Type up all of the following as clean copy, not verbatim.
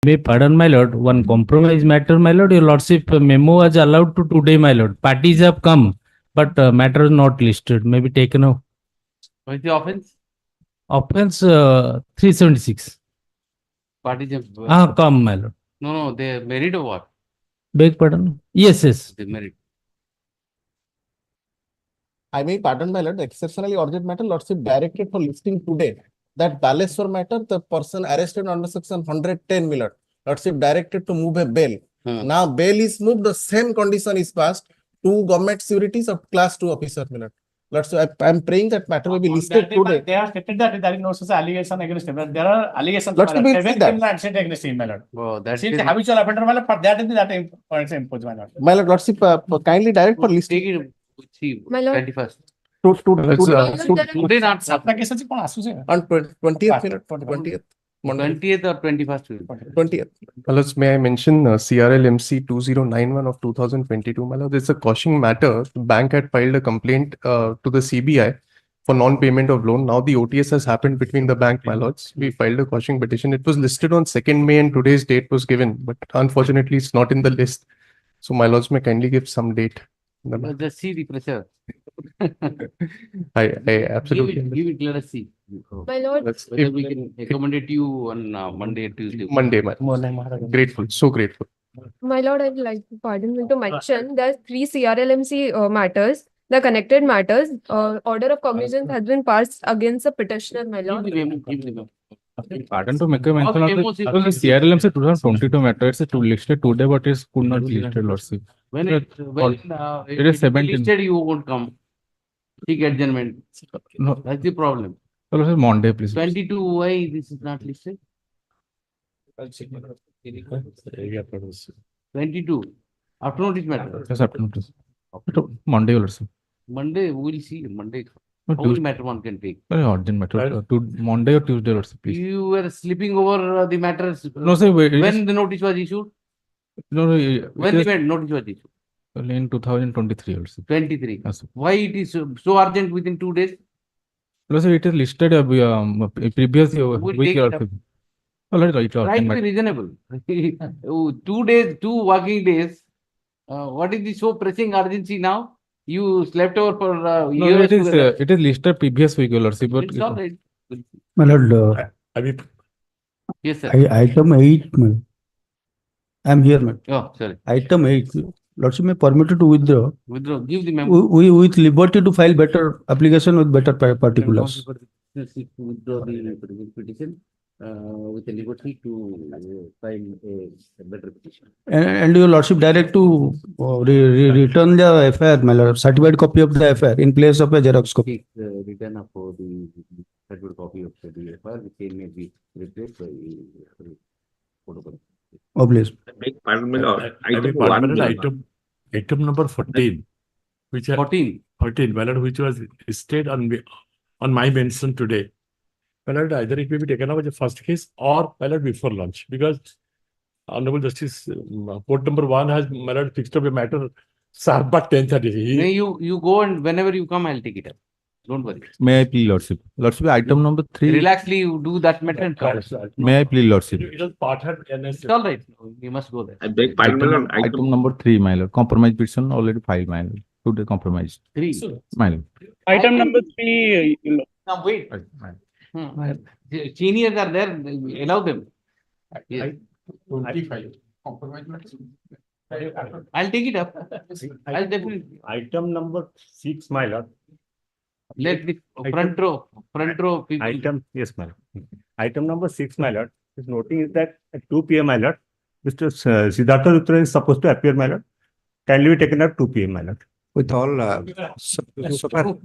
May pardon, my lord. One compromise matter, my lord. Your lordship, memo was allowed to today, my lord. Parties have come, but matter is not listed. Maybe taken off. What is the offense? Offense 376. Parties have. Come, my lord. No, they married or what? Beg pardon. Yes. They married. I may pardon, my lord, exceptionally urgent matter, lordship directed for listing today. That Baleswar matter, the person arrested under section 110, my lord. Lordship directed to move a bail. Now bail is moved, the same condition is passed. 2 government sureties of class 2 officer, my lord. Lordship, I am praying that matter will be listed today. They have stated that there is no such allegation against him. There are allegations. Lordship will see 7 that. criminal actions against him, my lord. Oh, that Since is. the habitual offender, my lord, for that is that imposed, my lord. My lord, lordship, kindly direct for listing. Take it. See, My lord. 21st. Today not. Application से कौन आसू से? On 20th, my lord, 20th. Monday. 20th or 21st. 20th. Malas, may I mention CRL MC 2091 of 2022? Malas, it's a quashing matter. The bank had filed a complaint to the CBI for non-payment of loan. Now the OTS has happened between the bank, my lords. We filed a quashing petition. It was listed on 2nd May and today's date was given, but unfortunately it's not in the list. So my lords may kindly give some date. Just see the pressure. I absolutely Give it, let us see. My lord. Whether we can accommodate you on Monday or Tuesday. Monday, grateful, so grateful. My lord, I'd like to pardon me to mention there are 3 CRLMC matters. The connected matters. Order of cognizance has been passed against the petitioner, my Give lord. the memo, give the memo. Pardon to make a mention of memos the is- CRLM 2022 matter. It's listed today, but it could not be listed, lordship. When It it is is 17. listed, you won't come. Seek adjournment. No, That's the problem. lordship, Monday, please. 22, why this is not listed? 22. Afternoon it matter. Yes, afternoon, please. Monday, lordship. Monday, we'll see. Monday. No, How many Tuesday. matter one can take? Very urgent matter. To Monday or Tuesday, lordship, please. You were sleeping over the matters. No, sir. When the notice was issued? No, When the notice was issued? in 2023 also. 23. Yes, sir. Why it is so urgent within 2 days? No, sir, it is listed previous We'll week take it also. Already, Try to be reasonable. 2 days, 2 working days. What is the so pressing urgency now? You slept over for No, years. it is listed previous week, lordship. But It's all right. My lord, Yes, sir. item 8, I am here, ma'am. Oh, sorry. Item 8, lordship may permitted to withdraw. Withdraw. Give the memo. We with liberty to file better application with better particulars. Withdraw the petition with the liberty to file a better petition. And your lordship direct to return the FIR, my lord, certified copy of the FIR in place of a Xerox copy. Take the return of the certified copy of the FIR, the same may be replaced by photocopy. Oh, please. Pardon me, Lord. Item number 14, which 14. 14, ballot which was stayed on my mention today. Ballot either it may be taken up as a first case or ballot before lunch, because Honorable Justice Court number 1 has ballot fixed up a matter sharp at 10:30. May you go and whenever you come, I'll take it up. Don't worry. May I please, lordship? Lordship, item number 3. Relaxly, you do that matter and come. May I please, lordship? It was part of It's all right. You must go there. I beg pardon, my lord. Item number 3, my lord. Compromise petition already filed, my lord. Today compromise, 3. my lord. Item number 3. Now wait. Seniors are there. Allow them. Yes. 25. I'll take it up. I'll definitely. Item number 6, my lord. Let the front row people. Yes, my lord. Item number 6, my lord. Is noting is that at 2 p.m., my lord, Mr. Siddhartha Rutra is supposed to appear, my lord. Kindly be taken at 2 p.m., my lord. With all so far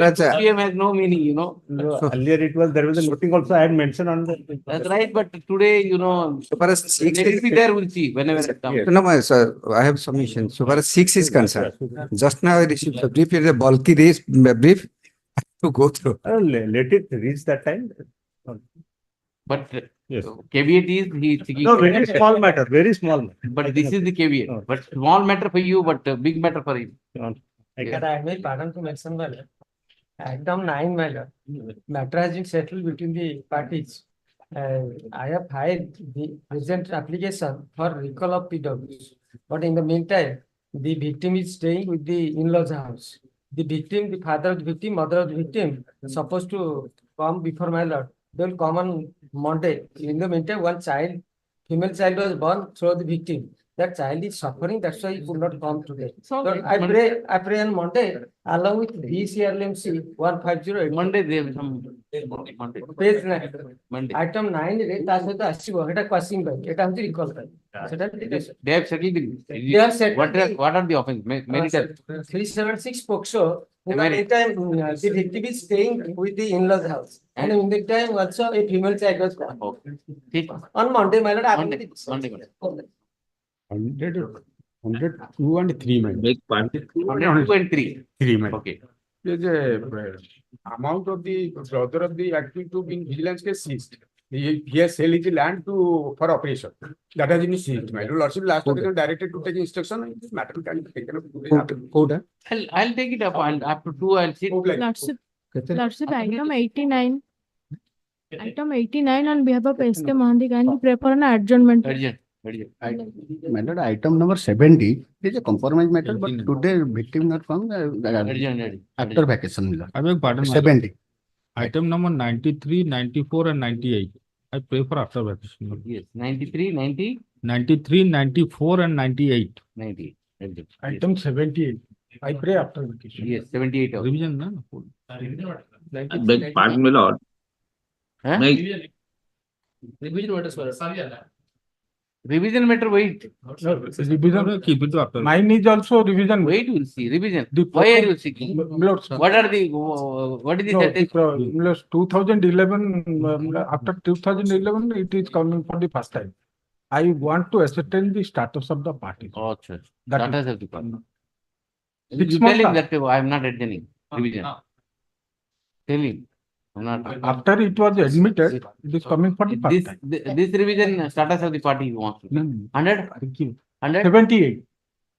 as PM has no meaning, you know. Earlier it was, there was a noting also I had mentioned on the. That's right, but today, you know, so far as let 6 it be there, we'll see whenever it comes. no, sir, I have submission. So far as 6 is concerned, just now I received a brief. It is a bulky brief to go through. Let it reach that time. But Yes. caveat is he is seeking. No, very small matter, very small matter. But this is the caveat. No. But small matter for you, but big matter for him. I may pardon to mention, my lord. Item 9, my lord. Matter has been settled between the parties. I have filed the present application for recall of PWs. But in the meantime, the victim is staying with the in-laws house. The victim, the father of the victim, mother of the victim, is supposed to come before my lord. They will come on Monday. In the meantime, one child, female child was born through the victim. That child is suffering, that's why he could not come today. So I pray on Monday, along with BCRLMC 1508. Monday they have some. Monday. Page 9. Monday. Item 9 ରେ ତା ସହିତ ଆସିବ ଏଟା କ୍ୱାସିଂ ପାଇଁ ଏଟା ହଉଛି recall ପାଇଁ ସେଟା They have settled it. They have settled What are the offense? Marital. 376 POCSO. In the meantime, the victim is staying with the in-laws house. And in the time also a female child was born. ठीक. On Monday, my lord, Monday. Monday. 102 and 3 madam. Make party 2 and 3. 3 madam. Okay. There's a amount of the brother of the accused to being vigilance case seized. He has sold his land for operation. That has been seized. My lordship last occasion directed to take instruction. This matter can be taken up today. I'll take it up. After 2 I'll see. Lordship, item 89. Item 89 on behalf of SK Mohanty, can you prepare an adjournment? Urgent. My lord, item number 70 is a compromise matter, but today victim not come Urgent. after vacation. I beg pardon. 70. Item number 93, 94 and 98. I pray for after vacation. Yes. 93, 90, 93, 94 and 98. 98. Urgent. Item 78. I pray after vacation. Yes. 78. also. Revision, na? I beg pardon, my lord. Huh? Revision matter, wait. Revision. Keep it to after. Mine is also revision. Wait, we'll see. Revision. The Why are you seeking? What are the, what is the sentence? 2011, after 2011, it is coming for the first time. I want to ascertain the status of the party. Oh, sure. That Status is- of the party. 6 You months tell him are- that I am not attending. Revision. Tell him. I'm not. After it was admitted, it is coming for the first This, time. this revision status of the party he wants to. 100? Thank you. 100? 78,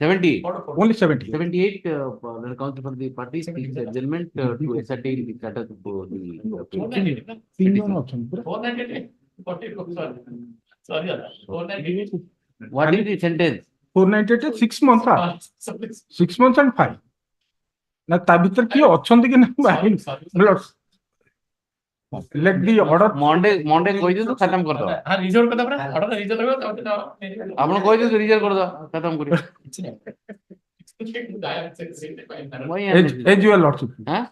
78. only 78. 78, the council for the party seeks adjournment to ascertain the status of the. Senior option. What is the sentence? 498 is 6 months are. 6 months and 5. Now, ତା ଭିତରେ କିଏ ଅଛନ୍ତି କି ନା let the order Monday କହିଦିଅନ୍ତୁ ଖତମ କରିଦବା। Reserve କଥା ପରା ଅର୍ଡର ରିଜର୍ଭ କରିବ ଆପଣ କହିଦିଅନ୍ତୁ ରିଜର୍ଭ କରିଦବା ଖତମ କରିବ। as your lordship. ହାଁ?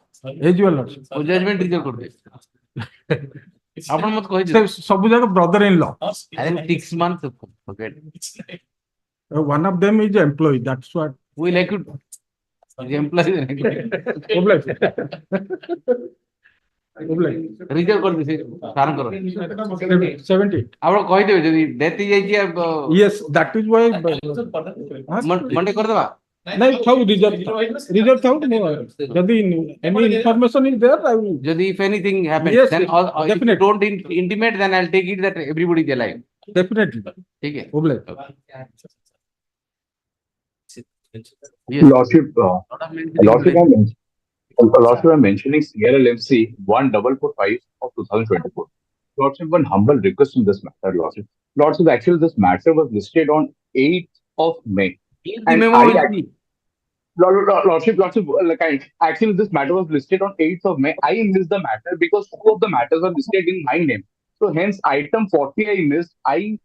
As your lordship. Judgement reserve କରିଦେ। ଆପଣ ମତେ କହିଦିଅ। ସବୁ ଯାକ brother in law. ଆରେ 6 months forget. One of them is employee. That's what. We like to employee reserve କରିଦେ ସାର କର। 70. ଆପଣ କହିଦେବେ ଯଦି ଡେଥ୍ ହେଇଯାଇଛି Yes, that is why. Monday କରିଦବା। ନାଇଁ ଥାଉ ରିଜର୍ଭ ଥାଉ ଯଦି any information is there I will. যদি if anything happens, Yes, then yes, if you definitely. don't intimate, then I'll take it that everybody is alive. Definitely. ठीक है? Obliged. Yes. Lordship, Lordship, I'm mentioning CRLMC 1445 of 2024. Lordship, one humble request in this matter, Lordship. Lordship, actually, this matter was listed on 8th of May. And Lordship, like actually, this matter was listed on 8th of May. I missed the matter because 2 of the matters are listed in my name. So hence, item 40 I missed. I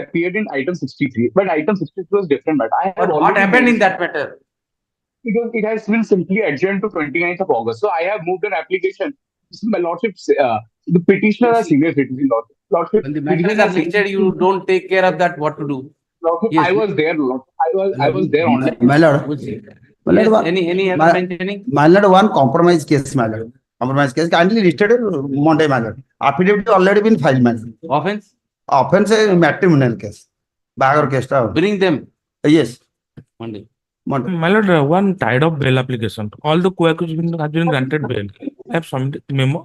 appeared in item 63, but item 63 was different matter. I have But what already happened in moved- that matter? It has been simply adjourned to 29th of August. So I have moved an application. My Lordship, the petitioner are senior citizen, Lordship. When the matters are listed, you don't take care of that, what to do? Lordship, Yes. I was there, Lord. I was there online. My lord. Yes, any other mentioning? My lord, one compromise case, my lord. Compromise case kindly listed Monday, my lord. Affidavit already been filed, my lord. Offense? Offense a matrimonial case. Bagar case. Bring them. Yes. Monday. Monday. My lord, one tied up bail application. All the co-accused have been granted bail. I have submitted memo.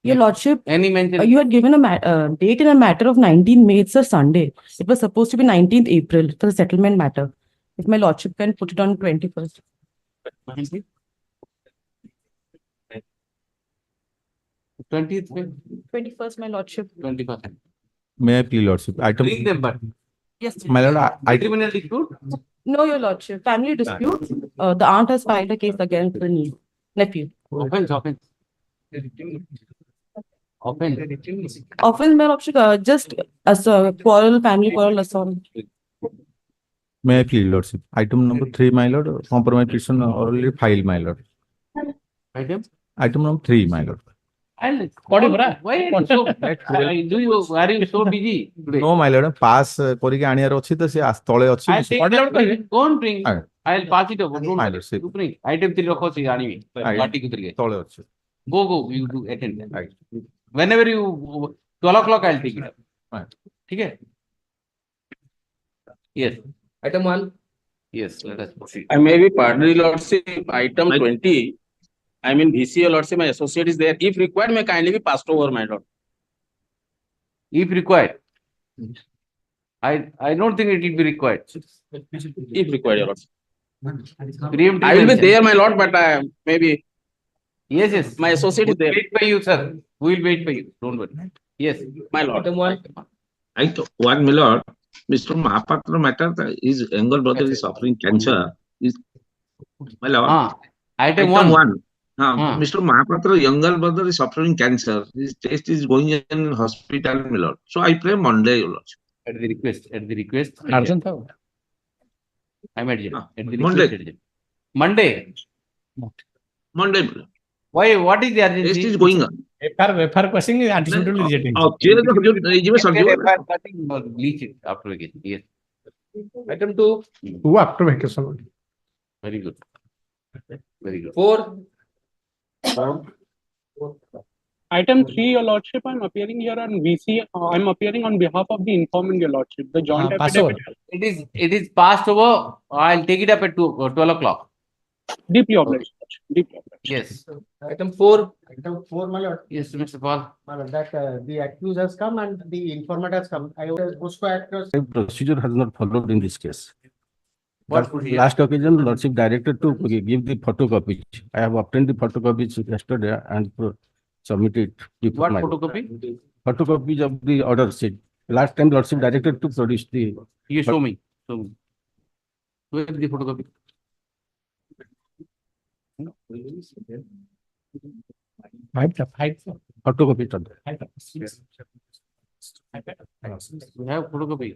Your lordship, Any mention? you had given a date in a matter of 19 May, it's a Sunday. It was supposed to be 19th April for the settlement matter. If my lordship can put it on 21st. 20th, 21st, my lordship. 21st. May I plead, Lordship? Item. Bring them, but Yes. My lord, matrimonial dispute. No, your lordship. Family dispute. The aunt has filed a case against the nephew. Offense. Offense, my lordship, just as a quarrel, family quarrel assault. May I plead, Lordship? Item number 3, my lord, compromise petition already filed, my lord. Item number 3, my lord. Why are you so? Are you so busy today? No, my lord, pass କରିକି ଆଣିବାର ଅଛି ତ ସେ ତଳେ ଅଛି। I'll take that. Go on, bring. Aye. I'll pass it over. Don't My worry. lord, sir. You bring. Item 3 ରଖ ସେ ଆଣିବି। Aye. Party କୁ ଧରିକି। ତଳେ ଅଛି। Go. You do attend. Whenever you 12 o'clock, I'll take it up. Aye. ठीक है? Yes. Item 1. Yes. Let us proceed. I may be pardoned, Lordship. Item 20. I mean VCA, Lordship. My associate is there. If required, may kindly be passed over, my lord. If required. I don't think it will be required. If required, your lordship. Preemptive I will be mention. there, my lord, but maybe. Yes. My associate is We'll there. wait for you, sir. We will wait for you. Don't worry. Yes. My lord. Item 1. One, my lord, Mr. Mahapatra matter, his younger brother is suffering cancer. My lord. Item 1. Mr. Mahapatra, younger brother is suffering cancer. His test is going in hospital, my lord. So I pray Monday, your lord. At the request. Urgent though. I'm adjourned. At the Monday. request. Adjourned. Monday. Monday, my lord. Why? What is the Test urgency? is going on. FR question is anticipated rejecting. Bleach it after vacation. Yes. Item 2. Who after vacation? Very good. 4. Item 3, your lordship, I'm appearing here on VC. I'm appearing on behalf of the informant, your lordship. The joint affidavit. It is passed over. I'll take it up at 12 o'clock. Deeply obliged. Deeply obliged. Yes. Item 4. Item 4, my lord. Yes, Mr. Paul. My lord, that the accused has come and the informant has come. I was actors. The procedure has not followed in this case. What But procedure? last occasion, Lordship directed to give the photocopies. I have obtained the photocopies yesterday and submitted. What photocopy? Photocopies of the order sheet. Last time, Lordship directed to produce the. You show me. Where is the photocopy? Photocopy. You have photocopy.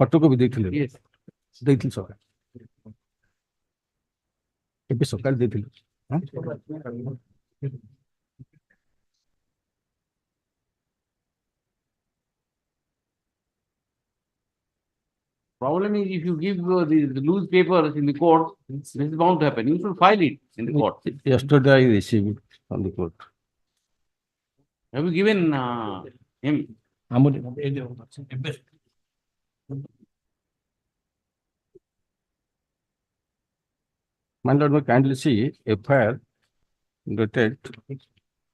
Photocopy ଦେଇଥିଲେ। Yes. ଦେଇଥିଲି ସକାଳେ। ଏବେ ସକାଳେ ଦେଇଥିଲି। Problem is if you give the loose papers in the court, this is bound to happen. You should file it in the court. Yesterday I received it from the court. Have you given him? My lord, may kindly see FIR dated.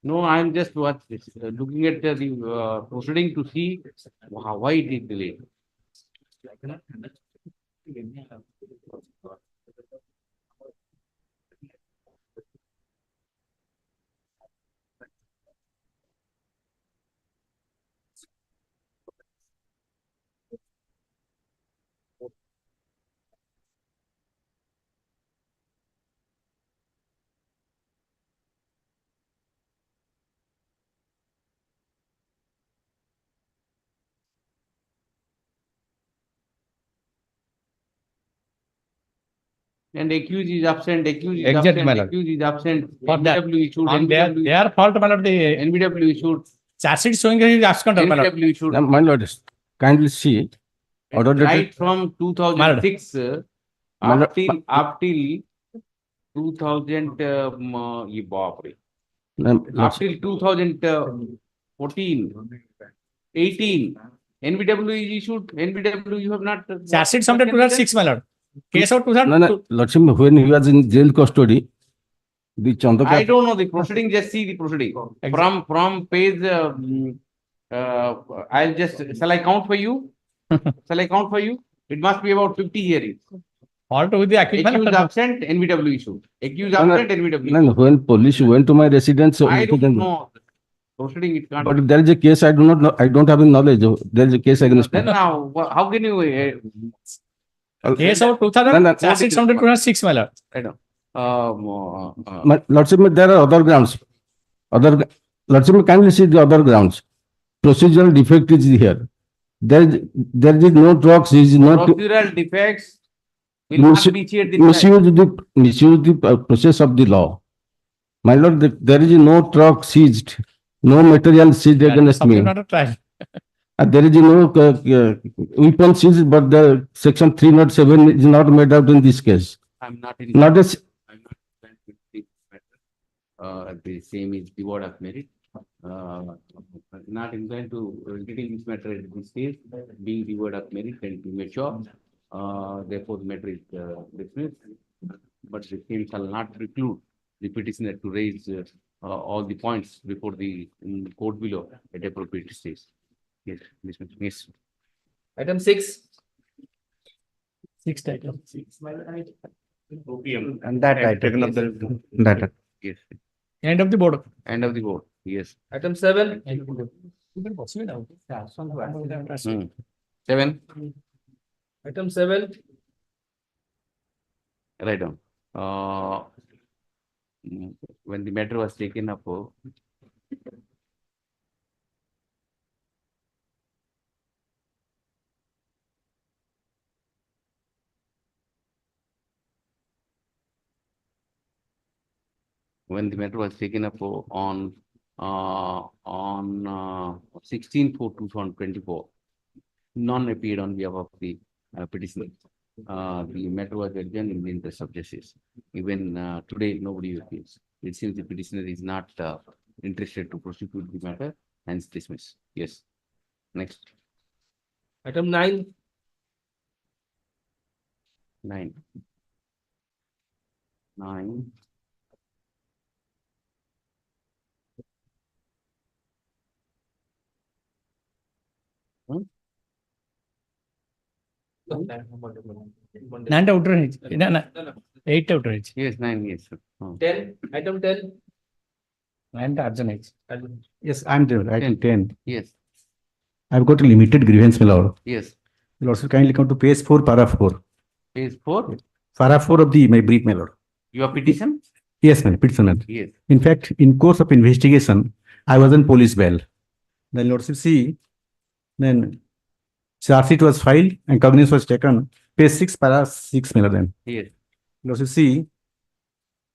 No, I'm just looking at the proceeding to see why it is delayed. And accused is absent, accused is Exact, absent, my lord. accused is absent. For that, NBW issued, on NBW their fault, my lord, the NBW issued, charge sheet showing that he is abscond, my lord. NBW issued. My lord, kindly see order dated. Right from 2006 My lord, up till 2000 ये बाप रे. Up till 2014, 18, NBW is issued, NBW you have not. Charge sheet sometime 2006, my lord. Case out 2000. No, Lordship, when he was in jail custody, the Chandaka. I don't know the proceeding, just see the proceeding. From page, I'll just, shall I count for you? Shall I count for you? It must be about 50 hearings. All to with the accused. Accused absent, NBW issued. Accused absent, NBW. No, when police went to my residence, I don't know. proceeding, it can't. But there is a case I do not know, I don't have the knowledge. There is a case against me. Then now, how can you? Case of 2000, statute under 2006, my lord. I know. My Lordship, there are other grounds. Lordship, kindly see the other grounds. Procedural defect is here. There is no drugs, is not. Procedural defects will not be cheated the misuse the process of the law. My lord, there is no truck seized, no material seized against me. Not a trial. There is no weapon seized, but the section 307 is not made out in this case. I'm not in. Not a, I'm not inclined with this matter. The same is the word of merit. Not inclined to getting this matter at this stage, being the word of merit and premature. Therefore, the matter is dismissed. But the same shall not preclude the petitioner to raise all the points before the court below at appropriate stage. Yes, dismiss. Yes. Item 6. 6 item. And that item. That. Yes. End of the board. End of the board. Yes. Item 7. 7. Item 7. Right down. When the matter was taken up, on 16/4/2024, none appeared on behalf of the petitioner. The matter was adjourned in the interest of justice. Even today, nobody appears. It seems the petitioner is not interested to prosecute the matter, hence dismiss. Yes. Next. Item 9. 9. 9. Nine outrage. 8 outrage. Yes, 9 years. 10. Item 10. 9 arjanage. yes, I'm there. Item 10. Yes. I've got a limited grievance, my lord. Yes. You also kindly come to page 4, paragraph 4. Page 4. Paragraph 4 of my brief, my lord. Your petition? Yes, ma'am. Petition, ma'am. Yes. In fact, in course of investigation, I was on police bail. Then Lordship see, then charge sheet was filed and cognizance was taken. Page 6, paragraph 6, my lord. Then Yes. Lordship see,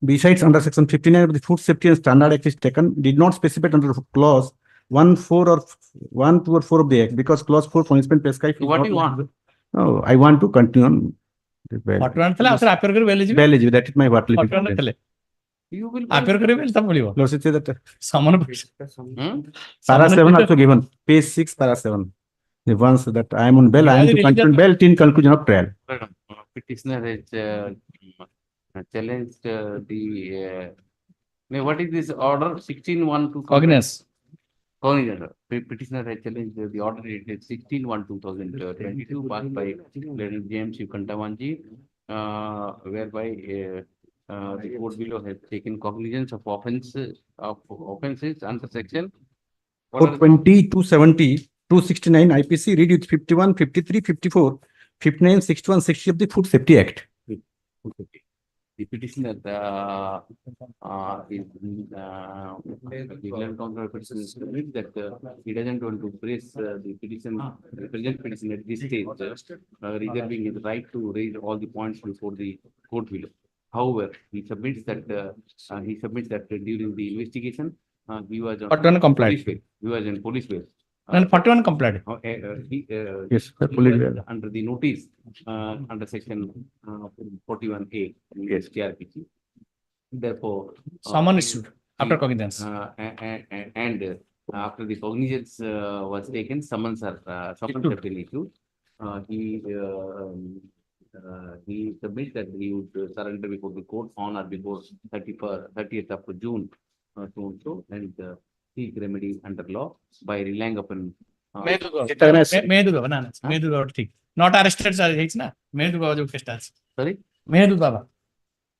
besides under section 59 of the Food Safety and Standard Act is taken, did not specify under clause 1, 4 or 1, 2 or 4 of the act, because clause 4 punishment prescribed. What do you want? No, I want to continue on. What one tell after appear kare well Bail eligible. That is my what What one tell. You will. Appear kare well tab bolibo. Lordship say that Someone. para 7 also given. Page 6, para 7. The ones that I am on bail, I am to continue bail till conclusion of trial. Petitioner has challenged what is this order? 16/1/2000. Cognizance. Cognizance. Petitioner has challenged the order dated 16/1/2022 passed by Leonard James Yukantamanji, whereby the court below has taken cognizance of offenses under section 420, 270, 269 IPC, read with 51, 53, 54, 59, 61, 60 of the Food Safety Act. The petitioner is that he doesn't want to praise the petition, the present petition at this stage, reserving his right to raise all the points before the court below. However, he submits that during the investigation, he was on police bail. He was in police bail. And 41 complied. Yes, police under the notice under section 41A. Yes, KRPC. Therefore, someone issued after cognizance. And after the cognizance was taken, summons have been issued. He submits that he would surrender before the court on or before 30th of June, so and seek remedy under law by relying upon. Not arrested, sir. Sorry? Mehedu Baba.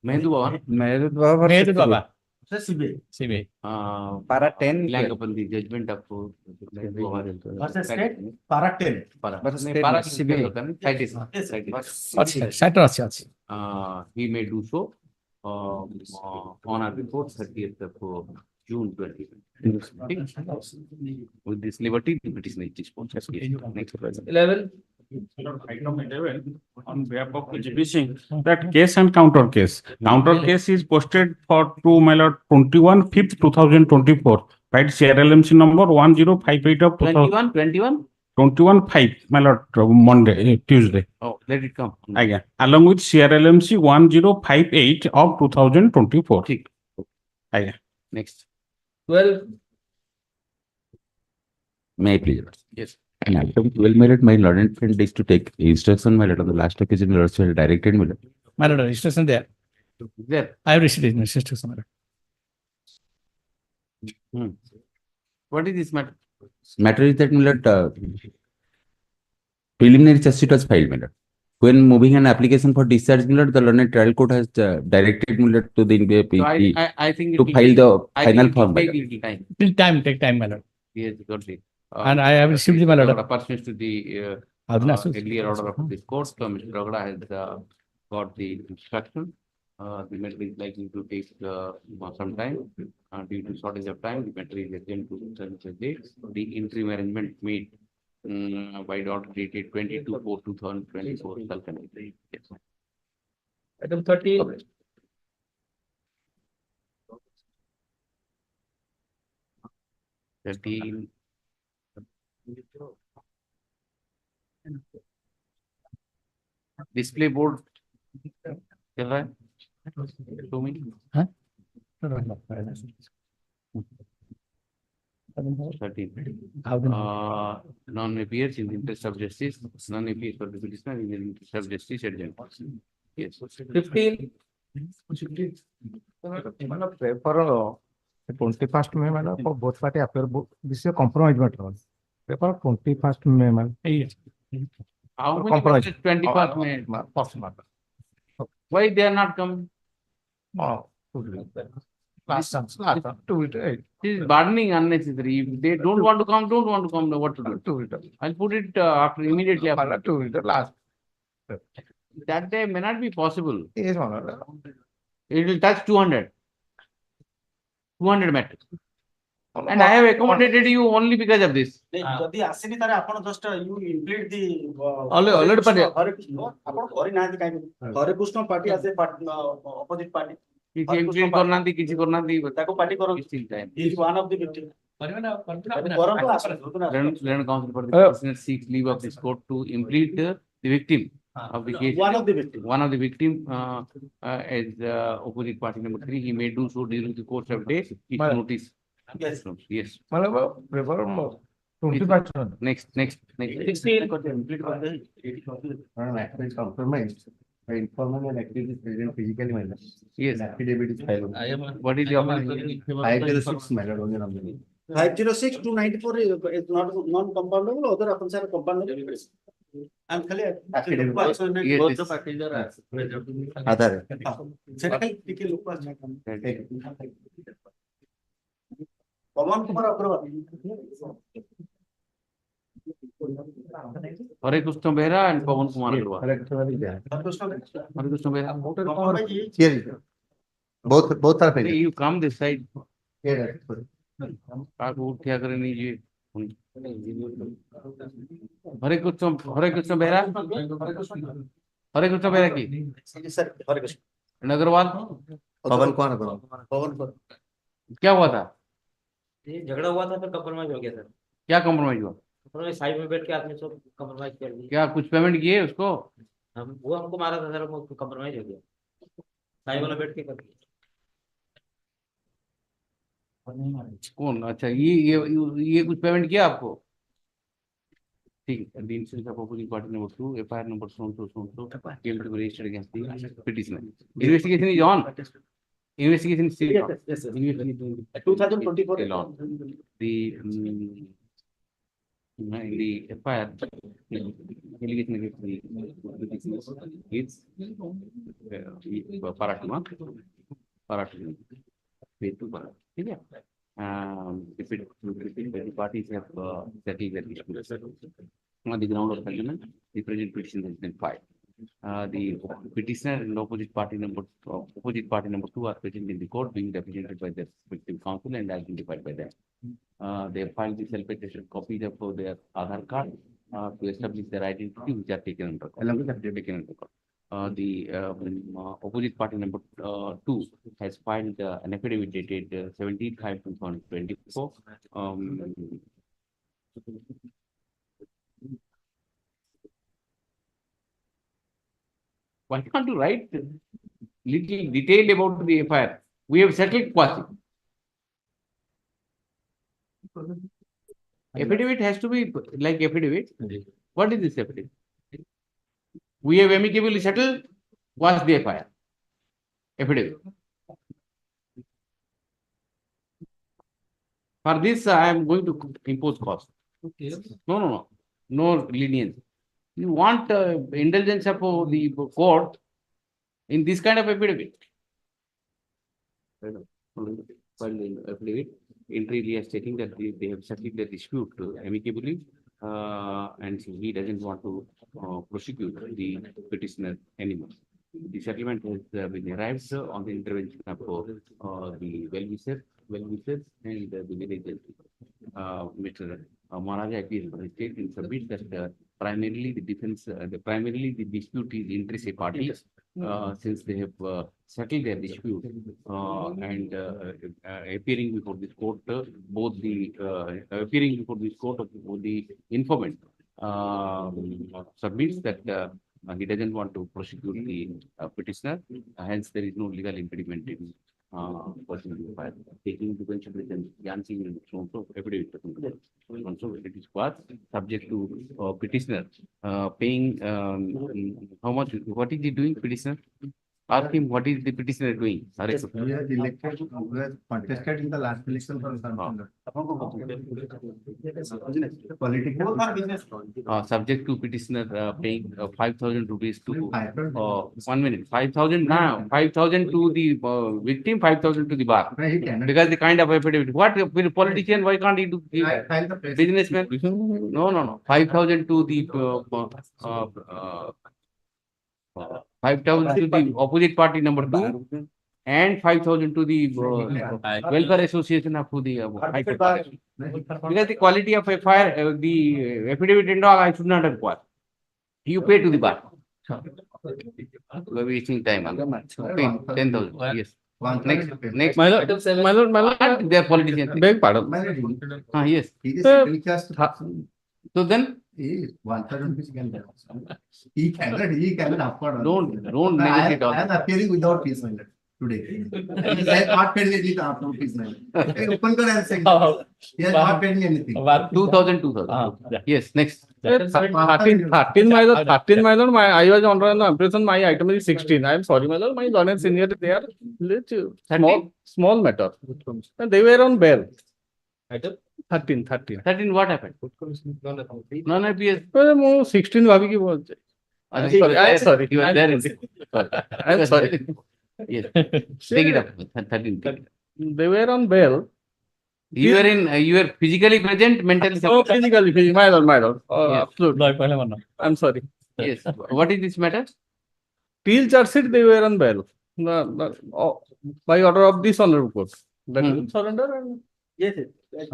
Mehedu Baba. Mehedu Baba. Mehedu Baba. CBI. Para 10. Relying upon the judgment of. What's the state? Para 10. But state Para CBI. Satter আছে. He may do so on or before 30th of June 2020. With this liberty, the petition is disposed. Next. 11. Item 11 on behalf of GP that case and counter case. Counter case is posted for 21 5th 2024. Right, CRLMC number 1058 of 21 5, my lord, Monday, Tuesday. Oh, let it come. Again, along with CRLMC 1058 of 2024. Again. Next. 12. May I please? Yes. An item 12, my lord, my lord, intent is to take instruction, my lord, on the last occasion, lord, so directed, my lord. My lord, registration there. There. I have received registration, my lord. What is this matter? Matter is that, my lord, preliminary charge sheet was filed, my lord. When moving an application for discharge, my lord, the learned trial court has directed, my lord, to the I think to file the final form. take time, my lord. Yes, got it. And I have received my lord. Pursuant to the earlier order of this court, Mr. Ragada has got the instruction. The matter is likely to take some time. Due to shortage of time, the matter is adjourned to such a date. The interim arrangement made by the order dated 22/4/2024 shall continue. Yes. Item 13. Display board चल रहा है 2 minute हाँ 13 non appears in the interest of justice, non appears for the petitioner in the interest of justice adjourned. Yes. 15. मतलब paper 21st May मतलब for both party appear this is a compromise matter. Paper 21st May मतलब. How many Compromise. 21st May? Possible. Why they are not coming? Last chance. To it. This is burdening unnecessary. If they don't want to come, don't want to come. What to do? I'll put it after immediately after. To it last. That day may not be possible. Yes, It will touch 200 matters. And I have accommodated you only because of this. ଯଦି ଆସିନି ତାରେ ଆପଣ just you implement the Already party. Hare Krishna ଆପଣ କରି ନାହାନ୍ତି କାହିଁକି Hare Krishna party ଆସେ opposite party କିଛି implement କରୁନାହାନ୍ତି କିଛି କରୁନାହାନ୍ତି ତାକୁ ପାର୍ଟି କରନ୍ତୁ he is one of the victim କରନ୍ତୁ ଆସନ୍ତୁ Learned counsel for the prisoner seeks leave of this court to implement the victim of the case. One of the victim. One of the victim is opposite party number 3. He may do so during the course of day. Each notice. Yes. Yes. मतलब paper 25 Next. 16. Compromise. Informal and activity present physically minor. Yes. Affidavit is filed. What is the offense? 506 minor only number. 506 to 94 is not non-compoundable. Other offenses are compoundable. I'm clear. Affidavit. Both the parties are Aadhar. सेटा खाली टिके लोक पवन Kumar Agarwal Hare Krishna Behra and Pawan Kumar Agarwal. Hare Krishna Behra. Here. Both are Hey, you come this side. Here. आप उठ क्या करे नहीं ये हरे कृष्ण बेहरा की सर हरे कृष्ण अग्रवाल पवन कुमार अग्रवाल क्या हुआ था? ये झगड़ा हुआ था फिर कंप्रोमाइज हो गया सर क्या कंप्रोमाइज हुआ? कंप्रोमाइज साइड में बैठ के आपने सब कंप्रोमाइज कर दिया क्या कुछ पेमेंट किए उसको? वो हमको मारा था सर हमको कंप्रोमाइज हो गया साइड वाला बैठ के कर दिया कौन? अच्छा ये कुछ पेमेंट किया आपको? ठीक है. The instance of opposing party number 2, FIR number so came to be registered against the petitioner. Investigation is on. Investigation is still on. Yes, sir. Investigation 2024 still on. The in the FIR allegation against the petitioner is Parity. pay to one. Okay. If the parties have settled their disputes on the ground of settlement, the present petition has been filed. The petitioner and opposite party number 2 are present in the court, being represented by the respective counsel and identified by them. They have filed the self-attested copies of their Aadhaar card to establish their identity, which are taken under court. The opposite party number 2 has filed an affidavit dated 17/5/2024. Why can't you write little detail about the FIR? We have settled quasi. Affidavit has to be like affidavit. What is this affidavit? We have amicably settled. What's the FIR? Affidavit. For this, I am going to impose cost. No lenience. You want indulgence of the court in this kind of affidavit. Affidavit. Entry is stating that they have settled the dispute amicably, and he doesn't want to prosecute the petitioner anymore. The settlement has been arrived on the intervention of the well-wishers and the villagers. Mr. Maharaja appears on the state and submits that primarily the dispute is inter se parties, since they have settled their dispute and appearing before this court, both the informant submits that he doesn't want to prosecute the petitioner, hence there is no legal impediment in taking into consideration Jansi and so on, so affidavit. So it is subject to petitioner paying how much, what is he doing, petitioner? Ask him what is the petitioner doing. Yes, we are elected, we are contested in the last election for political. Subject to petitioner paying 5,000 rupees to 1 minute. 5,000 now, 5,000 to the victim, 5,000 to the bar. Because the kind of affidavit. What politician? Why can't he do? Businessman? No. 5,000 to the 5,000 to the opposite party number 2 and 5,000 to the welfare association of the High Court. Because the quality of FIR, the affidavit and all, I should not require. You pay to the bar. We're wasting time. 10,000. Yes. Next. My lord, they are politicians. Beg pardon. Yes. So then, he cannot afford. Don't negotiate. I am appearing without fees, my lord, today. He has not paid me after fees, my lord. Open card and say, he has not paid me anything. 2,000. Yes, next. 13, my lord, I was under the impression my item is 16. I am sorry, my lord, my learned senior, they are little small matter. And they were on bail. 13. What happened? None appears. 16 भाभी की बोलते. I'm sorry. You are there. I'm sorry. Yes. Take it up. 13. They were on bail. You are physically present, mentally. Oh, physically, my lord. Yes. Absolutely. I'm sorry. Yes. What is this matter? Till charge sheet they were on bail. By order of this honorable court. Surrender and yes. Till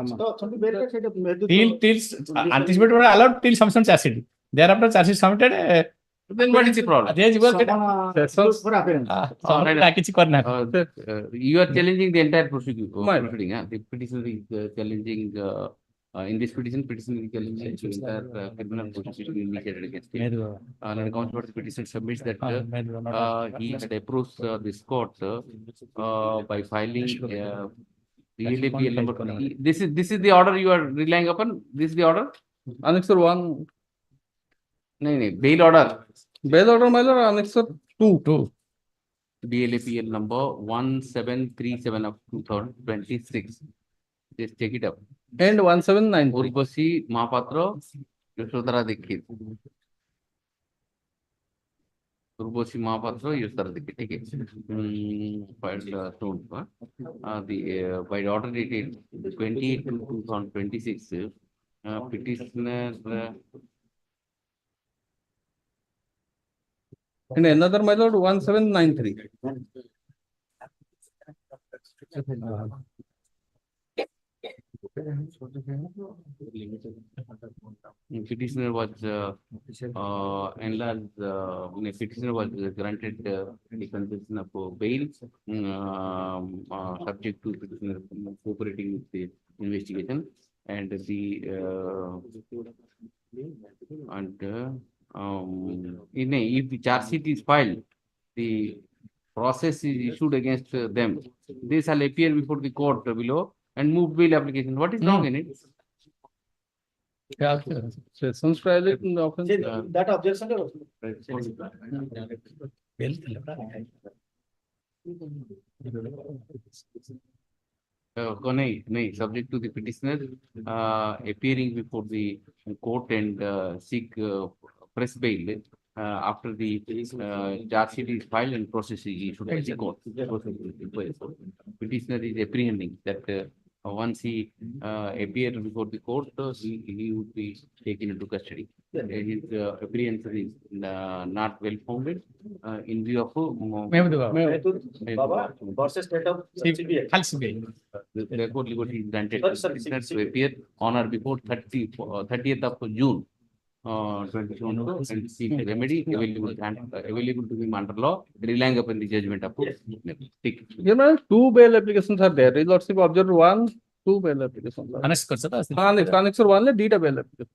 anticipate were allowed till submission charge sheet. Thereafter charge sheet submitted. Then what is the problem? You are challenging the entire proceeding. The petitioner is challenging in this petition is challenging the entire criminal prosecution initiated against him. On account of the petitioner submits that he had approached this court by filing PL number. This is the order you are relying upon. This is the order. Annexure 1. No, bail order. Bail order, my lord, Annexure 2. DLAPL number 1737 of 2026. Just take it up. And 1793. Urvasi Mahapatra, Yashodhara Dikshit. Urvashi Mahapatra, you sir, ठीक है. Filed soon. The by the order dated 28/2/2026, petitioner. And another, my lord, 1793. Petitioner was enlarged. Petitioner was granted the concession of bail, subject to petitioner cooperating with the investigation, and the if the charge sheet is filed, the process is issued against them. They shall appear before the court below and move bail application. What is wrong in it? Yeah, sessions trial it in the offense. That objection. No, subject to the petitioner appearing before the court and seek press bail after the charge sheet is filed and process is issued by the court. Petitioner is apprehending that once he appears before the court, he would be taken into custody. His apprehension is not well founded in view of therefore liberty is granted to petitioner to appear on or before 30th of June 2022 and seek remedy available to him under law, relying upon the judgment of court. Here, my two bail applications are there. Is lordship observed 1, 2 bail applications. Annex or 1 data bail application.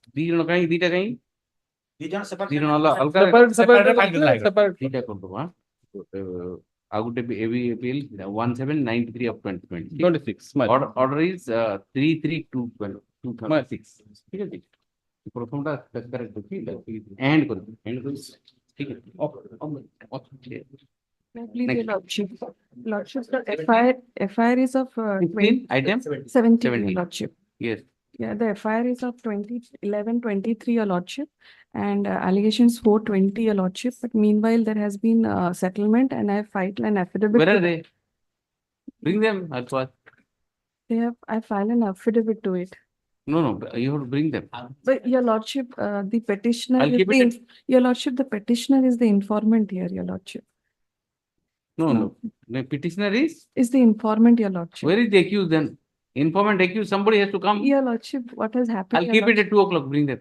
Appeal 1793 of 2020. 26. Order is 332/2026. Please, your lordship. Lordship, the FIR is of 17, your lordship. Yes. Yeah, the FIR is of 2011-23, your lordship, and allegations 420, your lordship. But meanwhile, there has been settlement, and I filed an affidavit. Where are they? Bring them. I filed an affidavit to it. No, you have to bring them. But your lordship, the petitioner, I'll keep it your lordship, the petitioner is the informant here, your lordship. No. The petitioner is the informant, your lordship. Where is the accused then? Informant accused, somebody has to come. Your lordship, what has happened? I'll keep it at 2 o'clock. Bring them.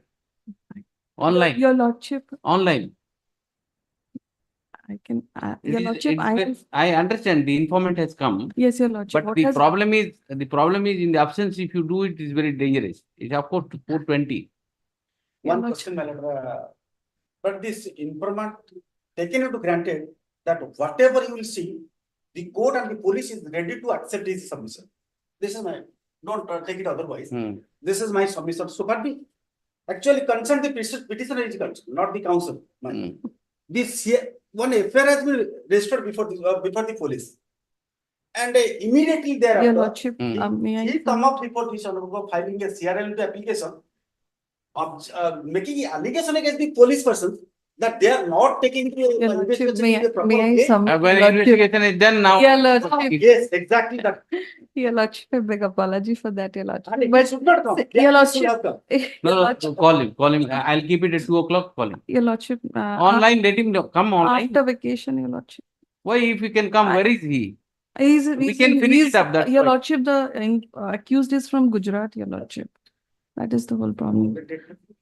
Online. Your lordship. Online. I can. Your lordship, I understand the informant has come. Yes, your lordship. But the problem is in the absence. If you do it, is very dangerous. It's of course 420. One question, my lord. But this informant taken into granted that whatever you will see, the court and the police is ready to accept his submission. This is my, don't take it otherwise. This is my submission. So, but we actually concern the petitioner is concerned, not the counsel. This one affair has been registered before the police. And immediately thereafter, your lordship, he come up before this filing a CRL application, making allegation against the police person that they are not taking the investigation in the proper way. When investigation is done now. Yes, exactly that. Your lordship, a big apology for that, your lordship. But should not come. Your lordship. No, call him. I'll keep it at 2 o'clock. Call him. Your lordship. Online, let him come online. After vacation, your lordship. Why, if he can come, where is he? We can finish it up. That's your lordship, the accused is from Gujarat, your lordship. That is the whole problem.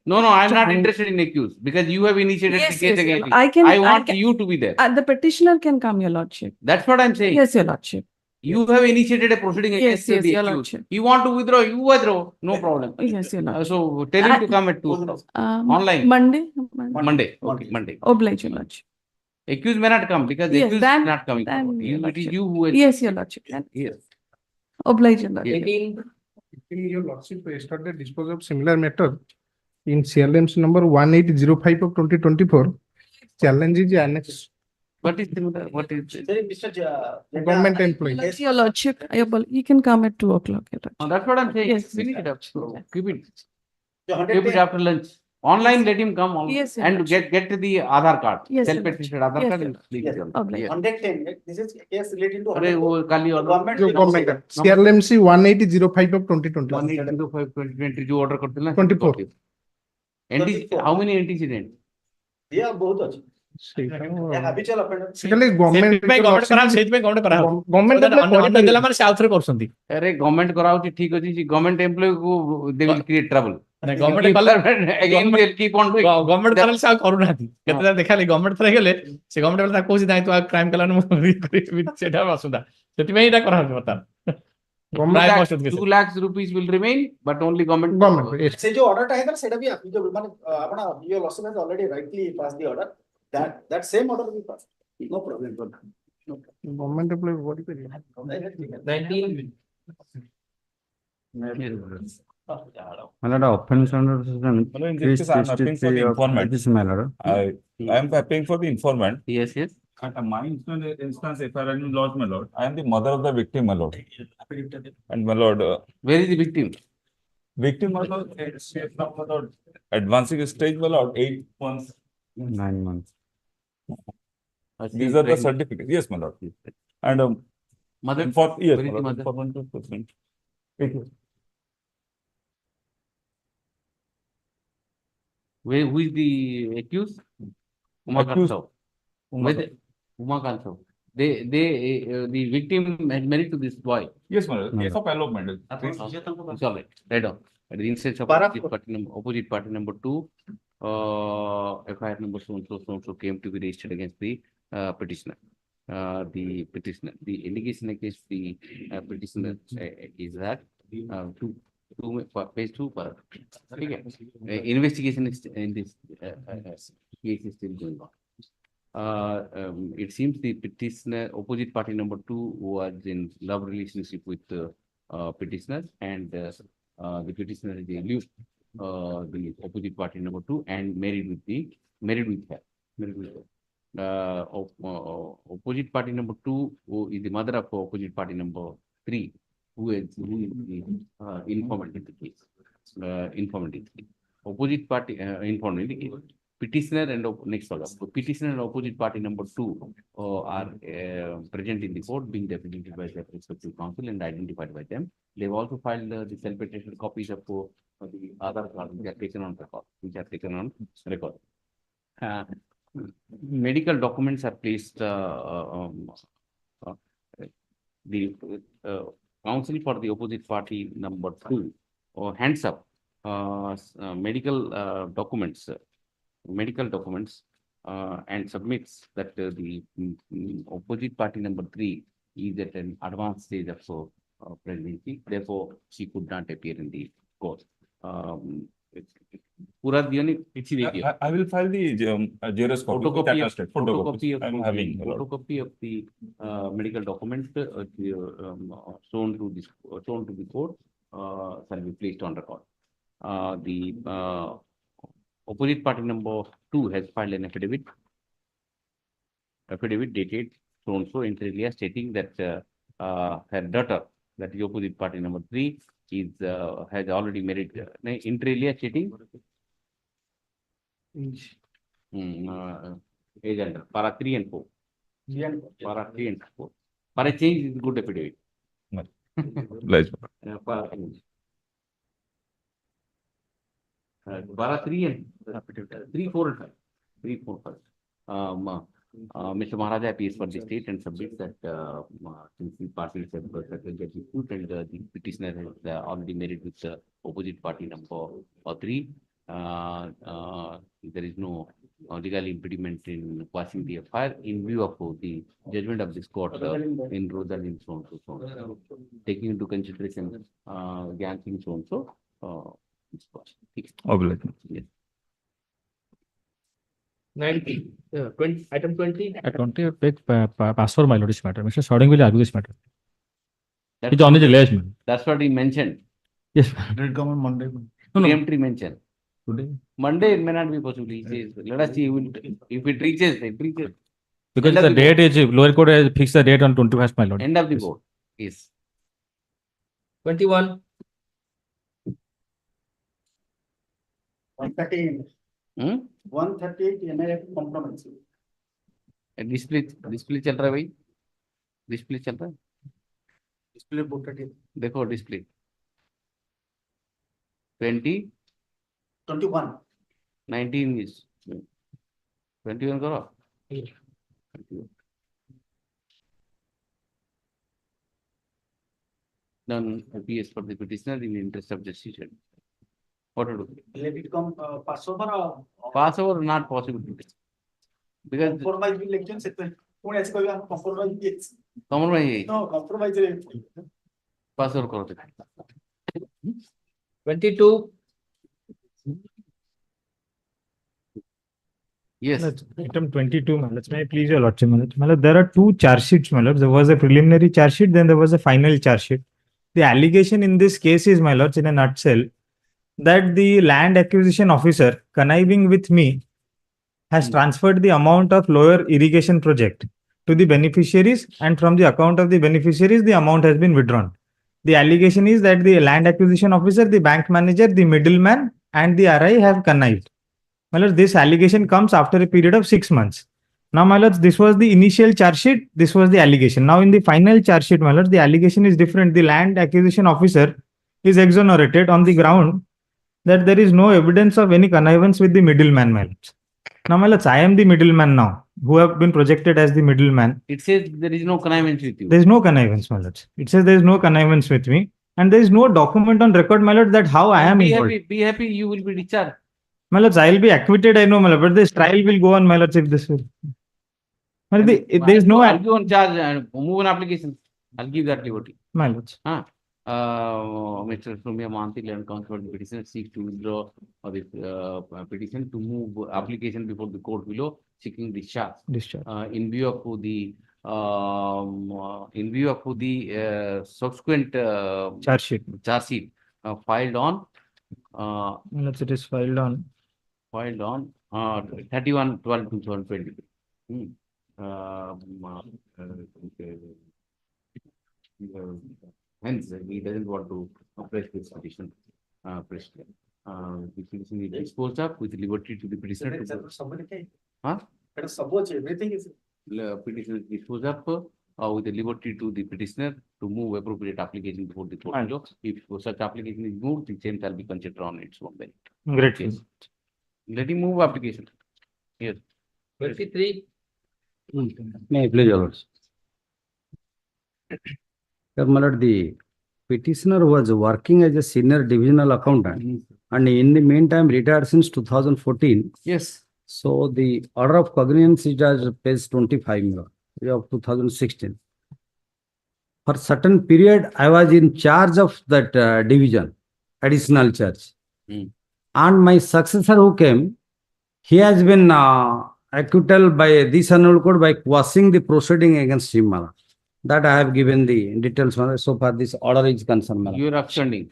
No, I'm not interested in accused because you have initiated the case against me. I want you to be there. The petitioner can come, your lordship. That's what I'm saying. Yes, your lordship. You have initiated a proceeding against the your accused. lordship. You want to withdraw, you withdraw. No problem. Yes, your lordship. So tell him to come at 2 o'clock. Online. Monday. Okay, Monday. Oblige, your lordship. Accused may not come because the accused is not coming. It is you who has. Yes, your lordship. Yes. Oblige, your lordship. Your lordship yesterday disposed of similar matter in CLM's number 1805 of 2024. Challenge is annexed. What is similar? What is government employee? Yes, your lordship. You can come at 2 o'clock. That's what I'm saying. Yes, finish it up. Keep it. So Keep it after lunch. Online, let him come Yes, sir. and get to the Aadhaar card. Yes, sir. Self-attested Aadhaar Yes, card. sir. and click Yes. it on. Okay. Yes. 110, right? This is a case relating to अरे वो काली order government. जो government है, CRLMC 1805 of 2020. 1805 2020 जो order करते ना 24. How many antecedents? Yeah, बहुत अच्छी. habitual offender. Basically, government अरे गवर्नमेंट कराउची ठीक अछि गवर्नमेंट एम्प्लॉय को they will create trouble government again they keep on doing government करले से करू नाथि केते देखाले गवर्नमेंट थरे गेले से गवर्नमेंट ता कोसी दाई तो क्राइम कलान सेटा असुदा सेति में एटा करा बता 2 lakhs rupees will remain but only government से जो order है ना सेटा भी applicable माने अपना your lawsuit has already rightly passed the order that same order will be passed no problem government employee body पे 19 Malad offense under In this case, I am appealing for the informant. this malad. I am appealing for the informant. Yes, yes. At my instance, if I am lost, my lord, I am the mother of the victim, my lord. And my lord, where is the victim? Victim, my lord, is from my lord, advancing stage, my lord, 8 months. 9 months. These are the certificates. Yes, my lord. And mother, for yes, where is the mother? For 100%. Thank you. Where, who is the accused? Accused. Umakant Sav. The victim had married to this boy. Yes, my lord. Case of elopement. It's all right. Right on. At the instance of opposite party number 2, FIR number so and so came to be registered against the petitioner. The allegation against the petitioner is that page 2 पर investigation is in this case is still going on. It seems the petitioner, opposite party number 2, was in love relationship with petitioner, and the petitioner is alleged the opposite party number 2 and married with her. Opposite party number 2 who is the mother of opposite party number 3, who is the informant in the case. Informant in the case. Opposite party informant in the case. Petitioner and next order. Petitioner and opposite party number 2 are present in the court, being represented by their respective counsel and identified by them. They've also filed the self-attested copies of the other cards which are taken on record. Medical documents are placed. The counsel for the opposite party number 2 hands up medical documents and submits that the opposite party number 3 is at an advanced stage of pregnancy. Therefore, she could not appear in the court. पूरा दिया नहीं इसी देखिए. I will file the Xerox copy. Photocopy of the medical document shown to the court shall be placed on record. The opposite party number 2 has filed an affidavit dated so and so inter alia stating that her daughter, that the opposite party number 3, is has already married. Inter alia stating age under para 3 and 4. Para 3 and 4. Para change is good affidavit. Para 3 and 3, 4 and 5. 3, 4, 5. Mr. Maharaja appears for the state and submits that since the parties have settled the dispute and the petitioner has already married with the opposite party number 3, there is no legal impediment in passing the FIR in view of the judgment of this court in Rosalind so and so. Taking into consideration Gansing so and so. Yes. 19, 20, item 20. At 20, take pass for my lord this matter. Mr. Shording will argue this matter. It's on his allegation. That's what he mentioned. Yes. Did it come on Monday? No. Preemptory mention. Today. Monday it may not be possible. He says, let us see if it reaches, it reaches. Because the date is, lower court has fixed the date on 21st, my lord. End of the board is 21. 138. Hmm 138 NIF compromise. Display चल रहा है भाई, display चल रहा है, Display booked it. देखो display 20 21. 19 is 21 करो। 21. Done appears for the petitioner in the interest of justice. What to do? Let it come pass over or Pass over not possible because compromise will election set. कौन ऐसे कोई हम compromise भी compromise no compromise रे pass over करो। 22. Yes. Item 22, my lords. May I please your lordship, my lords? My lord, there are two charge sheets, my lords. There was a preliminary charge sheet, then there was a final charge sheet. The allegation in this case is, my lords, in a nutshell, that the land acquisition officer conniving with me has transferred the amount of lower irrigation project to the beneficiaries, and from the account of the beneficiaries, the amount has been withdrawn. The allegation is that the land acquisition officer, the bank manager, the middleman, and the RI have connived. My lords, this allegation comes after a period of 6 months. Now, my lords, this was the initial charge sheet. This was the allegation. Now, in the final charge sheet, my lords, the allegation is different. The land acquisition officer is exonerated on the ground that there is no evidence of any connivance with the middleman, my lords. Now, my lords, I am the middleman now, who have been projected as the middleman. It says there is no connivance with you. There is no connivance, my lords. It says there is no connivance with me, and there is no document on record, my lord, that how I am involved. Be happy, you will be discharged. My lords, I will be acquitted, I know, my lord, but this trial will go on, my lords, if this will. My lord, there is no. I'll give on charge and move an application. I'll give that liberty. My lords. Mr. Sumya Manti, land counsel for the petitioner, seeks to withdraw this petition to move application before the court below, seeking discharge. Discharge. In view of the subsequent Charge sheet. Filed on. Let's it is filed on 31/12/2020. Hence, he doesn't want to press this petition. The petition is disposed of with liberty to the petitioner. Everything is. Petition is disposed of with the liberty to the petitioner to move appropriate application before the court below. If such application is moved, the same shall be considered on its own merit. Great. Yes. Let him move application. Yes. 23. May I please, your lords? Sir, my lord, the petitioner was working as a senior divisional accountant and in the meantime retired since 2014. Yes. So the order of cognizance is as page 25, my lord, of 2016. For certain period, I was in charge of that division, additional charge. And my successor who came, he has been acquitted by this annual code by quashing the proceeding against him, my lord. That I have given the details, my lord. So far this order is concerned, my lord. You are abstaining.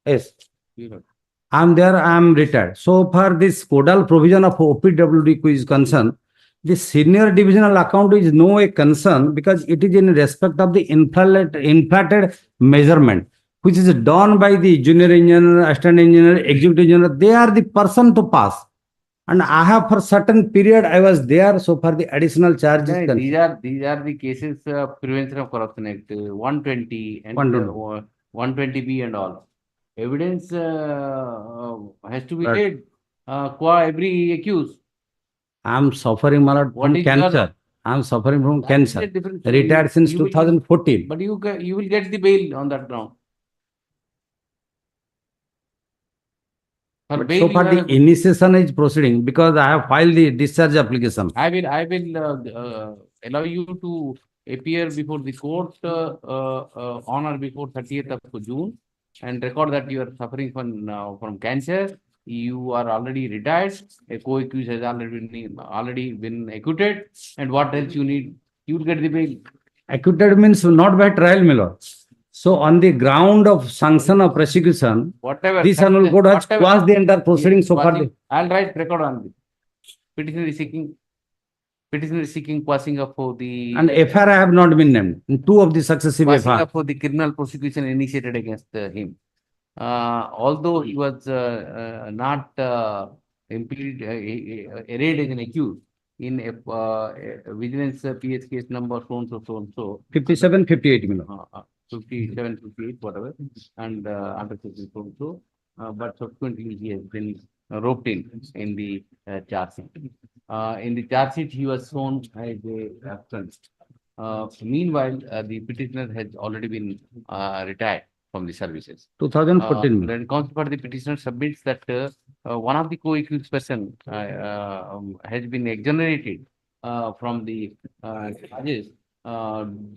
Yes. You are. I am there, I am retired. So far this codal provision of OPWD is concerned, the senior divisional account is no way concern because it is in respect of the inflated measurement, which is done by the junior engineer, assistant engineer, executive engineer. They are the person to pass. And I have for certain period I was there. So far the additional charges. These are the cases Prevention of Corruption Act 120 and 120B and all. Evidence has to be laid qua every accused. I am suffering, my lord, from cancer. I am suffering from cancer. Retired since 2014. But you will get the bail on that ground. But so far the initiation is proceeding because I have filed the discharge application. I will allow you to appear before the court on or before 30th of June and record that you are suffering from cancer. You are already retired. A co-accused has already been acquitted. And what else you need? You will get the bail. Acquitted means not by trial, my lord. So on the ground of sanction of prosecution, whatever this annual code has quashed the entire proceeding so far. I'll write record on this. Petitioner is seeking quashing of the. And FR I have not been named in two of the successive FR. For the criminal prosecution initiated against him. although he was not arraigned as an accused in a vigilance PS case number so and so. 57, 58, 57, 58, whatever, and under section so and so. But subsequently he has been roped in the charge sheet. In the charge sheet, he was shown as a absent. Meanwhile, the petitioner has already been retired from the services. 2014. Then consequently, the petitioner submits that one of the co-accused person has been exonerated from the charges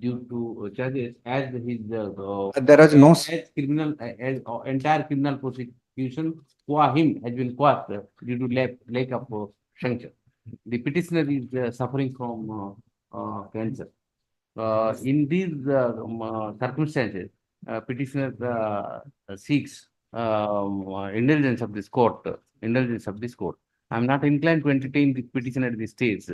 due to charges as his There is no- as criminal as entire criminal prosecution for him has been quashed due to lack of sanction. The petitioner is suffering from cancer. In these circumstances, petitioner seeks indulgence of this court. I am not inclined to entertain the petition at this stage.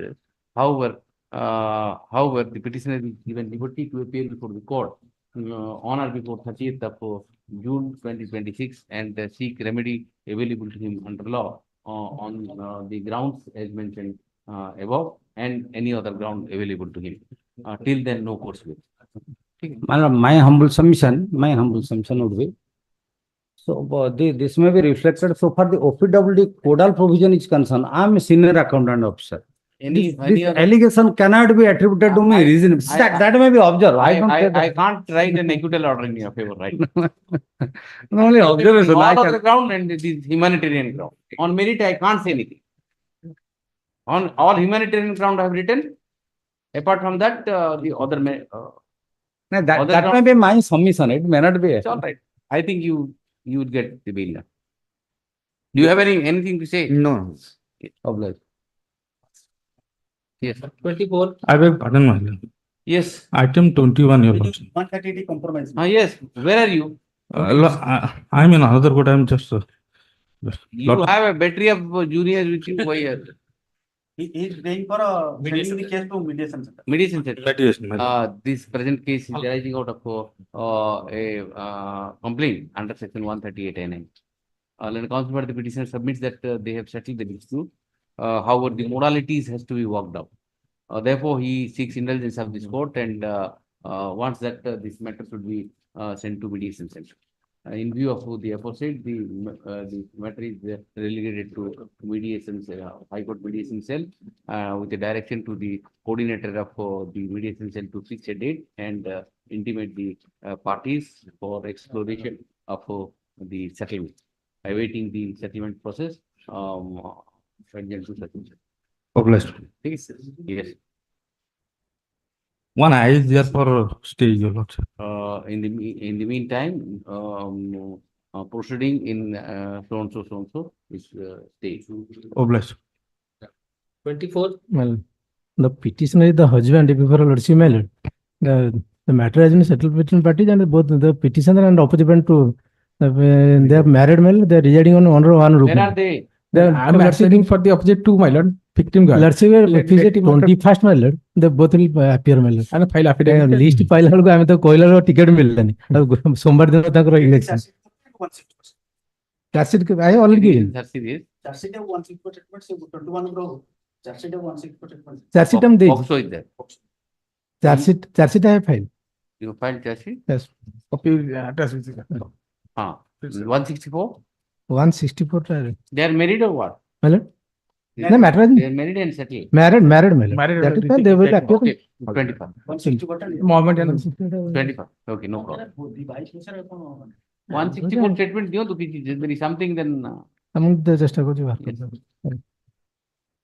However, the petitioner is given liberty to appear before the court on or before 30th of June 2026 and seek remedy available to him under law on the grounds as mentioned above and any other ground available to him. Till then, no course will. My humble submission would be. So this may be reflected. So far the OPWD codal provision is concerned, I am a senior accountant officer. This other- allegation cannot be attributed to me reasonably. That may be observed. I don't say I that. can't write an acquittal order in your favor, right? Only observation. I All can- other ground and it is humanitarian ground. On merit, I can't say anything. On all humanitarian ground I have written. Apart from that, the other may. No, Other that may ground- be my submission. It may not be. It's all right. I think you would get the bail now. Do you have anything to say? No. Obliged. Yes. 24. I beg pardon, my lord. Yes. Item 21, your lordship. 130 compromise. Yes. Where are you? I'm in another court. I'm just. You have a battery of juniors with you. Why here? He is going for sending the case to mediation center. Mediation center. Mediation, my lord. This present case is arising out of a complaint under section 138A9. Then consequently, the petitioner submits that they have settled the dispute. However, the modalities has to be worked out. Therefore, he seeks indulgence of this court and wants that this matter should be sent to mediation center. In view of the aforesaid, the matter is relegated to mediation, High Court mediation cell, with a direction to the coordinator of the mediation cell to fix a date and intimate the parties for exploration of the settlement. Awaiting the settlement process, Obliged. Yes. One eye is there for stay, your lordship. In the meantime, proceeding in so and so is stay. Obliged. 24. Well, the petitioner is the husband before a lordship, my lord. The matter has been settled between parties and both the petitioner and occupant to they are married, my lord. They are residing on one roof. Where are they? I'm asking for the opposite to my lord. Victim guard. Lordship, 21st, my lord. They both will appear, my lord. And file affidavit. List file हल को हमें तो कोई लड़ो ticket मिल रहा नहीं. सोमवार दिन तक रो election. Charge sheet I already given. Charge sheet of 164 statements, 21 bro. Charge sheet of 164 statements. Charge sheet हम दे. Also is there. Charge sheet I have filed. You filed charge sheet? Yes. Copy. 164? 164. They are married or what? My lord. No matter. They are married and settled. Married, my lord. That is why they will appear. Okay, 25. 25. Okay, no problem. 164 statement दियो तो किसी there is something then I'm just going to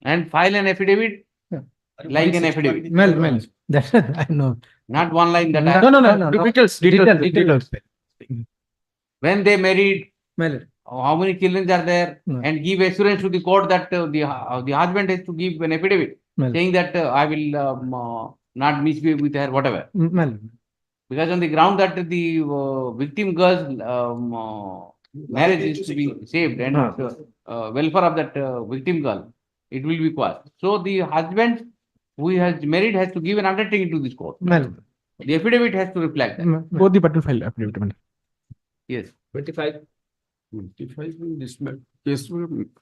and file an affidavit like an affidavit. Well, that's I know. Not one line that No. Details. When they married, Well, how many children are there, and give assurance to the court that the husband has to give an affidavit saying that I will not misbehave with her, whatever. Well, Because on the ground that the victim girl's marriage is to be saved and welfare of that victim girl, it will be quashed. So the husband who has married has to give an undertaking to this court. Well, The affidavit has to reflect that. both the pattern file affidavit. Yes. 25. This case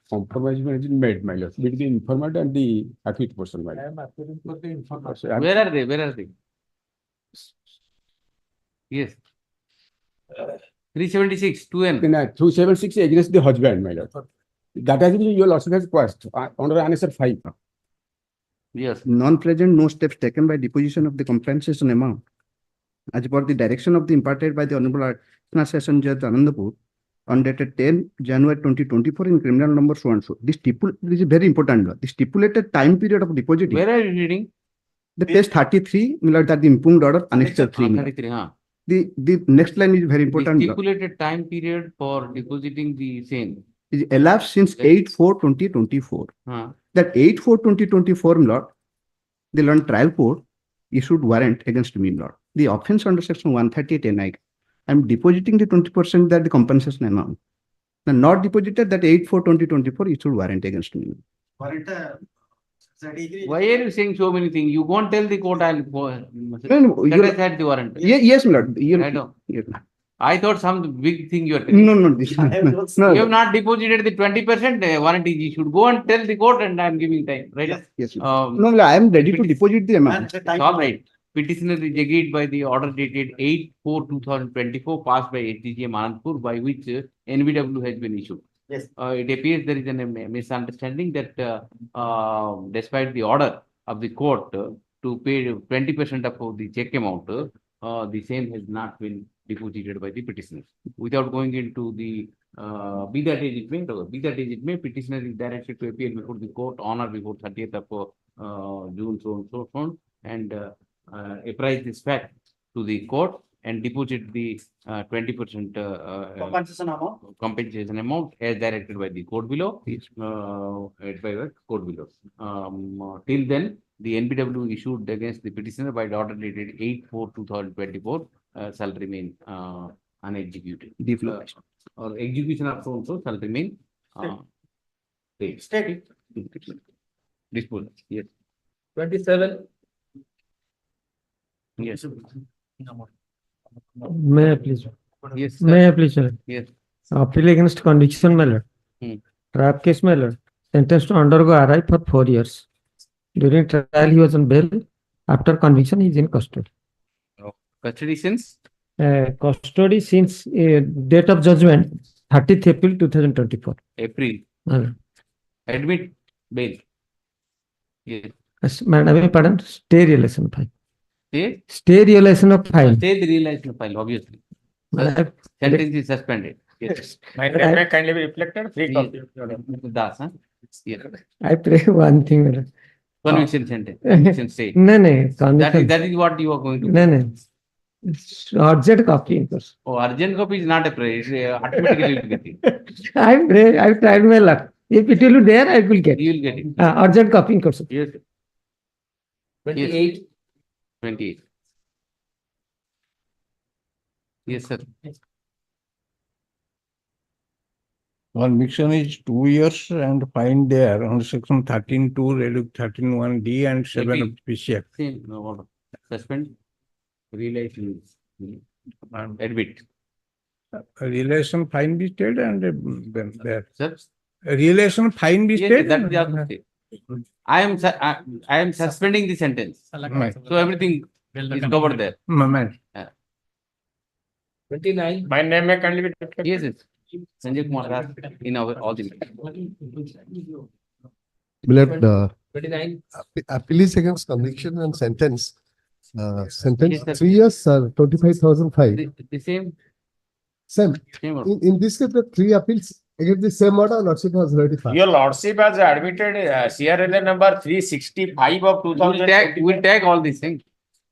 compromise is made, my lord, between the informant and the accused person, my lord. Where are they? Where are they? Yes. 376, 2N. 276 against the husband, my lord. That has been your lordship has passed under answer 5. Yes. Non-present, no steps taken by deposition of the compensation amount as per the direction of the imparted by the Honorable Article Session Judge Anandapur on dated 10 January 2024 in criminal number so and so. This is very important. The stipulated time period of depositing. Where are you reading? The page 33, my lord, that the impugned order annexure 3. my lord. 33, huh? The next line is very important. The stipulated time period for depositing the same. Is elapsed since 8/4/2024. That 8/4/2024, my lord, the London trial court issued warrant against me, my lord. The offense under section 138 NI. I'm depositing the 20% that the compensation amount. Now not deposited that 8/4/2024 issued warrant against me. Warrant, Why are you saying so many things? You won't tell the court I'll No, set aside the warrant. Yes, my lord. I know. I thought some big thing you are telling. No. You have not deposited the 20% warrant is issued. Go and tell the court and I am giving time. Right? Yes. No, I am ready to deposit the amount. It's all right. Petitioner is agreed by the order dated 8/4/2024 passed by HDGM Anandpur by which NBW has been issued. Yes. It appears there is a misunderstanding that despite the order of the court to pay 20% of the check amount, the same has not been deposited by the petitioner. Without going into the be that as it may, petitioner is directed to appear before the court on or before 30th of June, so on, and apprise this fact to the court and deposit the 20% compensation amount as directed by the court below. Till then, the NBW issued against the petitioner by the order dated 8/4/2024 shall remain unexecuted. Or execution of so and so shall remain State. disposed. Yes. 27. Yes. May I please? Yes, sir. May I please, sir? Yes. Appeal against conviction, my lord. Trap case, my lord. Sentenced to undergo RI for 4 years. During trial, he was on bail. After conviction, he is in custody. Custody since? Custody since date of judgment, 30th April 2024. April. Admit bail. Yes. Yes, madam, pardon. Stay relation file. Stay? Stay relation of file. Stay the realization file, obviously. Sentence is suspended. Yes. My name may kindly be reflected. Free copy. Das, huh? Yes. I pray one thing, madam. Conviction sentence. Conviction stay. No. That is what you are going to do. No. Urgent copy, of course. Oh, urgent copy is not a prayer. It's automatically you will get it. I've tried my luck. If it will be there, I will get. You will get it. Urgent copy, of course. Yes. 28. 28. Yes, sir. Conviction is 2 years and fine there under section 13(2), 13(1)(d) and 7 of PCF. Same order. Suspend. Relation. Admit. Relation fine be stayed and then there. Sir? Relation fine be Yes, stayed. that is also stay. I am suspending the sentence. So everything is covered there. 29. My name may kindly be reflected. Yes. Sanjay Kumar Das in all the Milord, 29. appeal is against conviction and sentence. Sentence Yes, sir. 3 years, 25,005. the same. Same. Same order. In this case, the 3 appeals against the same order, Lordship has ratified. Your Lordship has admitted CRL number 365 of 2000. We'll tag all these things.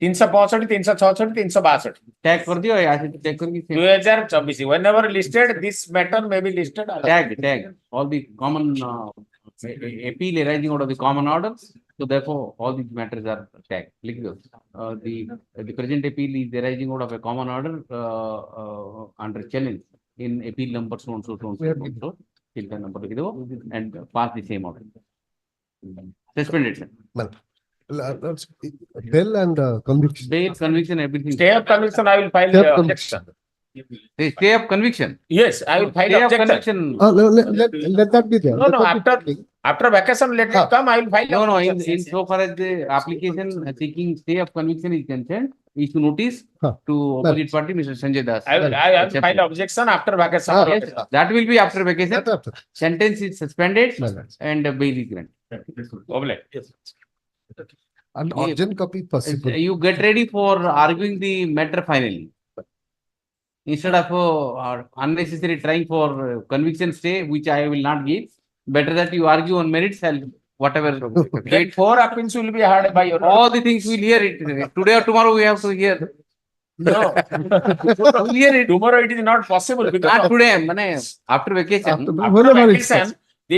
365, 366, 362. Tag कर दियो यहाँ से tag करके 2024. Whenever listed, this matter may be listed. tag all the common appeal arising out of the common orders. So therefore, all these matters are tagged. लिख दो. The present appeal is arising out of a common order under challenge in appeal number so and so. Till the number लिख दो and pass the same order. Suspended, sir. Bail and conviction. Bail, conviction, everything. Stay of conviction, I will file Stay of objection. The stay of conviction. Yes, I will file Stay of objection. conviction. Let that be there. No, no, after vacation, let it come, I will file. No, no, objection. in so far as the application seeking stay of conviction is concerned, issue notice to opposite party, Mr. Sanjay Das. I will file objection after vacation. Yes, that will be after vacation. Sentence is suspended and bail is granted. Yes. An urgent copy possible. You get ready for arguing the matter finally. Instead of unnecessary trying for conviction stay, which I will not give, better that you argue on merits and whatever. Then 4 appeals will be heard by your. All the things we'll hear it. Today or tomorrow we have to hear. No. We'll hear it. Tomorrow it is not possible because Not today, after vacation. after vacation, the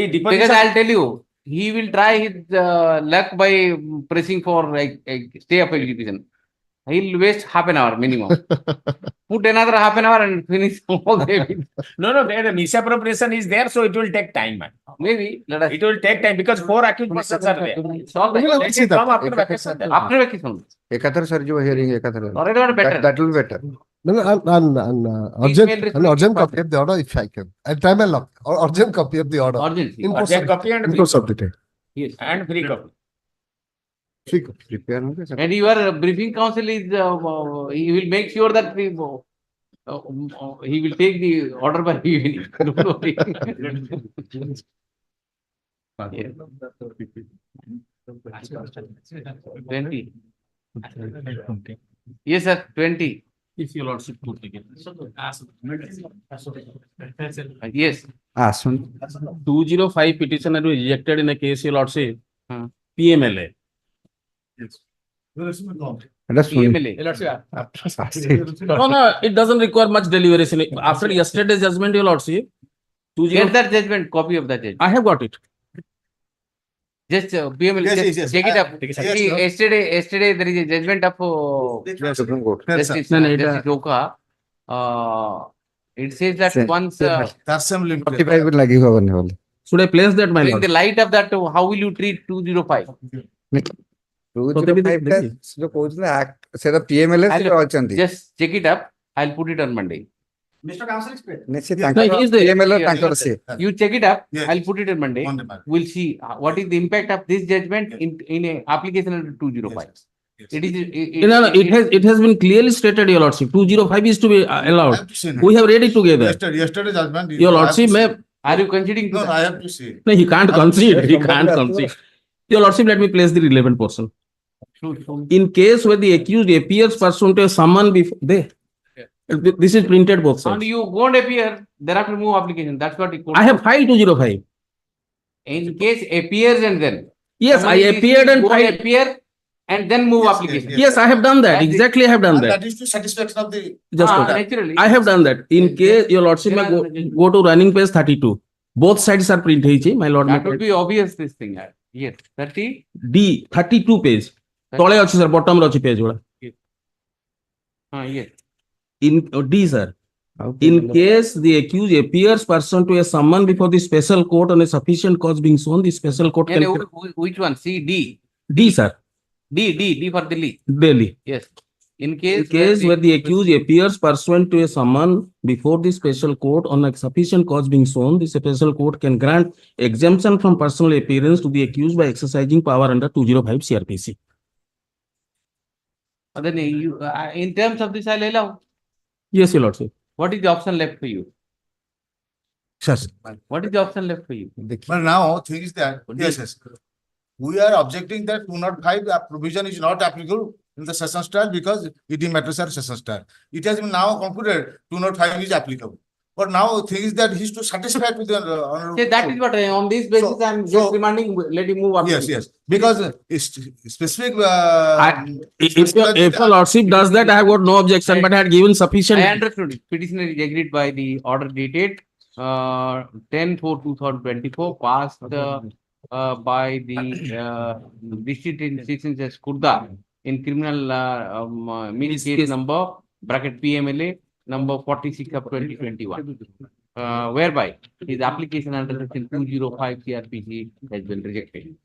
Because deposition. I'll tell you, he will try his luck by pressing for a stay of execution. He'll waste half an hour minimum. Put another half an hour and finish all the evidence. No, there the misappropriation is there, so it will take time, man. Maybe let us. It will take time because 4 accused persons are there. Solve that. Let it come after vacation. then. After vacation. Ekatara sir, jo hearing ekatara. Or it was better. That will be better. No, an urgent copy of the order if I can. And time and lock. Or urgent copy of the order. Urgent. In course Urgent of- copy and in free course of copy. the day. Yes. And free copy. Free copy. Prepare होंगे sir. And your briefing counsel is, he will make sure that he will take the order by evening. Don't worry. Yeah. 20. Yes, sir, 20. If your lordship could take it. Yes. Asun. 205 petitioner was rejected in a case, your lordship, PMLA. That's PMLA. No, it doesn't require much deliberation. After yesterday's judgment, your lordship, Get that judgment, copy of that judgment. I have got it. Just PML, just check it up. See, yesterday there is a judgment of Supreme Court. Justice No, no, it, Justice Oka. It says that once Forty-five will lagi होगा नहीं वाले. Should I place that, my in lord? the light of that, how will you treat 205? 205 ଟା जो କହୁଥିଲେ act ସେଟା PMLA ସେ ଅଛନ୍ତି. Just check it up. I'll put it on Monday. Mr. Council is present. ନିଶ୍ଚିତ No, ତାଙ୍କର he is there. PMLA ତାଙ୍କର ସେ. You check it up. Yes. I'll put it on Monday. We'll see what is the impact of this judgment in a application under 205. It is. No, it has been clearly stated, your lordship. 205 is to be allowed. We have read it together. Yesterday judgment. Your lordship, Are you conceding to No, that? I have to see. no, he can't concede. He can't concede. Your lordship, let me place the relevant portion. In case where the accused appears pursuant to a summon before this is printed both And sides. you won't appear, thereafter move application. That's what it. I have filed 205. In case appears and then. Yes, I Somebody is appeared and going to filed. appear and then move application. Yes, I have done that. That's it. Exactly, I have done And that. that is to satisfaction of the. Just hold on. Naturally. I have done that. In case your lordship may go to running page 32. Both sides are printed. My lord. That would be obvious this thing. Yes, 30. D 32 page. तले अच्छी sir, bottom रे अच्छी page वाला. Yes. In D sir. In case the accused appears pursuant to a summon before the special court on a sufficient cause being shown, the special court And can. which one? C, D. D sir. D for Delhi. Delhi. Yes. In In case. case where the accused appears pursuant to a summon before the special court on a sufficient cause being shown, the special court can grant exemption from personal appearance to the accused by exercising power under 205 CRPC. Then you, in terms of this, I'll allow. Yes, your lordship. What is the option left for you? Yes. What is the option left for you? But now, thing is that, yes. We are objecting that 205 provision is not applicable in the session style because it matters are session style. It has been now concluded 205 is applicable. But now thing is that he is to satisfy with the honorable. See, that is what on this basis I'm just reminding, let him move up. Yes. Because it's specific. If your lordship does that, I have got no objection, but I had given sufficient. I understood it. Petitioner is agreed by the order dated 10/4/2024 passed by the district institutions as Kurda in criminal mini case number bracket PMLA number 46 of 2021, whereby his application under section 205 CRPC has been rejected.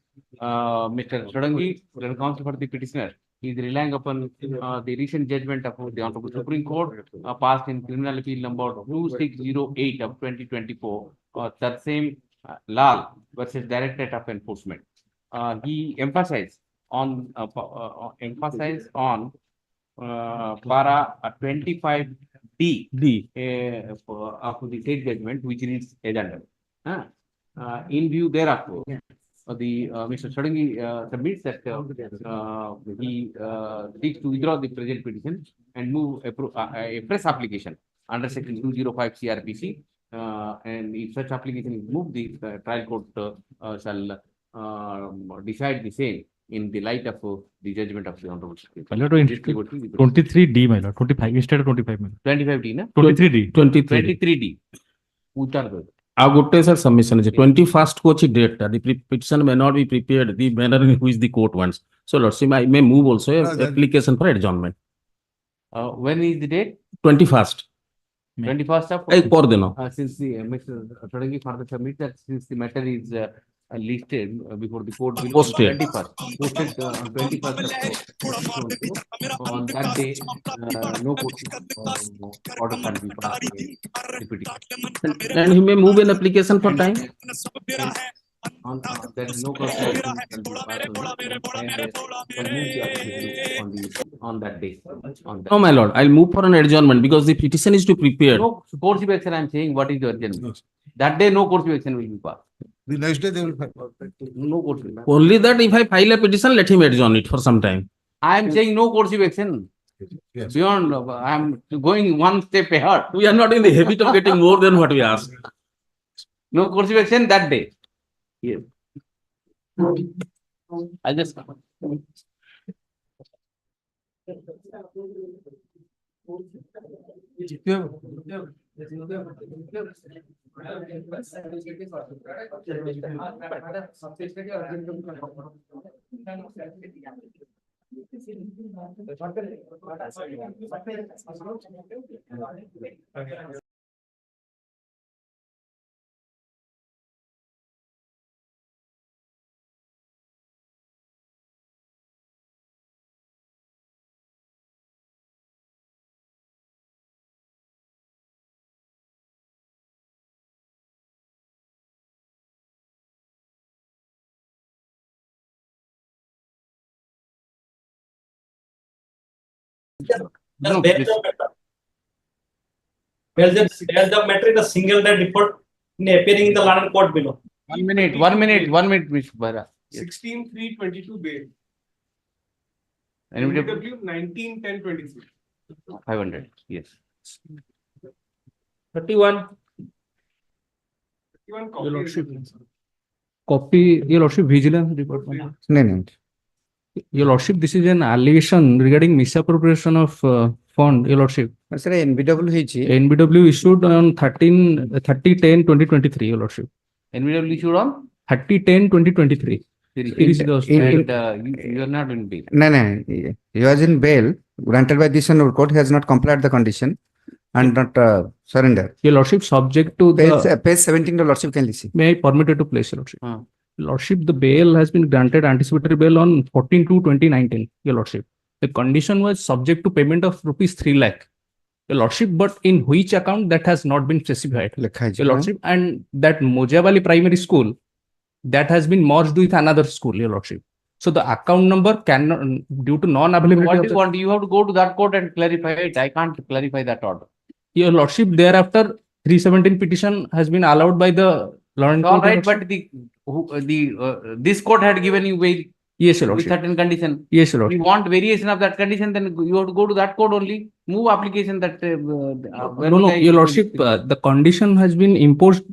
Mr. Sodangi, counsel for the petitioner, He is relying upon the recent judgment of the Honorable Supreme Court passed in Criminal Appeal number 2608 of 2024, that same Lal versus Directorate of Enforcement. He emphasized on para 25D of the state judgment, which reads as under. In view thereafter, Mr. Chadangi submits that he seeks to withdraw the present petition and move a fresh application under section 205 CRPC. And if such application is moved, the trial court shall decide the same in the light of the judgment of the Honorable Supreme Court. 23D, my lord, 25 instead of 25, my lord. 25D, na? 23D. 23D. Which are those? I would say submission is 21st coach date. The petition may not be prepared the manner in which the court wants. So, Lordship, I may move also application for adjournment. When is the date? 21st. 21st of since the Mr. Chadangi further submit that since the matter is listed before the court will Posted. 21st, posted on 21st of on that day, no court order can be passed. And he may move an application for time. There is no court can be passed on that day. No, my lord, I'll move for an adjournment because the petition is to prepare. No course action, I am saying what is the urgent. That day, no course action will be passed. The next day they will file. No course. Only that if I file a petition, let him adjourn it for some time. I am saying no course action. Yes. Beyond, I am going one step ahead. We are not in the habit of getting more than what we ask. No course action that day. Yes. I just. No, there's the matter in a single day report appearing in the London court below. 1 minute, Mr. Bara. 16/3/22 bail. NBW NBW 19/10/23. 500. Yes. 31. Your Lordship. Copy, Your Lordship, vigilance report. No. Your Lordship, this is an allegation regarding misappropriation of fund, Your Lordship. Sir, NBW ହେଇଛି. NBW issued on 30/10/2023, Your Lordship. NBW issued on 30/10/2023. You are not in bail. No. He was in bail granted by this honorable court. He has not complied the condition and not surrender. Your Lordship, subject to the Page 17, the Lordship can see. may I permit it to place, Your Lordship. Lordship, the bail has been granted anticipatory bail on 14/2/2019, Your Lordship. The condition was subject to payment of rupees 3 lakh, Your Lordship, but in which account that has not been specified, Your Lordship, and that Mojavali Primary School that has been merged with another school, Your Lordship. So the account number cannot, due to non-availability. What do you want? You have to go to that court and clarify it. I can't clarify that order. Your Lordship, thereafter 317 petition has been allowed by the London All court. right, but this court had given you bail. Yes, Your With Lordship. certain condition. Yes, Your If Lordship. you want variation of that condition, then you have to go to that court only. Move application that. No, Your Lordship, the condition has been imposed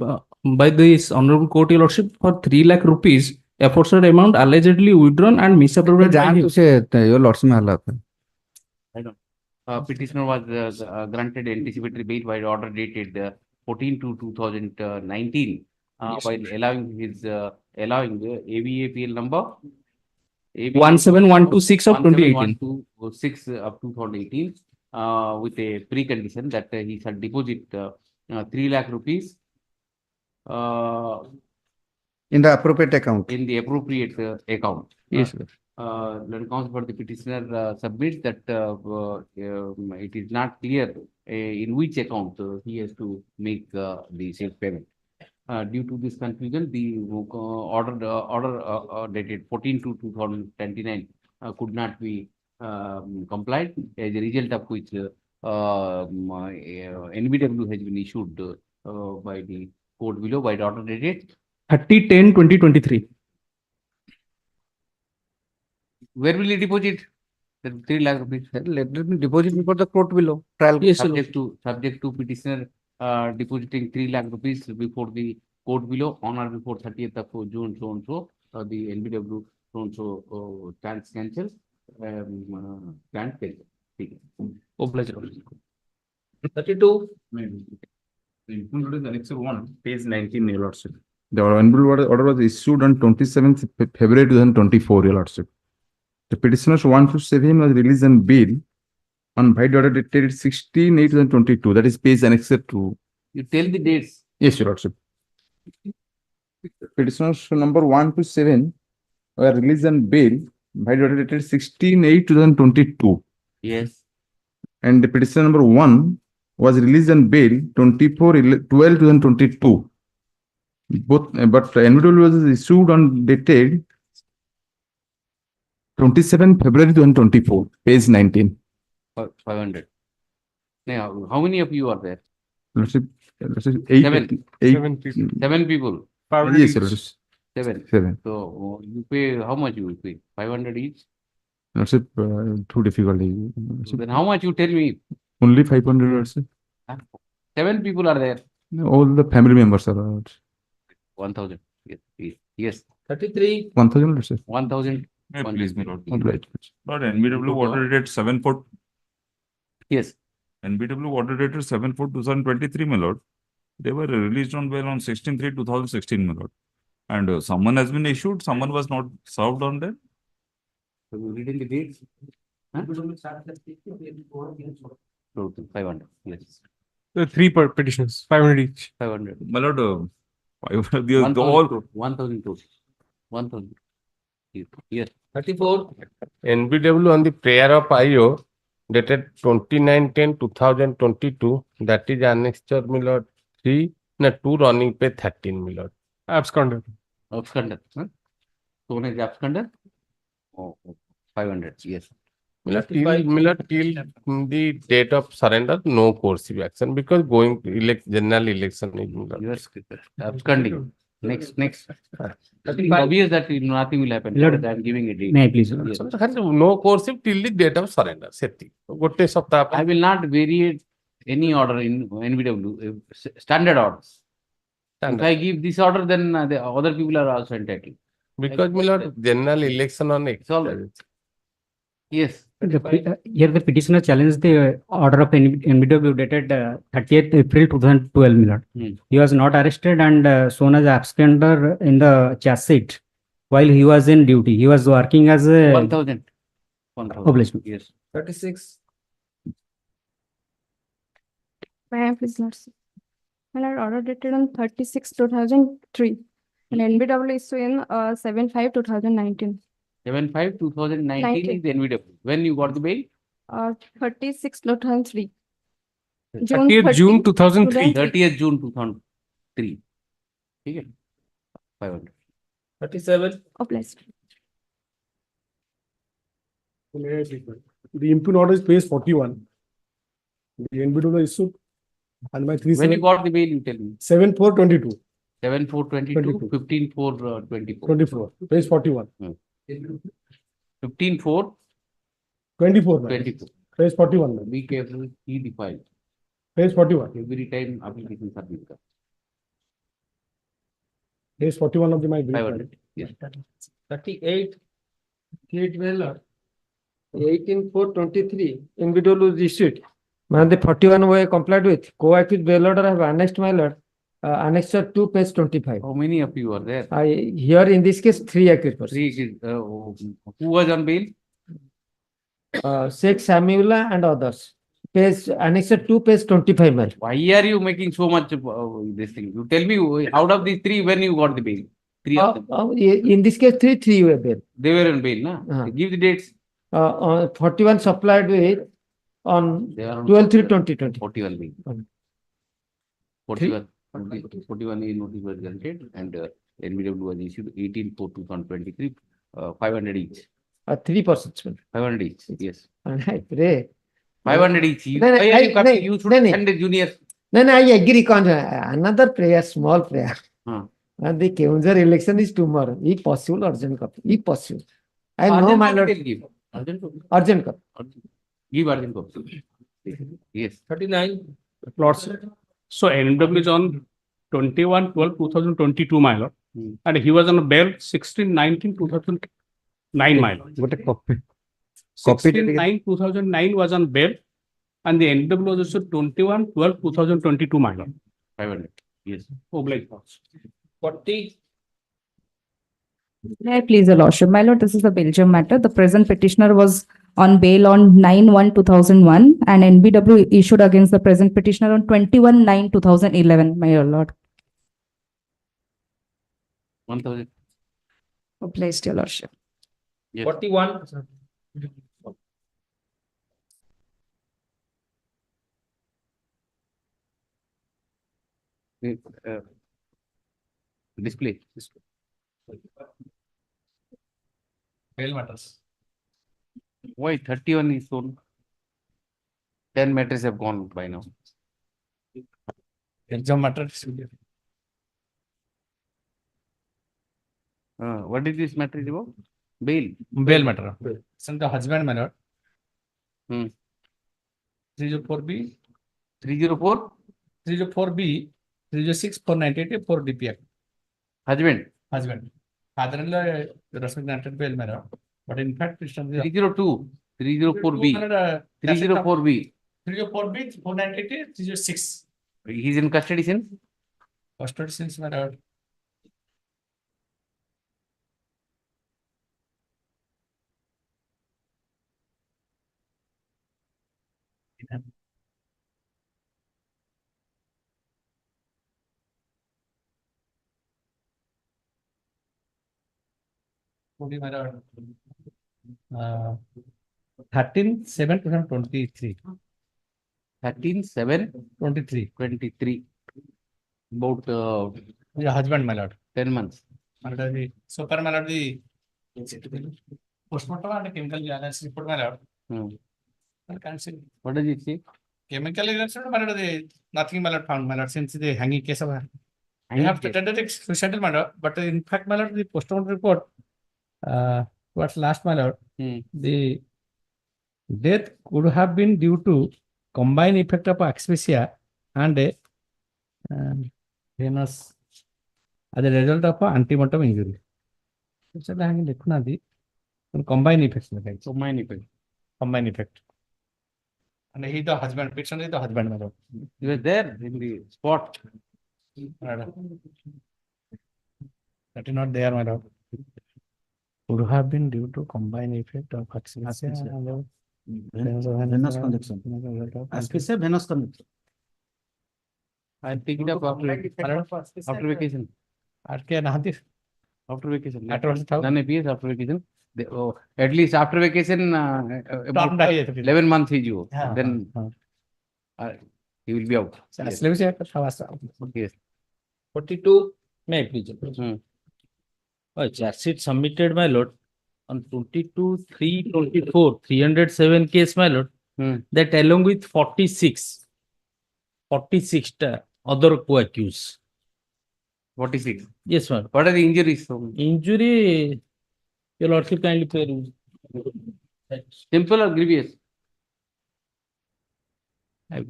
by this honorable court, Your Lordship, for 3 lakh rupees, aforesaid amount allegedly withdrawn and misappropriated by him. Your Lordship may allow. I don't. Petitioner was granted anticipatory bail by order dated 14/2/2019 while allowing the AVAPL number 17126 of 2018. 17126 of 2018 with a precondition that he shall deposit 3 lakh rupees In the appropriate account. in the appropriate account. Yes, sir. Counsel for the petitioner submits that it is not clear in which account he has to make the sales payment. Due to this confusion, the order dated 14/2/2029 could not be complied, as a result of which NBW has been issued by the court below by the order dated 30/10/2023. Where will he deposit the 3 lakh rupees? Let them deposit before the court below trial. Yes, sir. Subject to petitioner depositing 3 lakh rupees before the court below on or before 30th of June, so and so, the NBW so and so stands cancelled. Grant cancelled. Obliged. 32. Included annexure 1, page 19, Your Lordship. The Hon'Ble order was issued on 27th February 2024, Your Lordship. The petitioner's warrant to save him was released on bail on by the order dated 16/8/2022. That is page annexure 2. You tell the dates. Yes, Your Lordship. Petitioners number 1 to 7 were released on bail by the order dated 16/8/2022. Yes. And the petitioner number 1 was released on bail 24/12/2022. Both, but NBW was issued on dated 27 February 2024, page 19. 500. Now, how many of you are there? Lordship, Seven. Seven people. Yes, Lordship. Seven. So you pay, how much you will pay? 500 each? Lordship, too difficult. Then how much you tell me? Only 500, Lordship. 7 people are there. All the family members are. 1,000. Yes. 33. 1,000, Lordship. 1,000. Please, my lord. Right. Lord, NBW order dated 7/4. Yes. NBW order dated 7/4/2023, my lord. They were released on bail on 16/3/2016, my lord. And someone has been issued, someone was not served on them. So you reading the dates? Huh? 500. Yes. The 3 petitions, 500 each. 500. My lord, 500, the 1,000 all. total. 1,000 total. 1,000. Yes. 34. NBW on the prayer of IO dated 29/10/2022, that is annexure, my lord, 3, 2 running pay 13, my lord. Absconder. Absconder. Huh? So one is absconder? Oh, 500. Yes. Till the date of surrender, no coercive action, because going to general election is, my lord. Yes. Absconding. Next. Obvious that nothing will happen. Lord, I am giving a date. May I please? Yes. No coercive till the date of surrender. I will not vary any order in NBW, standard orders. If I give this order, then the other people are also entitled. Because, my lord, general election on Yes. Here the petitioner challenged the order of NBW dated 30th April 2012, my lord. He was not arrested and shown as absconder in the charge sheet while he was in duty. He was working as a 1,000. Obliged. Yes. 36. May I please, Lordship? My lord, order dated on 36/2003 and NBW issue in 7/5/2019. 7/5/2019 is the NBW. When you got the bail? 36/2003. 30th June 2003. 30th June 2003. Okay. 500. 37. Obliged. The impugn order is page 41. The NBW issued and my 3 When you got the bail, you tell me. 7/4/22. 7/4/22, 15/4/24. 24. Page 41. 15/4. 24. 24. Page 41. Be careful, see the file. Page 41. Every time application submit. Page 41 of the my brief. 500. Yes. 38. Kate Weller. 18/4/23. NBW is issued. Man, the 41 were complied with. Co-accused bail order have annexed, my lord. Annexure 2, page 25. How many of you are there? Here in this case, 3 accused persons. 3. Who was on bail? Sheikh Samula and others. Page annexure 2, page 25, man. Why are you making so much this thing? You tell me, out of these 3, when you got the bail? Three of them. In this case, three were there. They were on bail, na? Give the dates. 41 supplied with on They are on 12/3/2020. 41 bail. 41. 41 A notice was granted and NBW was issued 18/4/2023, 500 each. 3 persons. 500 each, yes. And I pray. 500 each. You should send a junior. No, I agree. Another prayer, small prayer. And the Keonjhar election is tomorrow. If possible, urgent copy. If possible. I know my lord. Urgent copy. Give urgent copy. Yes. 39. Lordship. So NW is on 21/12/2022, my lord. And he was on bail 16/19/2009, my lord. What a copy. 16/9/2009 was on bail. And the NW was also 21/12/2022, my lord. 500. Yes. Oblige. 40. May I please, your lordship? My lord, this is a Belgium matter. The present petitioner was on bail on 9/1/2001 and NBW issued against the present petitioner on 21/9/2011, my lord. 1000. Placed, your lordship. Yes. 41. Display. Bail matters. Why 31 is sold? 10 matters have gone by now. Belgium matter. What is this matter about? Bail. Bail matter. Send the husband, my lord. 304B. 304? 304B. 306 498 4 DPF. Husband. Husband. Father-in-law respect granted bail, my lord. But in fact, 302. 304B. 304B. 304B, 498, 306. He's in custody since? Custody since, my lord. My lord. 13/7/2023. 13/7/23. About your husband, my lord. 10 months. So far, my lord, the postmortem and chemical analysis report, my lord. I can't see. What does it say? Chemical analysis, my lord, nothing, my lord, found, my lord, since the hanging case of her. I have pretended it's suicidal, my lord, but in fact, my lord, the postmortem report, what's last, my lord, the death could have been due to combined effect of asphyxia and venous as a result of antemortem injury. So the hanging death, combined effects. Combined effect. Combined effect. And he the husband, patient is the husband, my lord. He was there in the spot. That is not there, my lord. Would have been due to combined effect of asphyxia and venous conduction. Asphyxia, venous conduction. I'll pick it up after vacation. After vacation. After vacation. At least after vacation, about 11 months he you. Then he will be out. Yes. 42. May I please? Charge sheet submitted, my lord, on 22/3/24, 307 case, my lord. That along with 46 other co-accused. 46. Yes, ma'am. What are the injuries? Injury, your lordship kindly pay. Simple or grievous? I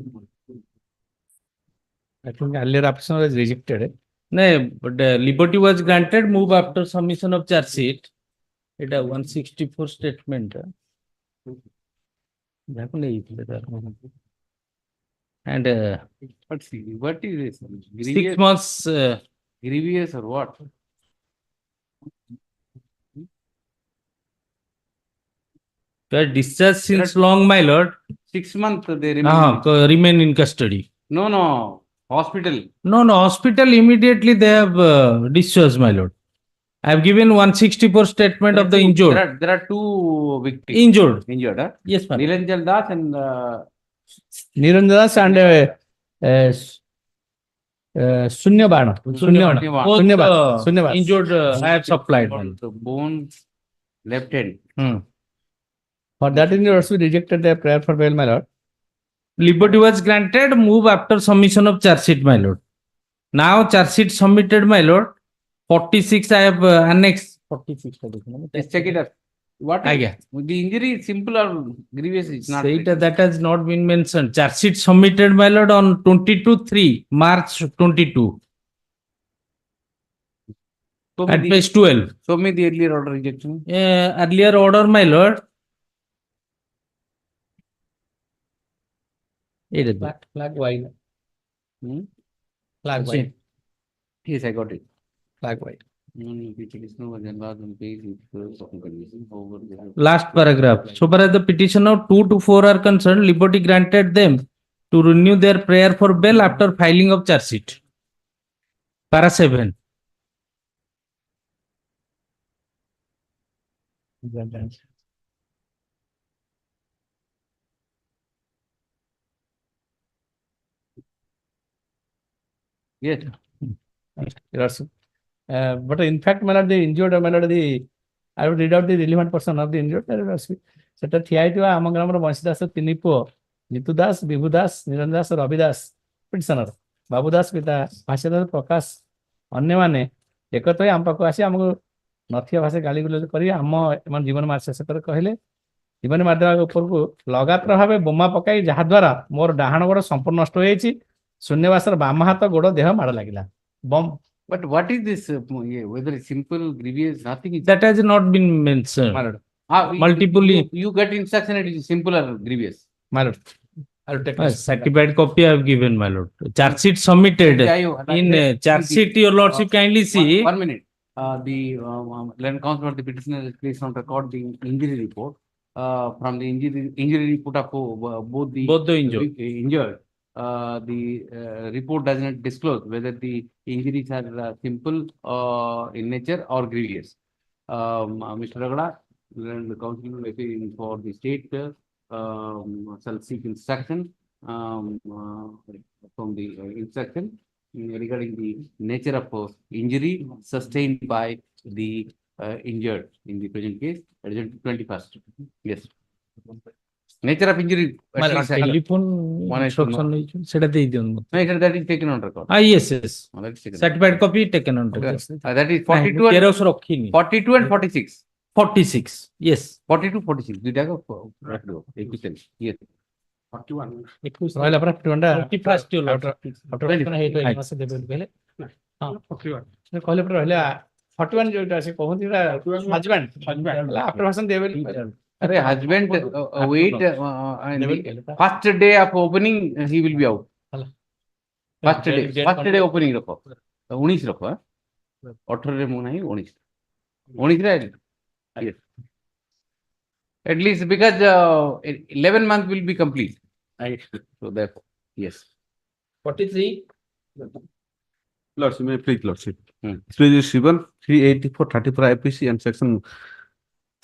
think earlier option was rejected. No, but liberty was granted, move after submission of charge sheet. It a 164 statement. And let's see, what is this? 6 months. Grievous or what? Discharged since long, my lord. 6 months they remain. Remain in custody. No. Hospital. No, hospital immediately they have discharged, my lord. I have given 164 statement of the injured. There are two victims. Injured. Injured, huh? Yes, ma'am. Niranjan Das and Niranjan Das and Sunyabana. Sunyabana. Injured, I have supplied. The bone left hand. For that injured also rejected their prayer for bail, my lord. Liberty was granted, move after submission of charge sheet, my lord. Now charge sheet submitted, my lord. 46 I have annexed. 46. Let's check it out. What is the injury is simple or grievous? It's not. That has not been mentioned. Charge sheet submitted, my lord, on 22/3 March 22. At page 12. Show me the earlier order rejection. Earlier order, my lord. It is Flag white. Flag white. Yes, I got it. Flag white. Last paragraph. So far as the petition of 2 to 4 are concerned, Liberty granted them to renew their prayer for bail after filing of charge sheet. Para 7. Yes. But in fact, my lord, the injured, my lord, I would read out the relevant person of the injured. Set a TI to among number of Monsidas of Tinipo, Nitu Das, Bibu Das, Nirandas, or Rabi Das, petitioner. Babu Das with a Passional Procas on Nevane, Ekoto Ampakasi, Amu, Nothia was a Caligula Korea, Amo, Jivan Master Kohele, even Madra Purgu, Logatra have a Buma Pokai, Jahadwara, more Dahana, Sampono Stoichi, Sunevasar Bamahata, Godo, they have Madalagila. Bomb. But what is this? Whether it's simple, grievous, nothing is. That has not been mentioned. Multiple. You get instruction, it is simple or grievous. My lord. I will take a certified copy I have given, my lord. Charge sheet submitted. In charge sheet, your lordship kindly see. 1 minute. The land counsel of the petitioner is placed on record the injury report. From the injury report of both the injured. The report does not disclose whether the injuries are simple in nature or grievous. Mr. Ragada, the counsel for the state shall seek instruction from the instruction regarding the nature of injury sustained by the injured in the present case, 21st. Yes. Nature of injury. Telephone instruction. That is taken on record. Yes. Certified copy taken on record. That is 42 and 46. 46. Yes. 42, 46. Did I go? Yes. 41. Royal Apra 41. After they will. Husband, wait, first day of opening, he will be out. First day opening. 19 rako. 18 mo nahi 19. 19 yes. At least because 11 months will be complete. So therefore, yes. 43. Lordship, may I please, Lordship. Please, 384, 34 IPC and section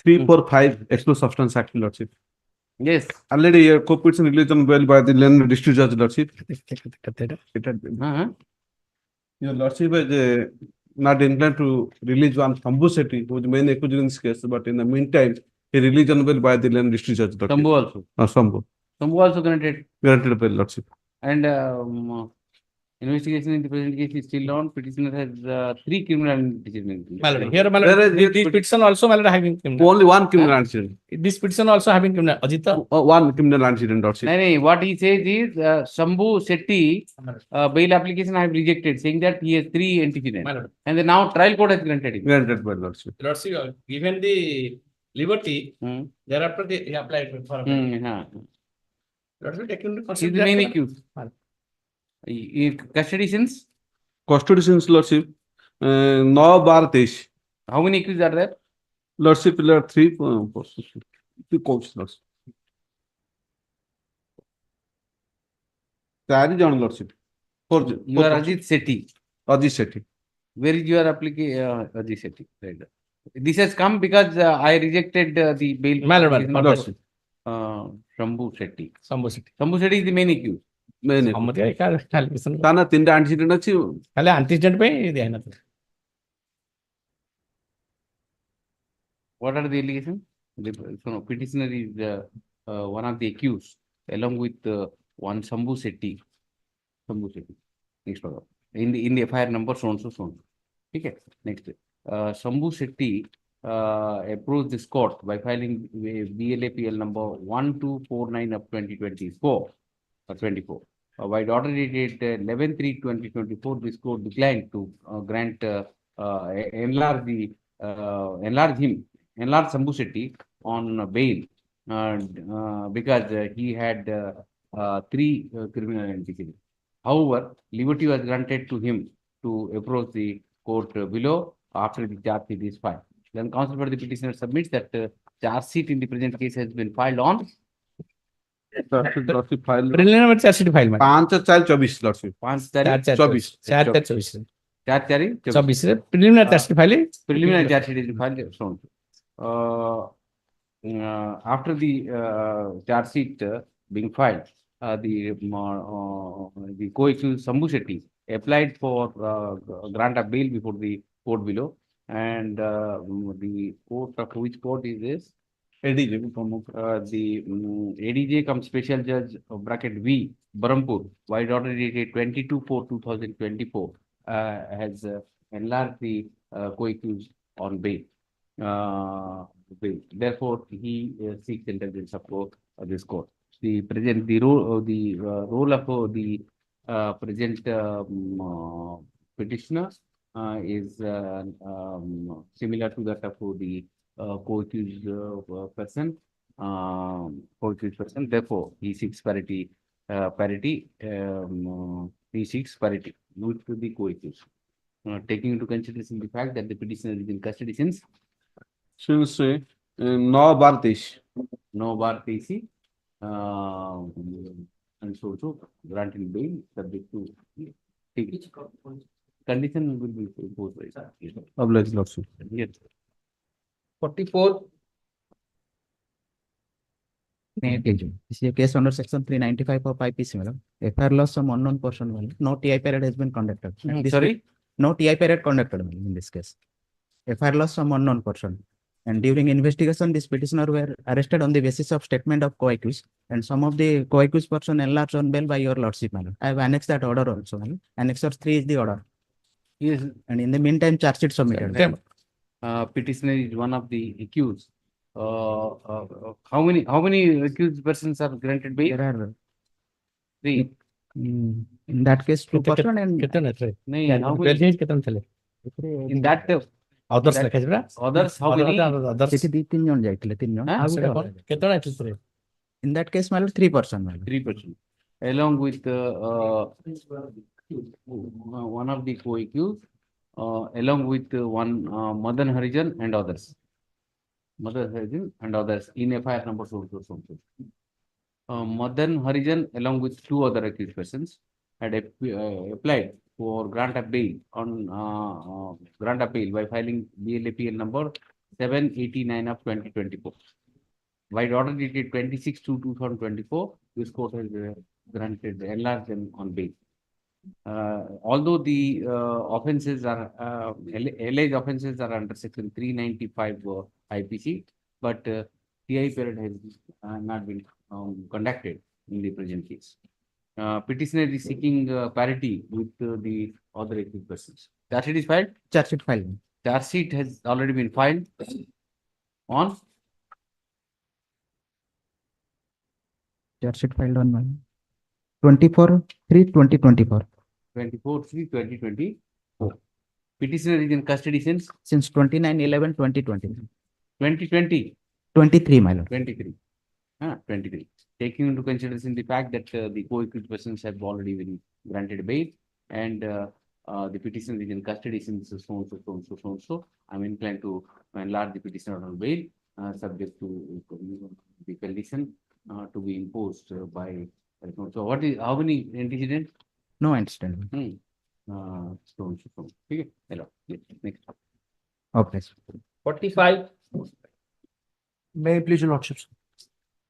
345 Explosive Substance Act, Lordship. Yes. Already your co-petition released on bail by the land district judge, Lordship. It had been. Your Lordship is not inclined to release one Sambu Seti, who is the main accused in this case, but in the meantime, he released on bail by the land district judge. Sambu also. Sambu. Sambu also granted. Granted bail, Lordship. And investigation in the present case is still on. Petitioner has 3 criminal antecedents. Here, this petition also having criminal. Only one criminal antecedent. This petition also having criminal. Ajita. One criminal antecedent, Lordship. What he says is Shambhu Shetty bail application I have rejected, saying that he has 3 antecedents. And then now trial court has granted him. Granted bail, Lordship. Lordship, given the liberty, thereafter he applied for Lordship, taken into consideration. He is the main accused. Custody since? Custody since, Lordship. 9/12. How many accused are there? Lordship, there are 3 persons. 3 counts, Lordship. That is on, Lordship. You are Ajit Sethi. Ajit Sethi. Where is your application, this setting? Right. This has come because I rejected the bail. My lord, application my of lord. Shambhu Shetty. Sambu City. Shambhu Shetty is the main accused. ତାର ତିନିଟା ଆଣ୍ଟିସିଡେଣ୍ଟ ଅଛି ଖାଲି ଆଣ୍ଟିସିଡେଣ୍ଟ ପାଇଁ ଦିଆ ହେଇନଥିଲା। What are the allegations? So, petitioner is one of the accused, along with one Shambhu Shetty. Shambhu Shetty. Next order. In the FIR number so and so so. Okay. Next. Shambhu Shetty approached this court by filing BLAPL number 1249 of 2024 or 24. By order dated 11/3/2024, this court declined to grant enlarge Shambhu Shetty on bail because he had 3 criminal entities. However, liberty was granted to him to approach the court below after the charge sheet is filed. Then counsel for the petitioner submits that charge sheet in the present case has been filed on preliminary charge sheet file ମାନେ 5/4/24 24 ରେ preliminary charge sheet file preliminary charge sheet is filed. After the charge sheet being filed, the co-accused Shambhu Shetty applied for grant of bail before the court below, and the court of which court is this? ADJ. The ADJ cum special judge bracket V Barampur, wide order dated 22/4/2024, has enlarged the co-accused on bail. Therefore, he seeks indulgence of this court. The role of the present petitioner is similar to that of the co-accused person. Therefore, he seeks parity. He seeks parity with the co-accused. Taking into consideration the fact that the petitioner is in custody since 9/12/23 and so granting bail subject to condition will be imposed by yes. 44. This is a case under section 395 of IPC, madam. FIR loss some unknown person, madam. No TI period has been conducted. Sorry? No TI period conducted, madam, in this case. FIR loss some unknown person. And during investigation, this petitioner were arrested on the basis of statement of co-accused, and some of the co-accused person enlarged on bail by your lordship, madam. I have annexed that order also, madam. Annexure 3 is the order. Yes. And in the meantime, charge sheet submitted. Petitioner is one of the accused. How many accused persons are granted bail? There are 3. In that case, 2 person and how many? In that others ଲେଖା ଯିବା others how many? ସେଠି 2-3 ଜଣ ଯାଇଥିଲେ 3 ଜଣ କେତେ ଜଣ ଆଇଥିଲେ? In that case, my lord, 3 person. 3 person, along with one of the co-accused, along with one Madan Harijan and others. In FIR number so. Madan Harijan, along with 2 other accused persons, had applied for grant of bail by filing BLAPL number 789 of 2024. By order dated 26/2/2024, this court has granted enlarged them on bail. Although the offences are alleged offences are under section 395 IPC, but TI period has not been conducted in the present case. Petitioner is seeking parity with the other accused persons. Charge sheet is filed? Charge sheet filed. Charge sheet has already been filed on? Charge sheet filed on 24/3/2024. 24/3/2024. Petitioner is in custody since? Since 29/11/2023. 2020? 23, my lord. 23. 23. Taking into consideration the fact that the co-accused persons have already been granted bail, and the petitioner is in custody since so, I'm inclined to enlarge the petitioner on bail, subject to the condition to be imposed by. So, how many antecedents? No antecedent. ठीक है चलो next Okay. 45. May I please, your lordships?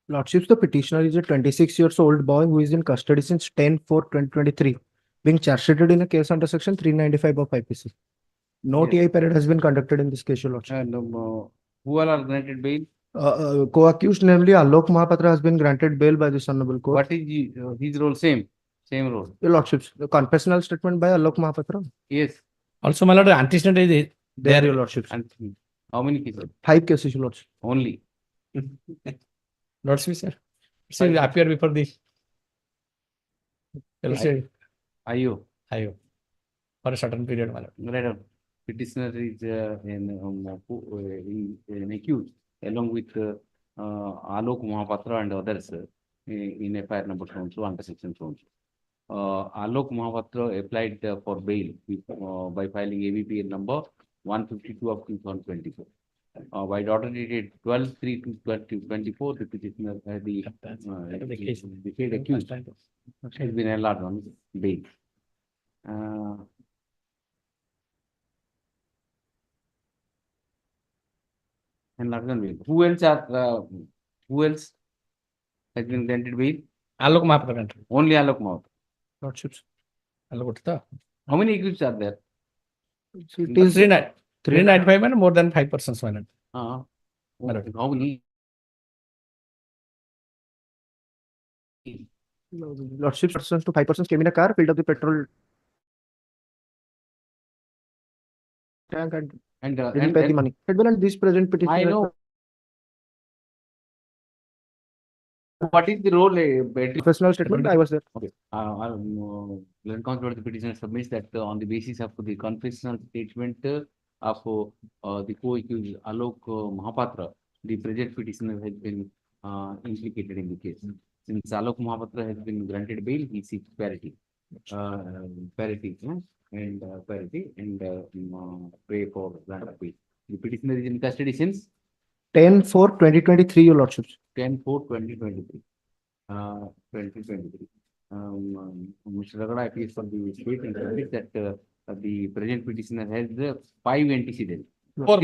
Lordships, the petitioner is a 26 years old boy who is in custody since 10/4/2023, being charge sheeted in a case under section 395 of IPC. No Yes. TI period has been conducted in this case, your lordship. and who all are granted bail? Co-accused, namely Alok Mahapatra, has been granted bail by this honorable court. What is his role? Same role. Your lordships, the confessional statement by Alok Mahapatra. Yes. Also, my lord, antecedent is There, your lordships. And how many cases? 5 cases, your lordship. Only. Lordship, sir. Sir, appear before the. IO. For a certain period, my lord. Right. Petitioner is an accused along with Alok Mahapatra and others in FIR number so under section so. Alok Mahapatra applied for bail by filing AVPL number 152 of 2024. By order dated 12/3/2024, the petitioner the said accused has been allowed on bail. And not on bail. Who else has been granted bail? Alok Mahapatra. Only Alok Mahapatra. Lordships. How many accused are there? It is 395 and more than 5 persons, my lord. How many? Lordships, persons to 5 persons came in a car, filled up the petrol tank and didn't pay the money. And this present petitioner. I know. What is the role? Professional statement, I was there. Okay. Learned counsel, the petitioner submits that on the basis of the confessional statement of the co-accused Alok Mahapatra, the present petitioner has been implicated in the case. Since Alok Mahapatra has been granted bail, he seeks parity. Parity and pray for grant of bail. The petitioner is in custody since 10/4/2023, your lordships. 10/4/2023. 2023. Mr. Ragada appears from the state and submits that the present petitioner has 5 antecedents. Four.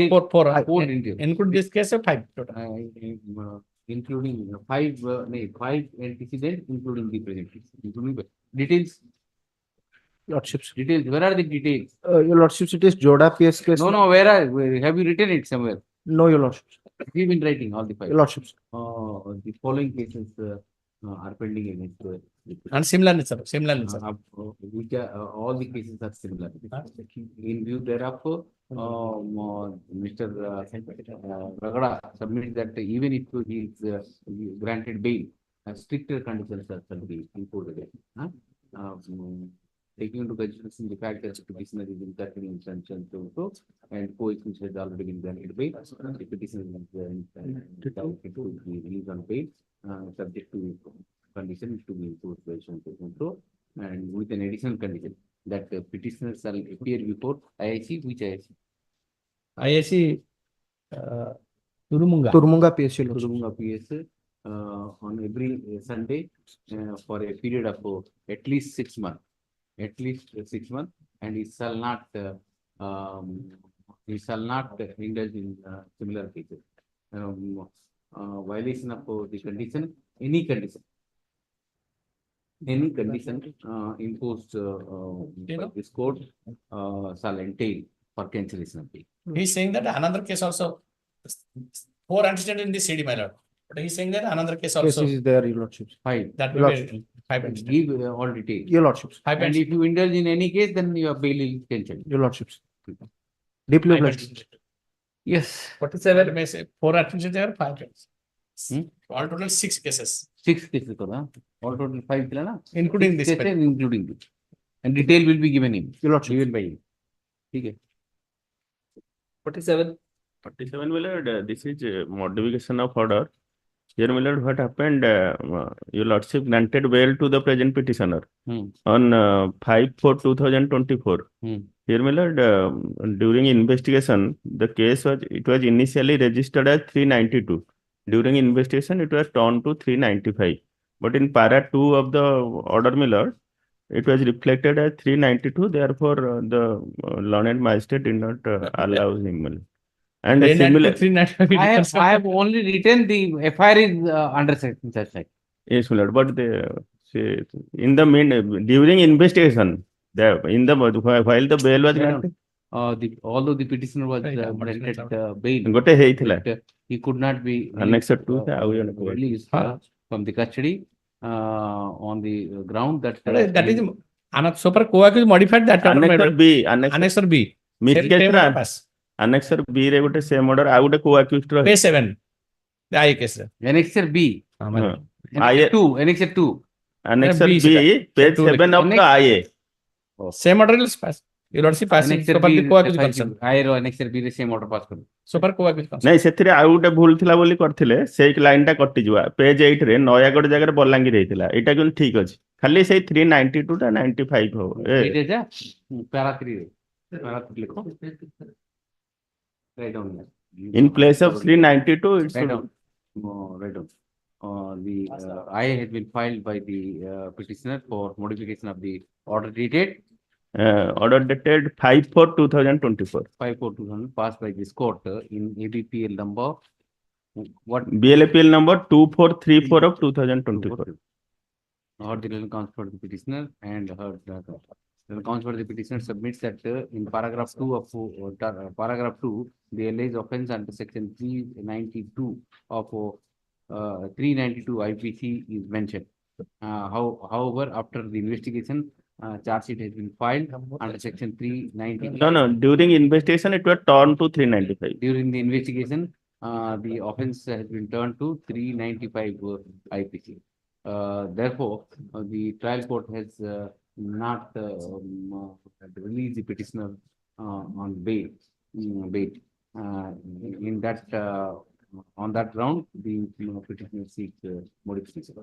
Include this case of 5. Including 5 antecedents, including the present case. Including details. Lordships. Details. Where are the details? Your lordships, it is Joda PS case. No. Where have you written it somewhere? No, your lordships. We've been writing all the 5. Your lordships. The following cases are pending against and similar nature. Which are all the cases are similar. In view thereof, Mr. Ragada submits that even if he is granted bail, stricter conditions are imposed. Taking into consideration the fact that the petitioner is in custody in Sanction and co-accused has already been granted bail, the petitioner is to be released on bail, subject to conditions to be imposed by Sanction and with an additional condition that the petitioner shall appear before IIC. Which IIC? IIC Turmunga PS. Turmunga PS on every Sunday for a period of at least 6 months. At least 6 months, and he shall not indulge in similar cases. Violation of the condition, any condition imposed by this court shall entail for cancellation of bail. He's saying that another case also 4 antecedents in the CD, my lord. But he's saying that another case also. Cases is there, your lordships. 5. That will be 5 antecedents. Give all details. Your lordships. And if you indulge in any case, then your bail is cancelled. Your lordships. Deeply blessed. Yes. 47 may say 4 antecedents there, 5 cases. All total 6 cases. 6 cases. All total 5. Including this. Including this. And detail will be given him. Your lordships. Given by him. Okay. 47. My lord, this is modification of order. Here, my lord, what happened? Your lordship granted bail to the present petitioner on 5/4/2024. Here, my lord, during investigation, the case was initially registered as 392. During investigation, it was turned to 395. But in para 2 of the order, my lord, it was reflected as 392. Therefore, the learned magistrate did not allow him. And a similar. I have only written the FIR is under section such like. Yes, my lord. But see, in the during investigation, while the bail was granted, although the petitioner was granted bail, but he could not be Annexed to released from the custody on the ground that That is, super coac is modified that Annexer B, Annexer B. Annexer B रे गोटे same order आ गोटे co-accused रहे. Page 7. The I case. Annexer B. Annexer 2. Annexer B, page 7 of the IA. Same order is passed. You don't see passing. Annexer Super B co-accused concern. I row Annexer B रे same order pass करो. Super co-accused concern. नहीं ସେଥିରେ ଆଉ ଗୋଟେ ଭୁଲ ଥିଲା ବୋଲି କରିଥିଲେ ସେଇ ଲାଇନ ଟା କଟିଯିବା ପେଜ 8 ରେ ନୟାଗଡ଼ ଜାଗାରେ ବଲାଙ୍ଗୀର ହେଇଥିଲା ଏଇଟା କିନ୍ତୁ ଠିକ ଅଛି ଖାଲି ସେଇ 392 ଟା 95 ହବ ଏଇଟା ଯା ପାରା 3 ରେ ପାରା 3 ଲେଖो write down in place of 392 it's write down write down the IA has been filed by the petitioner for modification of the order dated order dated 5/4/2024 5/4/2000 passed by this court in ABPL number what BLAPL number 2434 of 2024 heard the legal counsel for the petitioner and heard the counsel for the petitioner submits that in paragraph 2 of paragraph 2 the alleged offense under section 392 of 392 IPC is mentioned. However, after the investigation, charge sheet has been filed under section 390. No, during investigation it was turned to 395. During the investigation, the offense has been turned to 395 IPC. Therefore, the trial court has not released the petitioner on bail. In that on that ground, the petitioner seeks modification.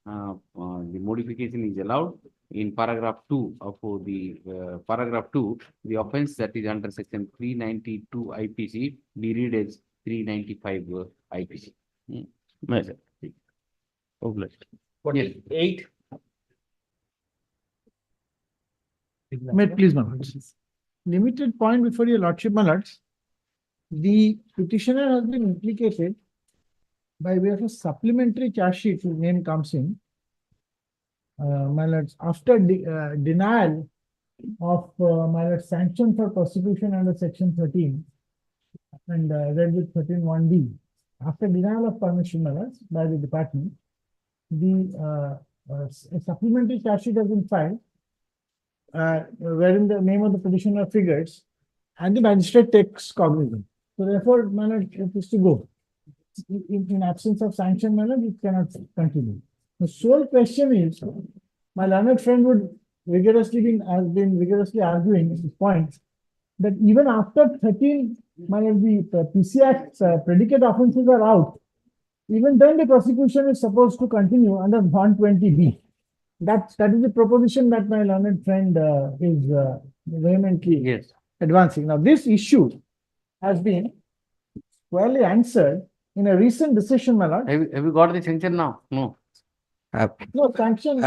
The modification is allowed in paragraph 2 of the paragraph 2. The offense that is under section 392 IPC be read as 395 IPC. Yes. 8. May it please, my lords. Limited point before your lordship, my lords. The petitioner has been implicated by way of a supplementary charge sheet whose name comes in. My lords, after denial of my lords sanction for prosecution under section 13 and read with 13(1)(d), after denial of permission, my lords, by the department, the a supplementary charge sheet has been filed, wherein the name of the petitioner figures, and the magistrate takes cognizance. So therefore, my lord, it is to go. In absence of sanction, my lord, it cannot continue. The sole question is, my learned friend has been vigorously arguing this point, that even after 13, my lord, the PC Act's predicate offences are out. Even then, the prosecution is supposed to continue under 120B. That is the proposition that my learned friend is vehemently advancing. Now, this issue has been squarely answered in a recent decision, my lord. Have you got the sanction now? No. No, sanction.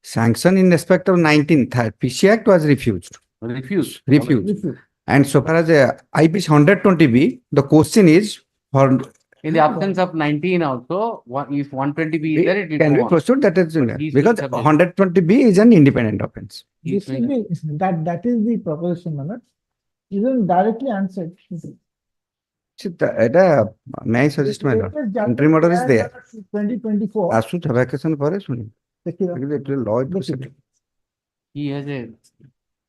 Sanction in respect of 19th PC Act was refused. Refused. And so far as IPC 120B, the question is for in the absence of 19 also, if 120B is there, it can will be pursued. That is because 120B is an independent offense. That is the proposition, my lord. Isn't directly answered. May I suggest, my lord? Interim order is there. 2024. Asu vacation for us. He has a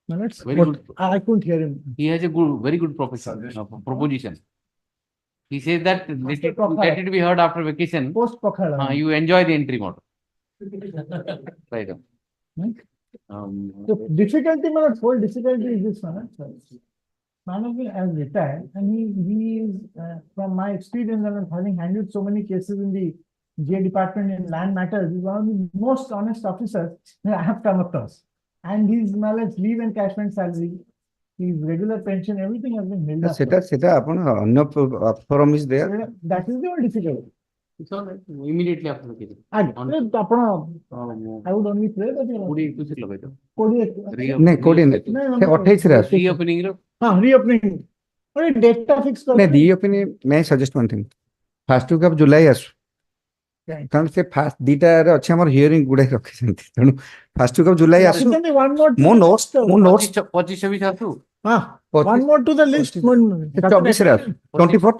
very good. I couldn't hear him. He has a very good proposition. He says that let it be heard after vacation. Post you enjoy the interim order. Right. The difficulty, my lord, whole difficulty is this one. Hon'Ble has retired, and he is, from my experience and having handled so many cases in the J department in land matters, is one of the most honest officers that I have come across. And his knowledge, leave encashment salary, his regular pension, everything has been held up. Forum is there. That is the only difficulty. It's all right. Immediately after the case. ଆପଣ I would only pray that you 2021 ଲଗେଇଛ। 20 ନାଇଁ 20 ନାଇଁ 28 ରେ ଆସୁ Reopening ର ହଁ reopening ଗୋଟେ date ଟା fix କର ନାଇଁ reopening may I suggest one thing first week of July ଆସୁ କାରଣ ସେ ଫାଷ୍ଟ ଦିଟାରେ ଅଛି ଆମର ହିୟରିଂ ଗୁଡାକ ରଖିଛନ୍ତି ତେଣୁ ଫାଷ୍ଟ ୱିକ୍ ଅଫ୍ ଜୁଲାଇ ଆସୁ one more ମୋ ନୋଟ୍ସ 25 ଆସୁ। one more to the list 24 ରେ ଆସୁ 24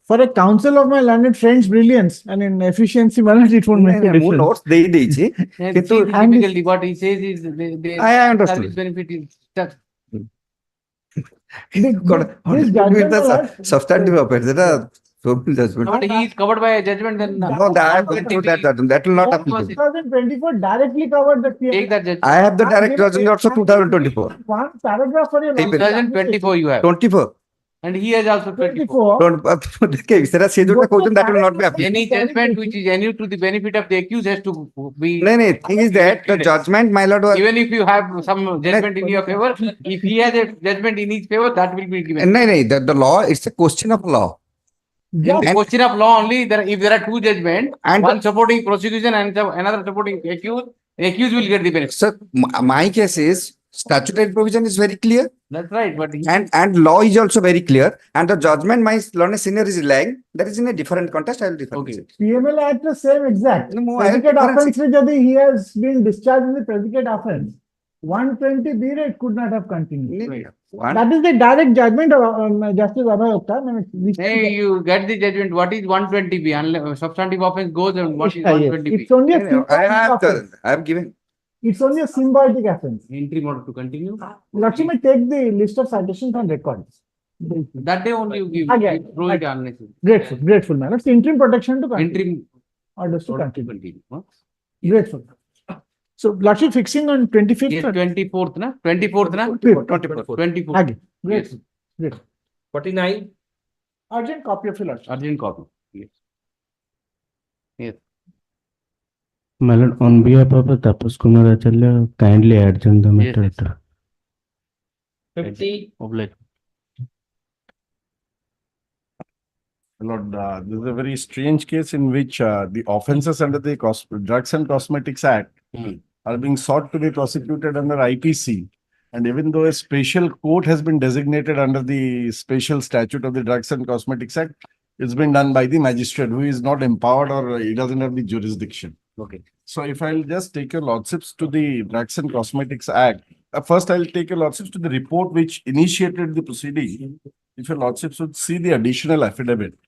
for a council of my learned friends brilliance and in efficiency manner it won't make a ମୁଁ difference ନୋଟ୍ସ ଦେଇ ଦେଇଛି କିନ୍ତୁ Typically what he says is I understand. service benefit is stuck. this judgment will have- substantive offense that are judgment But he is covered by a judgment, then no that I am going through that judgment that will not happen to me. 2024 directly covered the PML. take that judgment. I have the direct judgment also 2024 one paragraph for your 2024 you have. 24 And he has also 24. ଦେଖେ ସେଟା ସେ ଯୋଉଟା କହୁଛନ୍ତି that will not be applicable. Any judgment which is any to the benefit of the accused has to be. No, thing is that the judgment, my lord, was... Even if you have some judgment in your favor, if he has a judgment in his favor, that will be given. No, the law, it's a question of law. In question of law only, if there are two judgments, and one supporting prosecution and another supporting accused, the accused will get the benefit. So, my case is, statutory provision is very clear. That's right, but and law is also very clear. And the judgment my learned senior is relying, that is in a different context, I will differ. Okay. PML Act the same exact. Predicate offense with যদি he has been discharged in the predicate offense. 120 B rate could not have continued. That is the direct judgment of Justice Abhay Okta. Hey, you get the judgment. What is 120 B? Unless substantive offense goes and what is 120 B? It's only a symbolic offense. I am giving. It's only a symbolic offense. Entry model to continue. Lakshmi may take the list of citations on record. That day only you give. Again, throw it unnecessary. Grateful, man. It's interim protection to continue. Interim orders to order to continue. Huh? Grateful. So, Lakshmi fixing on 25th. Yes, 24th, na? 24th, na? 24th. Again. Grateful. Yes. 49. Urgent copy of your lordship. Urgent copy. Yes. Yes. My lord, on behalf of Tapas Kumar Acharya, kindly adjourn the matter. Yes. 50. Oblige. Lord, this is a very strange case in which the offences under the Drugs and Cosmetics Act are being sought to be prosecuted under IPC. And even though a special court has been designated under the special statute of the Drugs and Cosmetics Act, it's been done by the magistrate who is not empowered or he doesn't have the jurisdiction. Okay. So if I'll just take your lordships to the Drugs and Cosmetics Act, first I'll take your lordships to the report which initiated the proceeding. If your lordships would see the additional affidavit.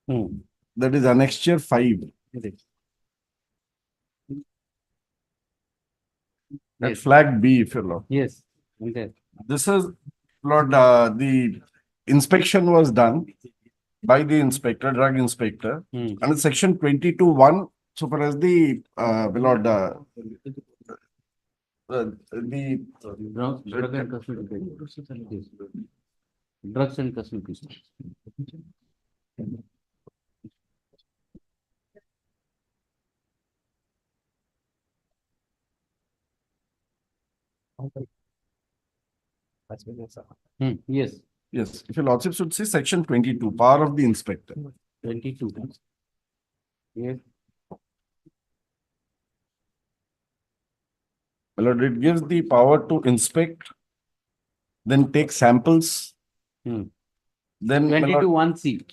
That is annexure 5. That flag B, if you lord. Yes. Okay. This is, Lord, the inspection was done by the inspector, drug inspector, under section 22(1), so far as the, Lord, the Drugs and cosmetics. Drugs and cosmetics. Yes. Yes. If your lordship should see section 22, power of the inspector. 22. Yes. My lord, it gives the power to inspect, then take samples. Then 22 1C.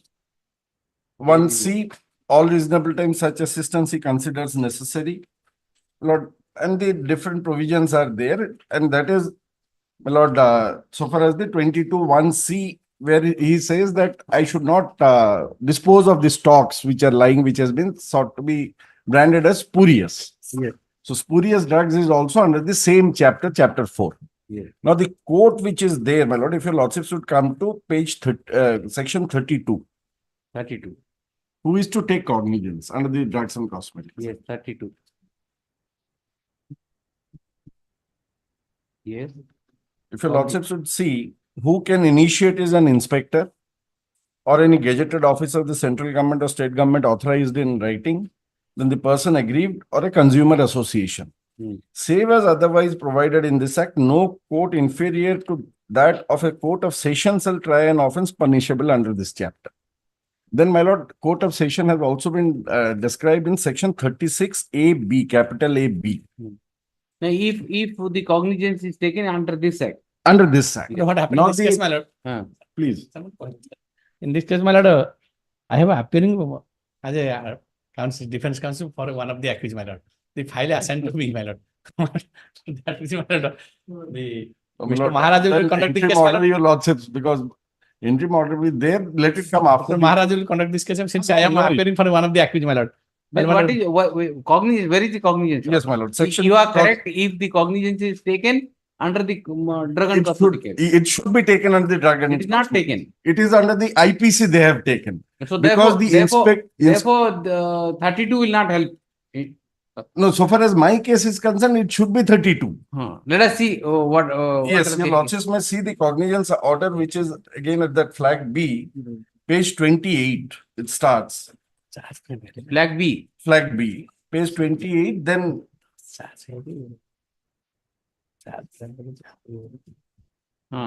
1C, all reasonable time such assistance he considers necessary. Lord, and the different provisions are there, and that is, my lord, so far as the 22 1C, where he says that I should not dispose of the stocks which are lying, which has been sought to be branded as spurious. Yes. So spurious drugs is also under the same chapter, chapter 4. Yes. Now the quote which is there, my lord, if your lordship should come to page section 32. 32. Who is to take cognizance under the drugs and cosmetics? Yes, 32. Yes. If your lordship should see, who can initiate is an inspector or any gazetted officer of the central government or state government authorized in writing, then the person aggrieved or a consumer association. Save as otherwise provided in this act, no court inferior to that of a court of session shall try an offence punishable under this chapter. Then, my lord, court of session has also been described in section 36AB, capital AB. Now, if the cognizance is taken under this act. Under this act. What happened in Not this the- case, my lord? Please. In this case, my lord, I have appearing as a counsel, defense counsel for one of the accused, my lord. The file assigned to me, my lord. That is, my lord. The Mr. Maharaj will conduct the Interim case, my order, lord. your lordships, because interim order will there, let it come after. Mr. Maharaj will conduct this case since I am No, appearing for one of the accused, my lord. But what is cognizance? Where is the cognizance? Yes, my lord. Section. You are correct. If the cognizance is taken under the drug and cosmetic act. It should be taken under the drug and. It is not taken. It is under the IPC they have taken. So Because therefore, the 32 will not help. No, so far as my case is concerned, it should be 32. Let us see what. Yes, what your lordships may see the cognizance order, which is again at that flag B, page 28. It starts. Flag B. Flag B, page 28. Then.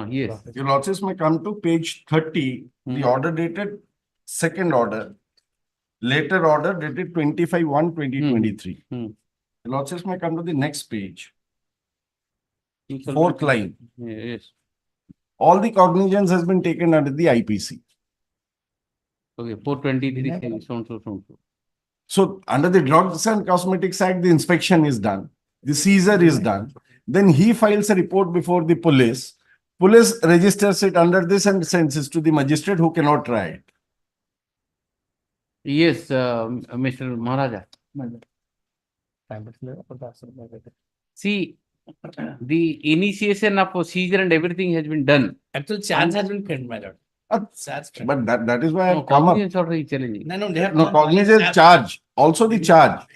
Yes. Your lordships may come to page 30, the order dated second order, later order dated 25/1/2023. Your lordships may come to the next page. Fourth line. Yes. All the cognizance has been taken under the IPC. Okay, 423, so. So under the Drugs and Cosmetics Act, the inspection is done. The seizure is done. Then he files a report before the police. Police registers it under this and sends it to the magistrate who cannot try it. Yes, Mr. Maharaja. See, the initiation of procedure and everything has been done. Actual charge has been framed, my lord. But that is why I No, have come up. cognizance order is challenging. No, they have No, cognizance charge. Also the charge.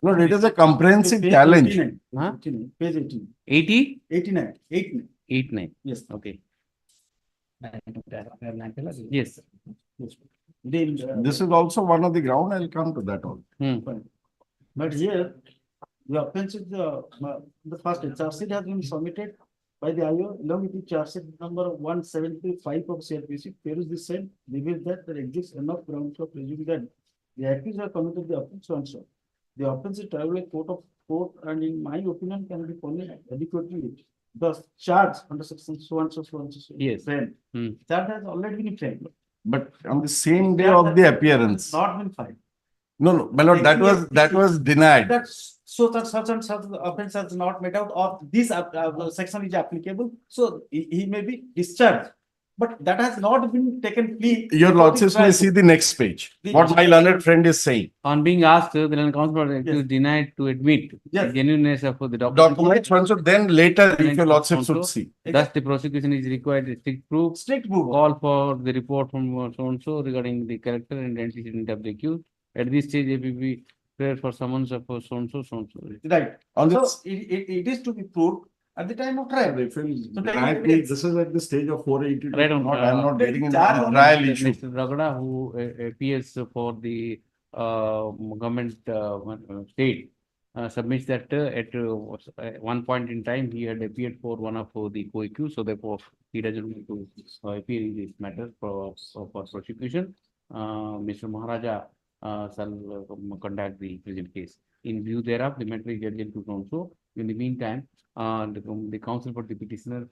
No, it is a comprehensive challenge. Huh? Page 18. 80? 89. 89. 89. Yes. Okay. Yes. This is also one of the ground. I'll come to that all. But here, the offense is the first charge sheet has been submitted by the IO along with the charge sheet number 175 of CRPC. There is the same reveals that there exists enough ground for presuming that the accused have committed the offense so and so. The offense is tried by court and in my opinion can be punished adequately. The charge under section so and so so and so. Yes. Framed. That has already been framed. But on the same day of the appearance. Not been filed. No, my lord, that was denied. That's so that such and such offense has not made out of this section is applicable. So he may be discharged. But that has not been taken plea. Your lordships may see the next page. What my learned friend is saying. On being asked, the counsel is denied to admit the genuineness of the Documents. So then later, if your lordship should see. Thus, the prosecution is required strict proof. Strict proof. Call for the report from so and so regarding the character and antecedent of the accused. At this stage, APP prayer for summons of so and so, so and so. Right. On So this, it is to be proved at the time of trial. this is at the stage of 482. Right on. I'm not getting into the trial issue. Mr. Ragada, who appears for the government state, submits that at one point in time he had appeared for one of the co-accused, so therefore he doesn't need to appear in this matter for prosecution. Mr. Maharaja shall conduct the present case. In view thereof, the matter is urgent to counsel. In the meantime, the counsel for the petitioner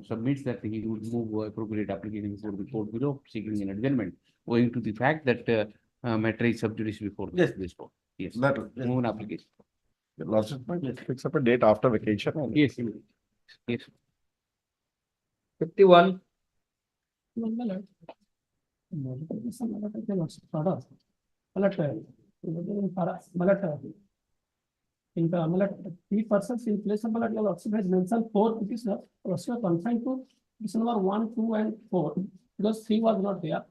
submits that he would move appropriate application before the court below, seeking an adjournment, owing to the fact that matter is sub judice before this court. Yes. That move an application. The lordship might fix up a date after vacation. Yes. Yes. 51. In the 3 persons in place of your lordship has mentioned 4 petitioners, also confined to petition number 1, 2, and 4, because 3 was not there.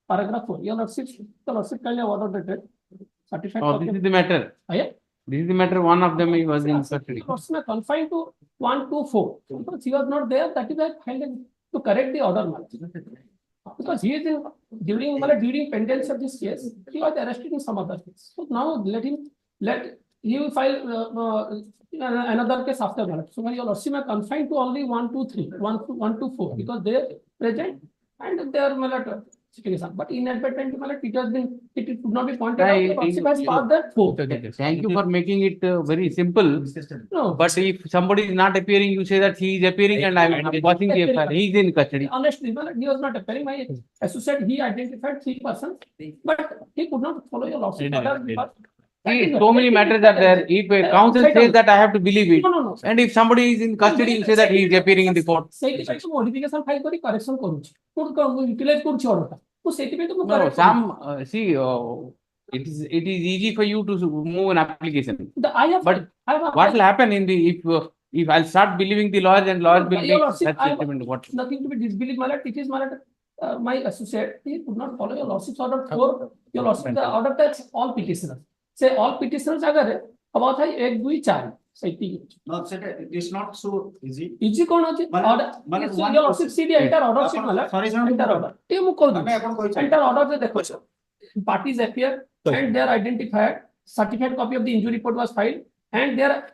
Paragraph 4. Your lordship, the lordship kindly order dated certified. Oh, this is the matter. Yeah. This is the matter. One of them was in custody. Lordship confined to 1, 2, 4. Because he was not there, that is why I filed to correct the order. Because he is in, during pendency of this case, he was arrested in some other case. So now he will file another case after that. So when your lordship are confined to only 1, 2, 3, 1 to 4, because they are present and they are situation. But inadvertent, it has been, it could not be pointed out. The lordship has passed that four. Thank you for making it very simple. No. But if somebody is not appearing, you say that he is appearing and I'm watching the FIR. He is in custody. Honestly, he was not appearing. My associate, he identified 3 persons, but he could not follow your lordship order because See, so many matters are there. If a counsel says that I have to believe it, no. and if somebody is in custody, you say that he is appearing in the court. Modification file kori correction karuchi. Utilize karuchi order. So setipay to No, some see, it is easy for you to move an application. But what will happen in the if I'll start believing the lawyers and lawyers will make such statement? What? Nothing to be disbelieved, my lord. It is my lord. My associate, he could not follow your lordship's order for your lordship. The order takes all petitioners. Say all petitioners agar about hai 1, 2, 4. No, it is not so easy. Easy कौन होती? Order. So your lordship see the entire order sheet Mala. Entire order. ये मुझको दो. Entire order से देखो sir. Parties appear and they are identified. Certified copy of the injury report was filed and their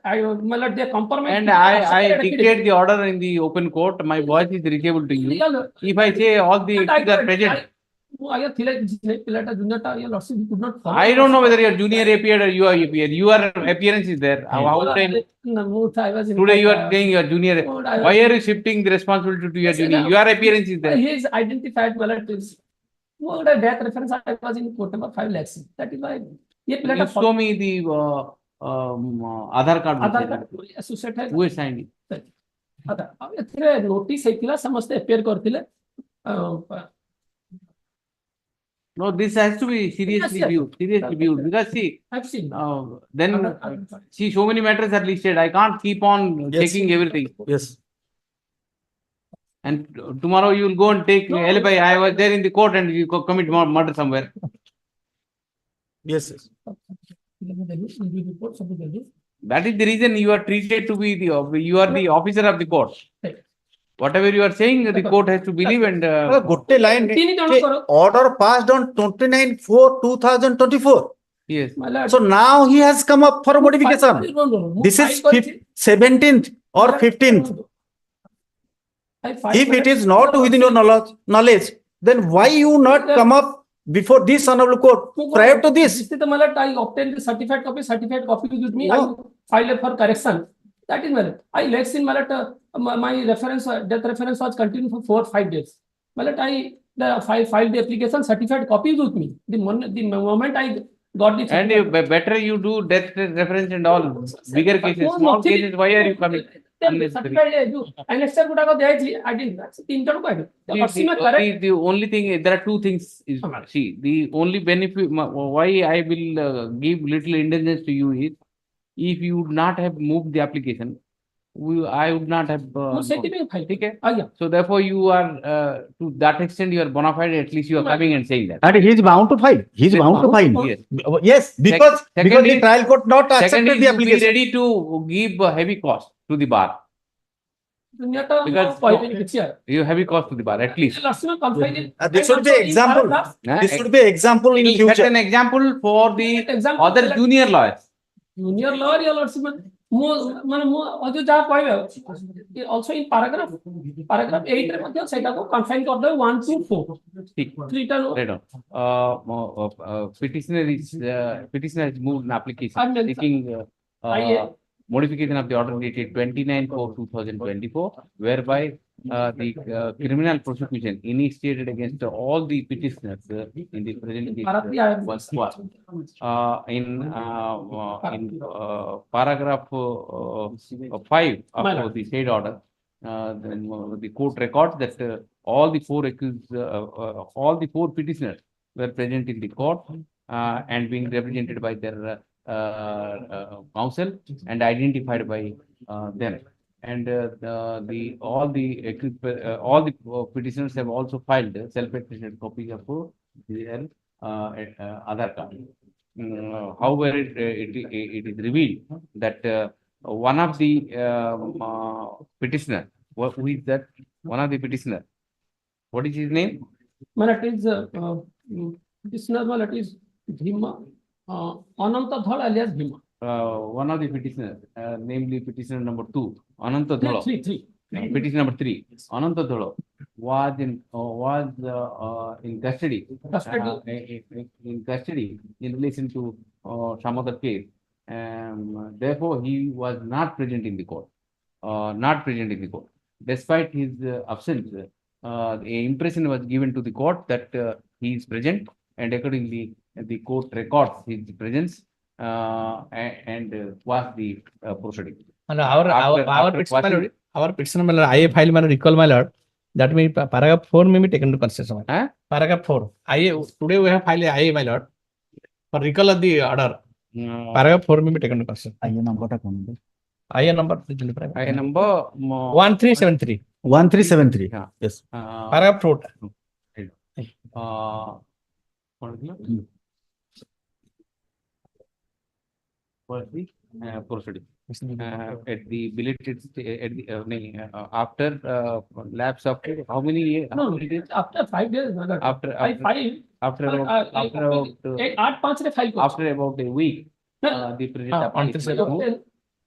compromise. And I dictate the order in the open court. My voice is reachable to you. If I say all the accused are present. I don't know whether your junior appeared or you are appeared. Your appearance is there. Today you are saying your junior. Why are you shifting the responsibility to your junior? Your appearance is there. He is identified. Death reference I was in court number 5 lakhs. That is why. You show me the Aadhaar card. Aadhaar card. Associate है. Who is signed it? Aadhaar. Notice है समझते appear करते No, this has to be seriously viewed. Seriously viewed because see, I've seen. Then see, so many matters are listed. I can't keep on taking everything. Yes. And tomorrow you will go and take alibi. I was there in the court and you commit murder somewhere. Yes. That is the reason you are treated to be you are the officer of the court. Whatever you are saying, the court has to believe and. Gotte line. Order passed on 29/4/2024. Yes. So now he has come up for a modification. This is 17th or 15th. If it is not within your knowledge, then why you not come up before this honorable court prior to this? I obtained the certified copy with me. I filed for correction. That is well. I left in my reference, death reference was continued for 4 or 5 days. I filed the application, certified copies with me. The moment I got the. And better you do death reference and all bigger cases, small cases. Why are you coming? I didn't. The only thing, there are 2 things. See, the only benefit, why I will give little indulgence to you is, if you would not have moved the application, I would not have. So therefore, you are to that extent you are bona fide. At least you are coming and saying that. And he is bound to file. He is bound to file. Yes. Yes, because the trial court not accepted the application. Be ready to give heavy cost to the bar. Because you heavy cost to the bar at least. This should be example. This should be example in future. Set an example for the other junior lawyers. Junior lawyer, your lordship, also in paragraph 8, confine 1 to 4. Petitioner is moved an application seeking modification of the order dated 29/4/2024, whereby the criminal prosecution initiated against all the petitioners in the present case was in paragraph 5 of the said order. Then the court records that all the 4 accused, all the 4 petitioners were present in the court and being represented by their counsel and identified by them. And all the petitioners have also filed self-attested copies of their Aadhaar card. However, it is revealed that one of the petitioner, who is that? One of the petitioner. What is his name? Petitioner, it is Bhima. Ananta Dhal alias Bhima. One of the petitioners, namely petitioner number 2, Ananta Dhal. 3. petition number 3. Ananta Dholo was in custody. In custody in relation to some other case. Therefore, he was not present in the court. Despite his absence, the impression was given to the court that he is present, and accordingly, the court records his presence and was the proceeding. And our petition, my lord, IA file, my lord, recall, my lord. That means paragraph 4 may be taken into consideration. Paragraph 4. IA, today we have filed IA, my lord, for recall of the order. Paragraph 4 may be taken into consideration. IA number. IA number 1373. 1373. Yes. Paragraph 4. Was the proceeding. At the belated after lapse of how many years? No, after 5 days. After about a week, the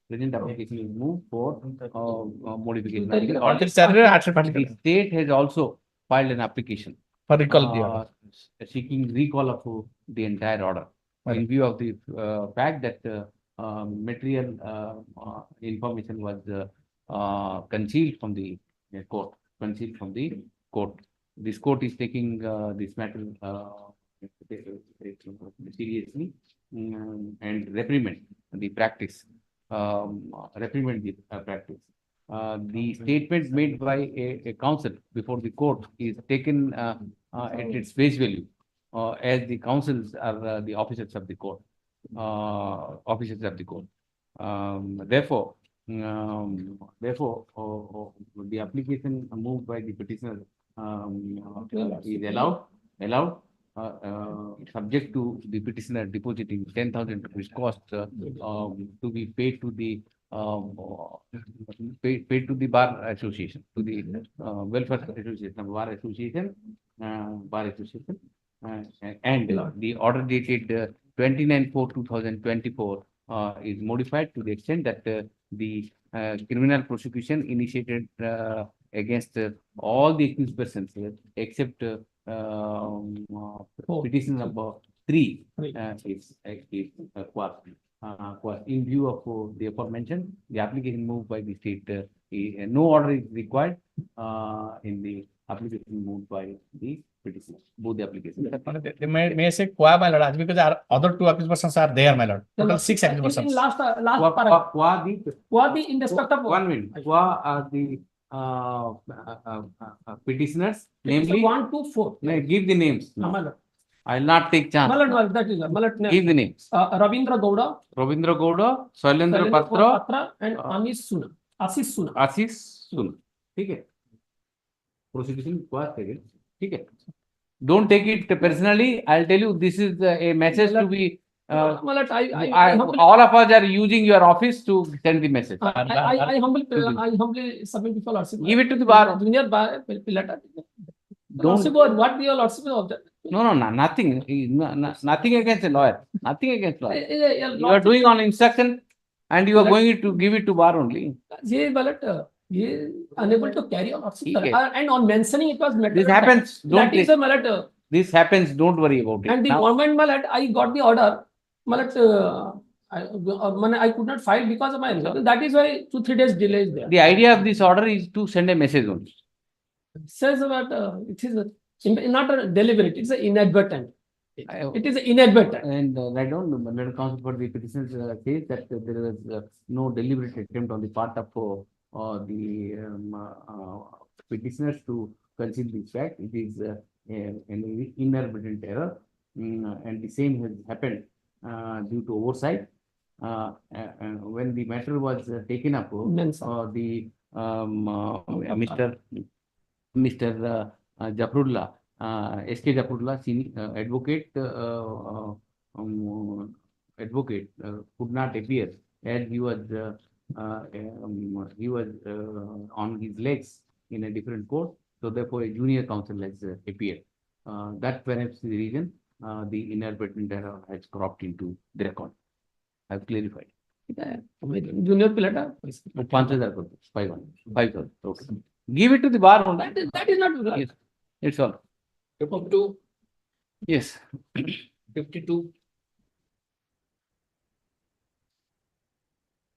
present application is moved for modification. The state has also filed an application for recall the order, seeking recall of the entire order in view of the fact that material information was concealed from the court. This court is taking this matter seriously and reprimand the practice. The statement made by a counsel before the court is taken at its face value, as the counsels are the officers of the court. Therefore, the application moved by the petitioner is allowed, subject to the petitioner depositing 10,000 rupees cost to be paid to the bar association, to the welfare association, bar association, and the order dated 29/4/2024 is modified to the extent that the criminal prosecution initiated against all the accused persons except petition number 3 is in view of the aforementioned, the application moved by the state, no order is required in the application moved by the petitioner, both the applications. They may say qua, my lord, because our other 2 accused persons are there, my lord. Total 6 accused persons. Last paragraph. Qua the in respect of 1 minute. Qua are the petitioners, namely 1, 2, 4. Give the names. I will not take chance. That is Give the names. Ravindra Gowda, Shailendra Patra, and Ashish Suna. ठीक है. Prosecution was taken. ठीक है. Don't take it personally. I'll tell you, this is a message to be. All of us are using your office to send the message. I humbly submit before Lordship. Give it to the bar. Junior bar letter. Don't. What your Lordship of that? No, nothing. Nothing against a lawyer. Nothing against lawyer. You are doing on instruction, and you are going to give it to bar only. He is unable to carry on. And on mentioning it was matter. This happens. That is a matter. This happens. Don't worry about it. And the government, I got the order. I could not file because of my exam. That is why 2-3 days delay is there. The idea of this order is to send a message only. It says that it is not a deliberate, it's an inadvertent. It is inadvertent. And I don't know, letter counsel for the petitions says that there was no deliberate attempt on the part of the petitioners to conceal this fact. It is an inadvertent error, and the same has happened due to oversight. When the matter was taken up, Mr. Japrullah, S.K. Japrullah, advocate could not appear as he was on his legs in a different court. So therefore, a junior counsel has appeared. That perhaps the reason the inadvertent error has cropped into the record. I have clarified. junior pilata. 5,000 crore, 5,000. Okay. Give it to the bar. That is not. Yes. It's all. 52. Yes. 52.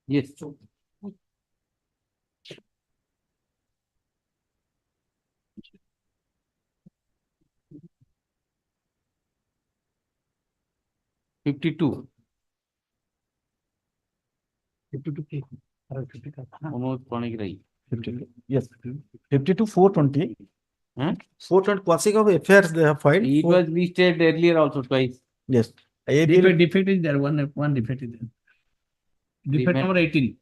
Yes. $52. Almost Yes, 52, 420. Huh? 420 classic of affairs they have filed. It was listed earlier also twice. Yes. Defect is there. One defect is there. Defect number 18.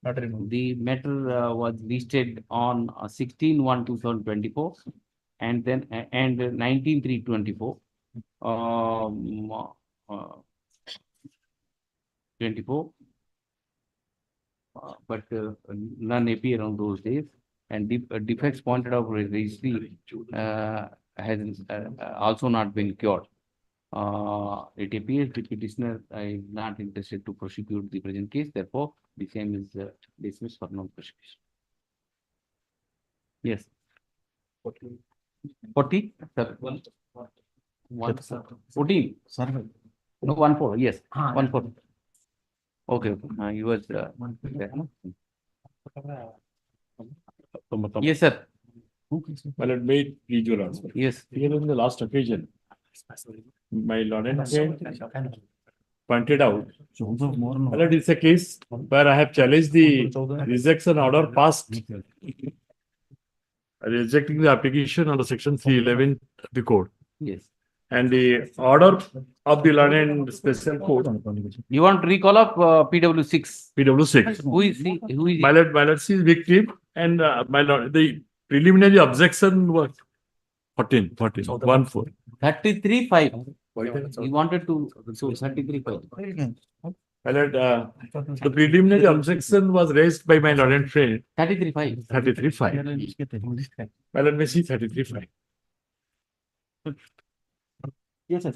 Not removed. The matter was listed on 16/1/2024 and then and 19/3/24. 24. But none appear on those days, and defects pointed out registry has also not been cured. It appears the petitioner is not interested to prosecute the present case, therefore the same is dismissed for non-prosecution. Yes. 40? Sir. 14. No, 14. Yes. 14. Okay. He was there, no? Yes, sir. Well, it made visual also. Yes. Here in the last occasion, my Lord pointed out, well, it is a case where I have challenged the rejection order passed, rejecting the application under section 311 of the code. Yes. And the order of the learned special code. You want recall of PW6? PW6. Who is he? My Lord, she is victim, and my Lord, the preliminary objection was 14. 33.5. He wanted to so 33.5. My Lord, the preliminary objection was raised by my Lord and friend. 33.5. 33.5. My Lord, may see 33.5. Yes, sir.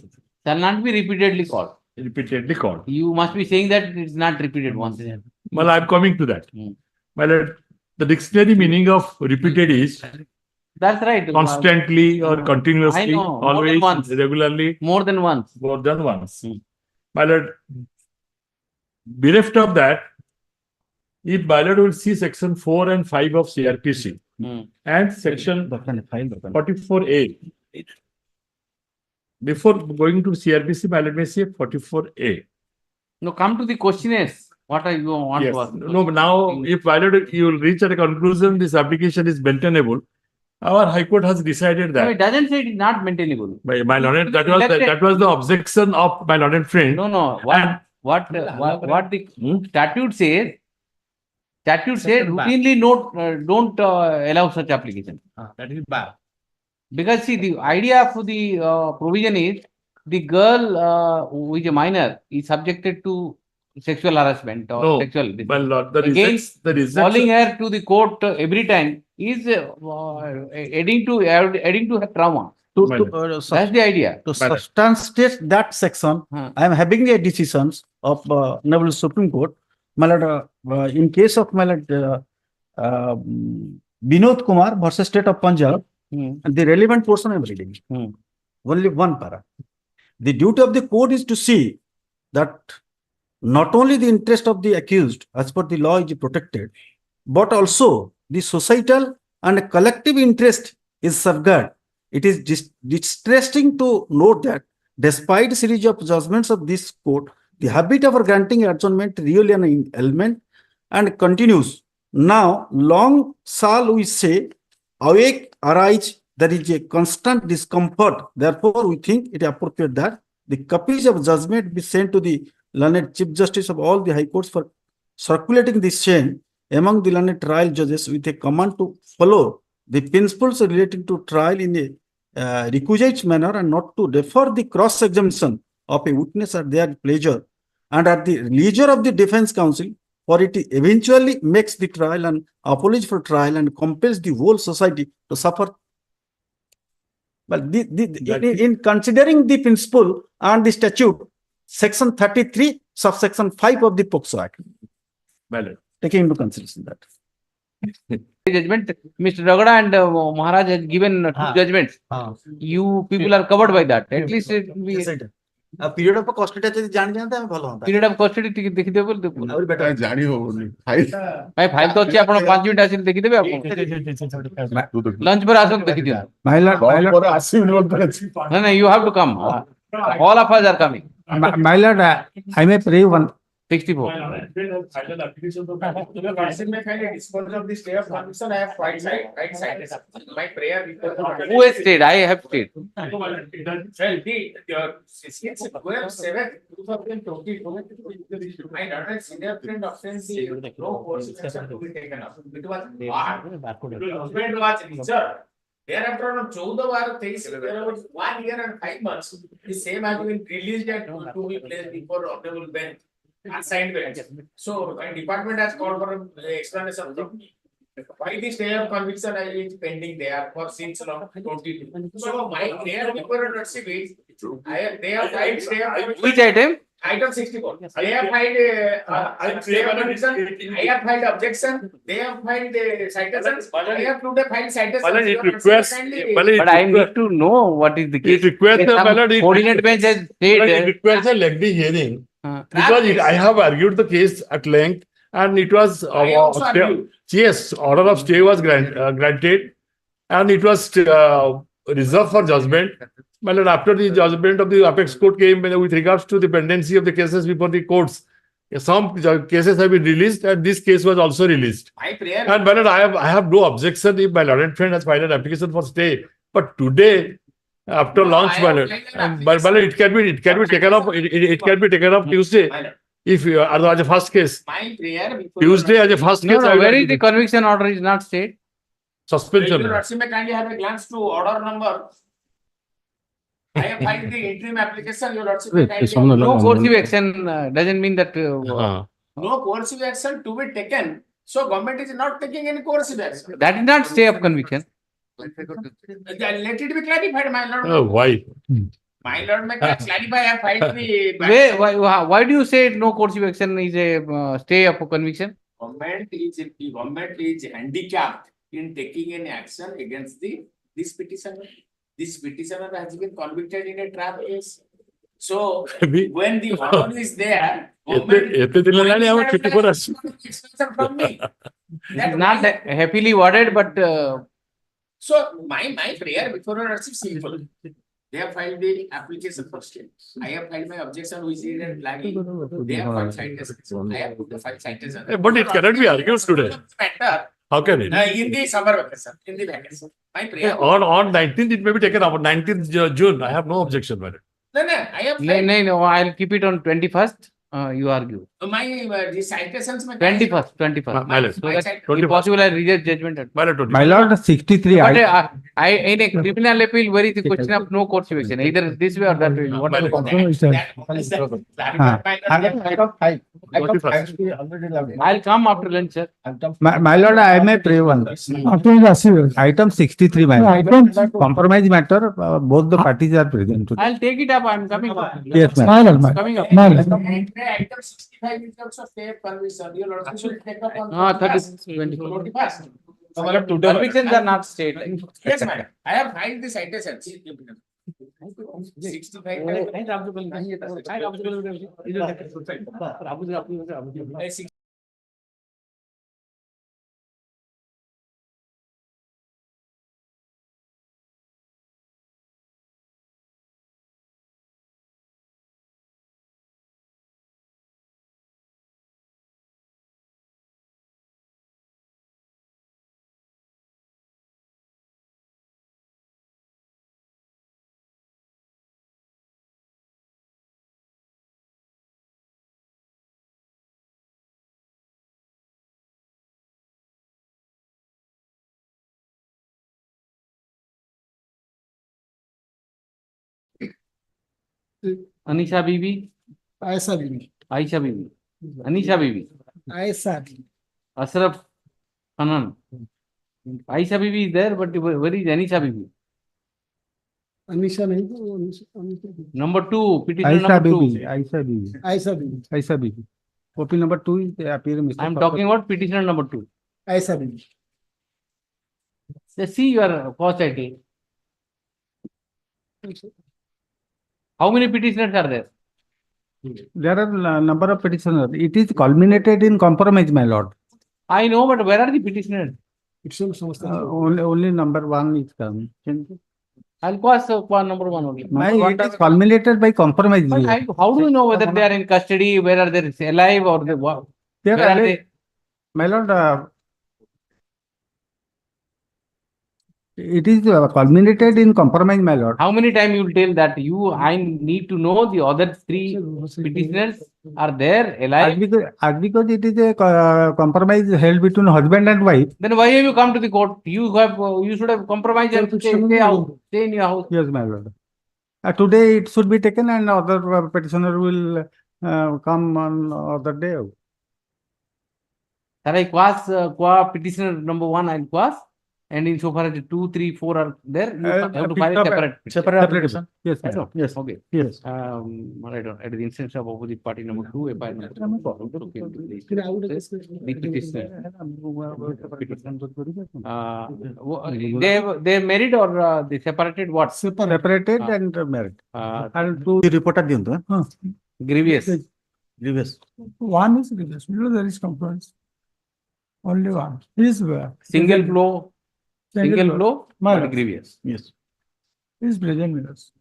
Shall not be repeatedly called. Repeatedly called. You must be saying that it's not repeated once. Well, I'm coming to that. My Lord, the dictionary meaning of repeated is that's right. Constantly or continuously, I know, always, once. regularly. More than once. More than once. My Lord, bereft of that, if my Lord will see section 4 and 5 of CRPC and section 44A. Before going to CRPC, my Lord may say 44A. No, come to the questionnaires. What are you want Yes. to ask? No, but now if my Lord, you will reach at a conclusion, this application is maintainable. Our High Court has decided that. No, it doesn't say it is not maintainable. My Lord, that was the objection of my Lord and friend. No. What the statute says? Statute says routinely don't allow such application. That is bad. Because see, the idea of the provision is the girl who is a minor is subjected to sexual harassment or sexual. Well, the Again, calling her to the court every time is adding to her trauma. That's the idea. To substantiate that section, I am having a decisions of Honorable Supreme Court. My Lord, in case of my Lord, Binod Kumar versus State of Punjab, and the relevant portion I am reading. Only one para. The duty of the court is to see that not only the interest of the accused as per the law is protected, but also the societal and collective interest is safeguarded. It is distressing to note that despite a series of judgments of this court, the habit of granting adjournment really an element and continues. Now, long shall we say, awake, arise, there is a constant discomfort. Therefore, we think it appropriate that the copies of judgment be sent to the learned Chief Justice of all the High Courts for circulating this chain among the learned trial judges with a command to follow the principles relating to trial in a requisite manner and not to defer the cross-examination of a witness at their pleasure and at the leisure of the defense counsel, for it eventually makes the trial and apology for trial and compels the whole society to suffer. Well, in considering the principle and the statute, section 33 subsection 5 of the POCSO Act. Valid. Taking into consideration that. Judgment, Mr. Ragada and Maharaj has given two judgments. You people are covered by that. At least it will be. Period of custody যদি জানি জানতে আমি ভালো হতো Period of custody ଟିକେ ଦେଖିଦେବେ ବୋଲି ଦେଖୁନ। ଆହୁରି better ଜାଣି ହବନି ଫାଇଲ ଭାଇ ଫାଇଲ ତ ଅଛି ଆପଣ 5 ମିନିଟ ଆସିଲେ ଦେଖିଦେବେ ଆପଣ। ଲଞ୍ଚ ପରେ ଆସନ୍ତୁ ଦେଖିଦିଅ। ପରେ ଆସିବିନି ବୋଲତେ No, no, you have to come. All of us are coming. My lord, I may pray one. 64. My prayer Who has stayed? I have stayed. My daughter senior friend obtained the no course action to be taken up. It was hard. Husband was reserved. Thereafter, on 14 bar 23, there was 1 year and 5 months. The same has been released and to be placed before honorable bench, assigned bench. So, my department has called for explanation from me. Why the stay of conviction is pending there for since long 22. So, my prayer before is they have filed stay of conviction. Which item? Item 64. They have filed stay of conviction. I have filed objection. They have filed citations. I have to file citations. it requires But I need to know what is the case. It requires Some coordinate bench has said. it requires a lengthy hearing because I have argued the case at length and it was yes, order of stay was granted and it was reserved for judgment. But after the judgment of the apex court came with regards to the pendency of the cases before the courts, some cases have been released and this case was also released. My prayer. And Bernard, I have no objection if my learned friend has filed an application for stay. But today, after launch, Bernard, it can be taken up. It can be taken up Tuesday. If you are as a first case. My prayer before Tuesday as a first No, case. no, where is the conviction order is not stayed? Suspension. Your Lordship may kindly have a glance to order number. I have filed the interim application. Your Lordship may kindly. No coercive action doesn't mean that. No coercive action to be taken. So government is not taking any coercive action. That is not stay of conviction. Let it be clarified, my lord. Why? My lord may clarify. I have filed the. Why do you say no coercive action is a stay of conviction? Government is handicapped in taking any action against this petitioner. This petitioner has been convicted in a trap case. So when the order is there, from me. Not happily worded, but So my prayer before your Lordship simple. They have filed the application for stay. I have filed my objection which is in flagging. They have filed citations. I have put the file citation. But it cannot be argued today. Matter. How can it? In the summer vacation, in the vacation. My prayer. On 19th, it may be taken up. On 19th June, I have no objection, madam. No, I have no, I'll keep it on 21st. You argue. My the citations. 21st. So that if possible, I reject judgment. My lord, 63. But in a criminal appeal, where is the question of no coercive action? Either this way or that way. What is I'll come after lunch, sir. My lord, I may pray one. Item 63, my lord. Compromise matter, both the parties are present. I'll take it up. I'm coming up. Yes, ma'am. Coming up. Item 65 in terms of stay of conviction. Your Lordship should take up on 21st. Convictions are not stayed. Yes, madam. I have filed the citations. 65. Anisha Bibi. Aisha Bibi. Aisha Bibi. Anisha Bibi. Aisha Bibi. Ashraf Hanan. Aisha Bibi is there, but where is Anisha Bibi? Anisha नहीं तो Anisha Number two, petitioner Aisa number two. Bibi, Aisa Bibi, ऐसा भी Aisa Bibi. OP number 2 is appear Mr. I am talking about petitioner number two. ऐसा भी They see your cause title. How many petitioners are there? There are number of petitioners. It is culminated in compromise, my lord. I know, but where are the petitioners? Only number 1 is coming. I'll cause number one only. It is culminated by compromise. But how do you know whether they are in custody, whether they are alive or they what? They are Where are alive. they? My lord, it is culminated in compromise, my lord. How many times you will tell that I need to know the other three petitioners are there alive? As because it is a compromise held between husband and wife. Then why have you come to the court? You should have compromised and stay out, stay in your house. Yes, my lord. Today it should be taken and other petitioner will come on other day. Sir, I quas petitioner number one, I'll quas. And in so far as 2, 3, 4 are there, you have to file a separate application. Yes, I know. yes, Okay. yes. Right on. At the instance of opposite party number 2, FIR number 2, the petitioner. They married or they separated what? Separated and married. And two reporter diyantu. Grievous. Grievous. One is grievous, there is compromise. Only one. Is single flow, but grievous. Yes. Is present with us.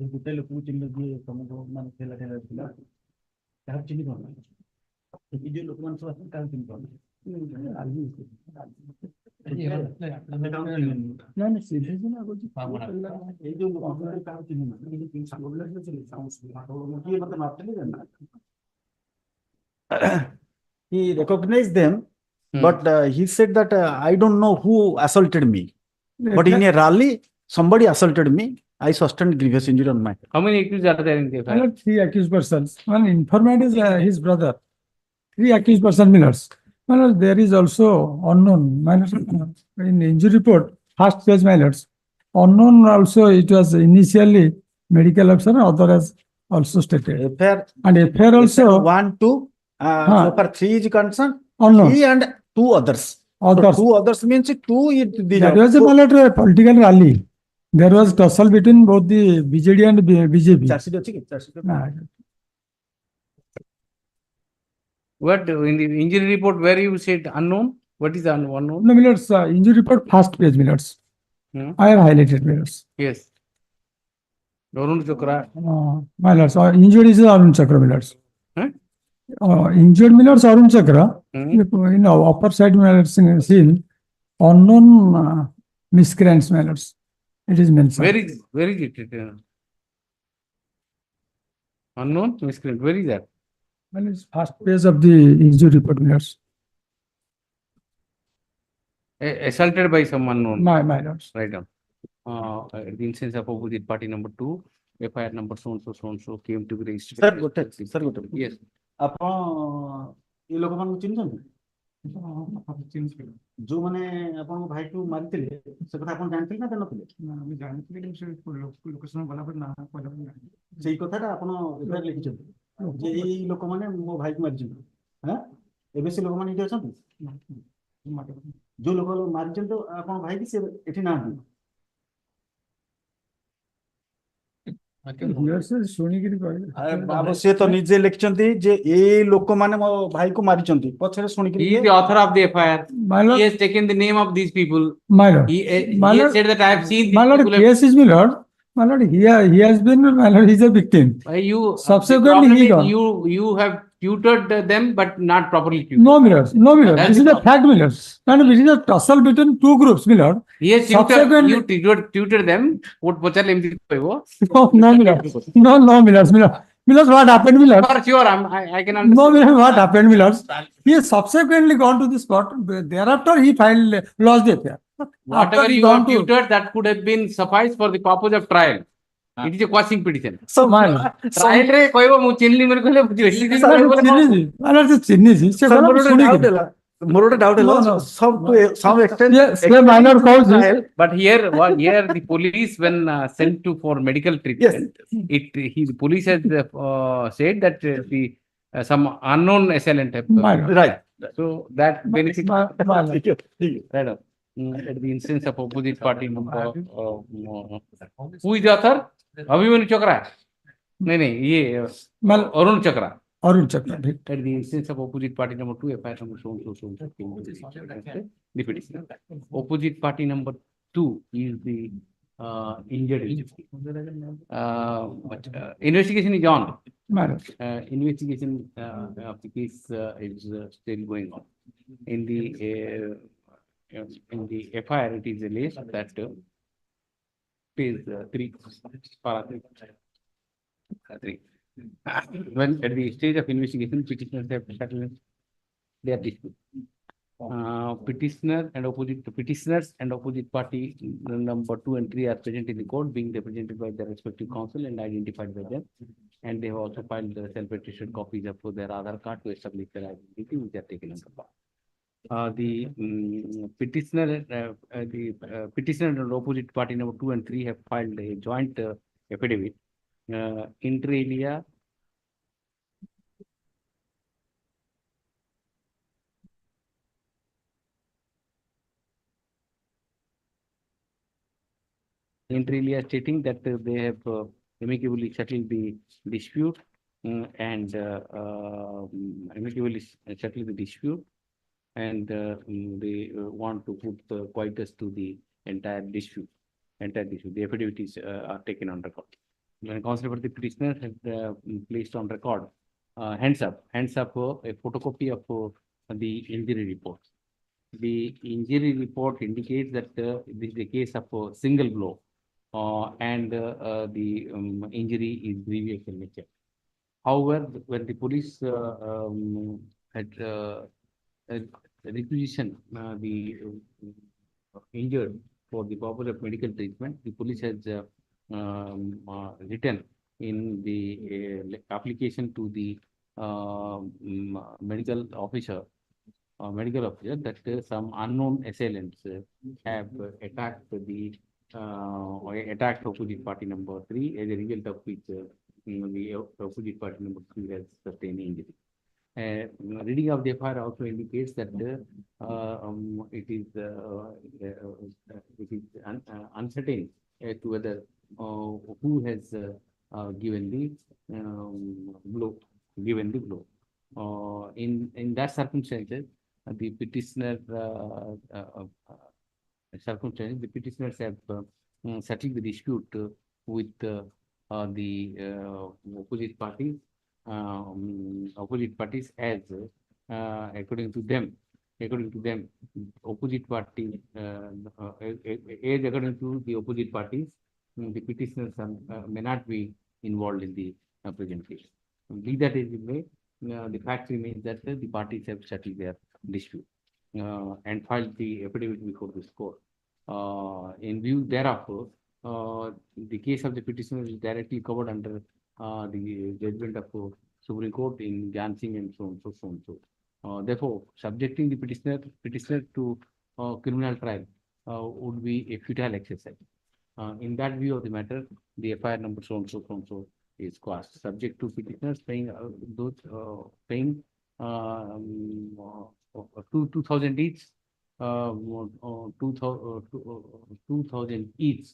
ଗୋଟେ ଲୋକକୁ ଚିହ୍ନିଲ ଯିଏ ତମକୁ ମାନେ ଠେଲା ଠେଲା ଥିଲା କାହାକୁ ଚିହ୍ନି ପାରୁନ ଏଇ ଯୋଉ ଲୋକମାନେ ସବୁ ଆସନ୍ତି କାହାକୁ ଚିହ୍ନି ପାରୁନ ଏଇ ଯୋଉ ଲୋକମାନେ କାହାକୁ ଚିହ୍ନି କିଏ ମତେ ନଥିଲେ ନା he recognized them, but he said that I don't know who assaulted me, but in a rally somebody assaulted me. I sustained grievous injury on my head. How many accused are there in the FIR? 3 accused persons. One informant is his brother. 3 accused person minors. There is also unknown minors in injury report. First page minors. Unknown also it was initially medical officer, other as also stated. FIR and FIR also 1, 2. So far 3 is concerned. Unknown. 3 and 2 others. Others. So 2 others means 2. That was a political rally. There was tussle between both the BJD and BJP. What in the injury report where you said unknown? What is the unknown? No, minutes, injury report first page minutes. I have highlighted minutes. Yes. Arun Chakra. Minutes. Injured is Arun Chakra minutes. Injured minutes Arun Chakra. In upper side minutes seen unknown miscreants minutes. It is mentioned. Where is it? Unknown miscreant. Where is that? Well, it's first page of the injury report minutes. Assaulted by some unknown. My lords. Right down. The instance of opposite party number 2, FIR number so and so came to the registry. Sir, Yes. ଆପଣ ଏ ଲୋକମାନଙ୍କୁ ଚିହ୍ନିଛନ୍ତି ଯୋଉମାନେ ଆପଣଙ୍କ ଭାଇକୁ ମାରିଥିଲେ ସେ କଥା ଆପଣ ଜାଣିଥିଲେ ନା ଜାଣିନଥିଲେ ସେଇ କଥାଟା ଆପଣ ଏଫଆଇଆର ଲେଖିଛନ୍ତି ଯେ ଏଇ ଲୋକମାନେ ମୋ ଭାଇକୁ ମାରିଛନ୍ତି ଏବେ ସେ ଲୋକମାନେ ଏଠି ଅଛନ୍ତି ଯୋଉ ଲୋକ ମାରିଛନ୍ତି ଆପଣଙ୍କ ଭାଇକି ସେ ଏଠି ନାହାନ୍ତି ସେ ତ ନିଜେ ଲେଖିଛନ୍ତି ଯେ ଏଇ ଲୋକମାନେ ମୋ ଭାଇକୁ ମାରିଛନ୍ତି ପଛରେ ଶୁଣିକି He is the author of the FIR. He has taken the name of these people. My lord. He has said that I have seen these my lord, people. case is my lord. My lord, he has been, my lord, he is a victim. Subsequently, you have tutored them, but not properly tutored. No, mirrors. This is a fact, mirrors. And it is a tussle between two groups, my lord. Yes, you tutored them. What No, mirrors. No, mirrors. Because what happened, my lord? For sure, I can No, understand. my lord, what happened, my lord? He has subsequently gone to the spot. Thereafter, he filed, lost the affair. Whatever After you gone have to- tutored, that could have been suffice for the purpose of trial. It is a quashing petition. So, my lord. Trial re କହିବ ମୁଁ ଚିହ୍ନିଲି ବୋଲି କହିଲେ ବୁଝିବେ। My lord, ଚିହ୍ନିଛି। My lord, ସେ ଚିହ୍ନିଛି। ସେ Sir, କହିଲା, ମୋର ମୁଁ ଗୋଟେ ଶୁଣିକି। doubt ହେଲା। ମୋର ଗୋଟେ doubt ହେଲା। No, no. Some extent. Yes, my lord କହୁଛି। But here the police when sent to for medical treatment, the police has said that the some unknown assailant have Right. so that benefit My lord. right at the instance of opposite party member who is the author? Abhimanyu Chokra. नहीं ये अरुण चक्रा Arun Chakra. at the instance of opposite party number 2 FIR number so the petitioner. Opposite party number 2 is the injured. But investigation is on. Investigation of the case is still going on. In the FIR, it is alleged that page 3, para 3. When at the stage of investigation, petitioners have settled their dispute. Petitioners and opposite party number 2 and 3 are present in the court, being represented by their respective counsel and identified by them. And they have also filed the self-attested copies of their Aadhaar card to establish their identity, which are taken into account. The petitioner and opposite party number 2 and 3 have filed a joint affidavit. Inter alia stating that they have amicably settled the dispute and they want to put the quietus to the entire dispute. The affidavit are taken on record. When counsel for the petitioner has placed on record, hands up, a photocopy of the injury report. The injury report indicates that this is a case of a single blow and the injury is grievous in nature. However, when the police had requisition the injured for the purpose of medical treatment, the police has written in the application to the medical officer that some unknown assailants have attacked the opposite party number 3, as a result of which the opposite party number 3 has sustained injury. Reading of the FIR also indicates that it is uncertain as to whether who has given the blow. In that circumstances, the petitioners have settled the dispute with the opposite parties as according to them, opposite party as according to the opposite parties, the petitioners may not be involved in the present case. Be that as it may, the fact remains that the parties have settled their dispute and filed the affidavit before this court. In view thereof, the case of the petitioner is directly covered under the judgment of Supreme Court in Jansing and so on. Therefore, subjecting the petitioner to criminal trial would be a futile exercise. In that view of the matter, the FIR number so and so is quashed, subject to petitioners paying 2,000 each, 2,000 each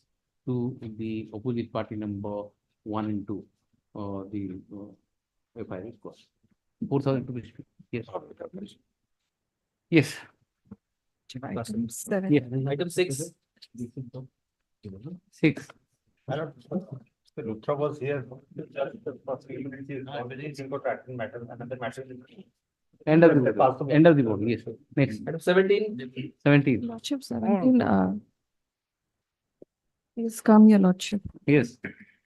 to the opposite party number 1 and 2. The FIR is quashed. 4,000 to be yes. Yes. Item 7. Yes. Item 6. 6. Luthra was here. End of the board. Yes. Next. Item 17. 17. Lordship 17. Please come, Your Lordship. Yes.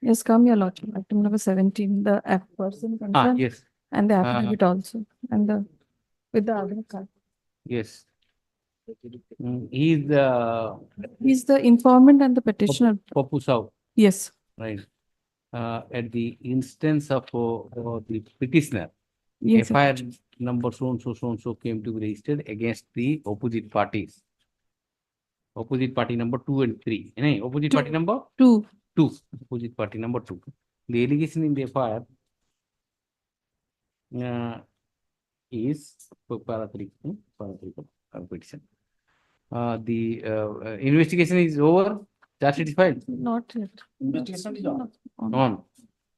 Yes, come, your lordship. Item number 17, the person concerned. Yes. And the affidavit also, and the, with the Aadhaar card. Yes. He is He's the informant and the petitioner. Popusau. Yes. Right. At the instance of the petitioner, Yes, sir. FIR number so and so came to be registered against the opposite parties. Opposite party number 2 and 3. Any opposite party number? 2. 2. Opposite party number 2. The allegation in the FIR is para 3. Petition. The investigation is over. Charge sheet is filed. Not yet. Investigation is on. On.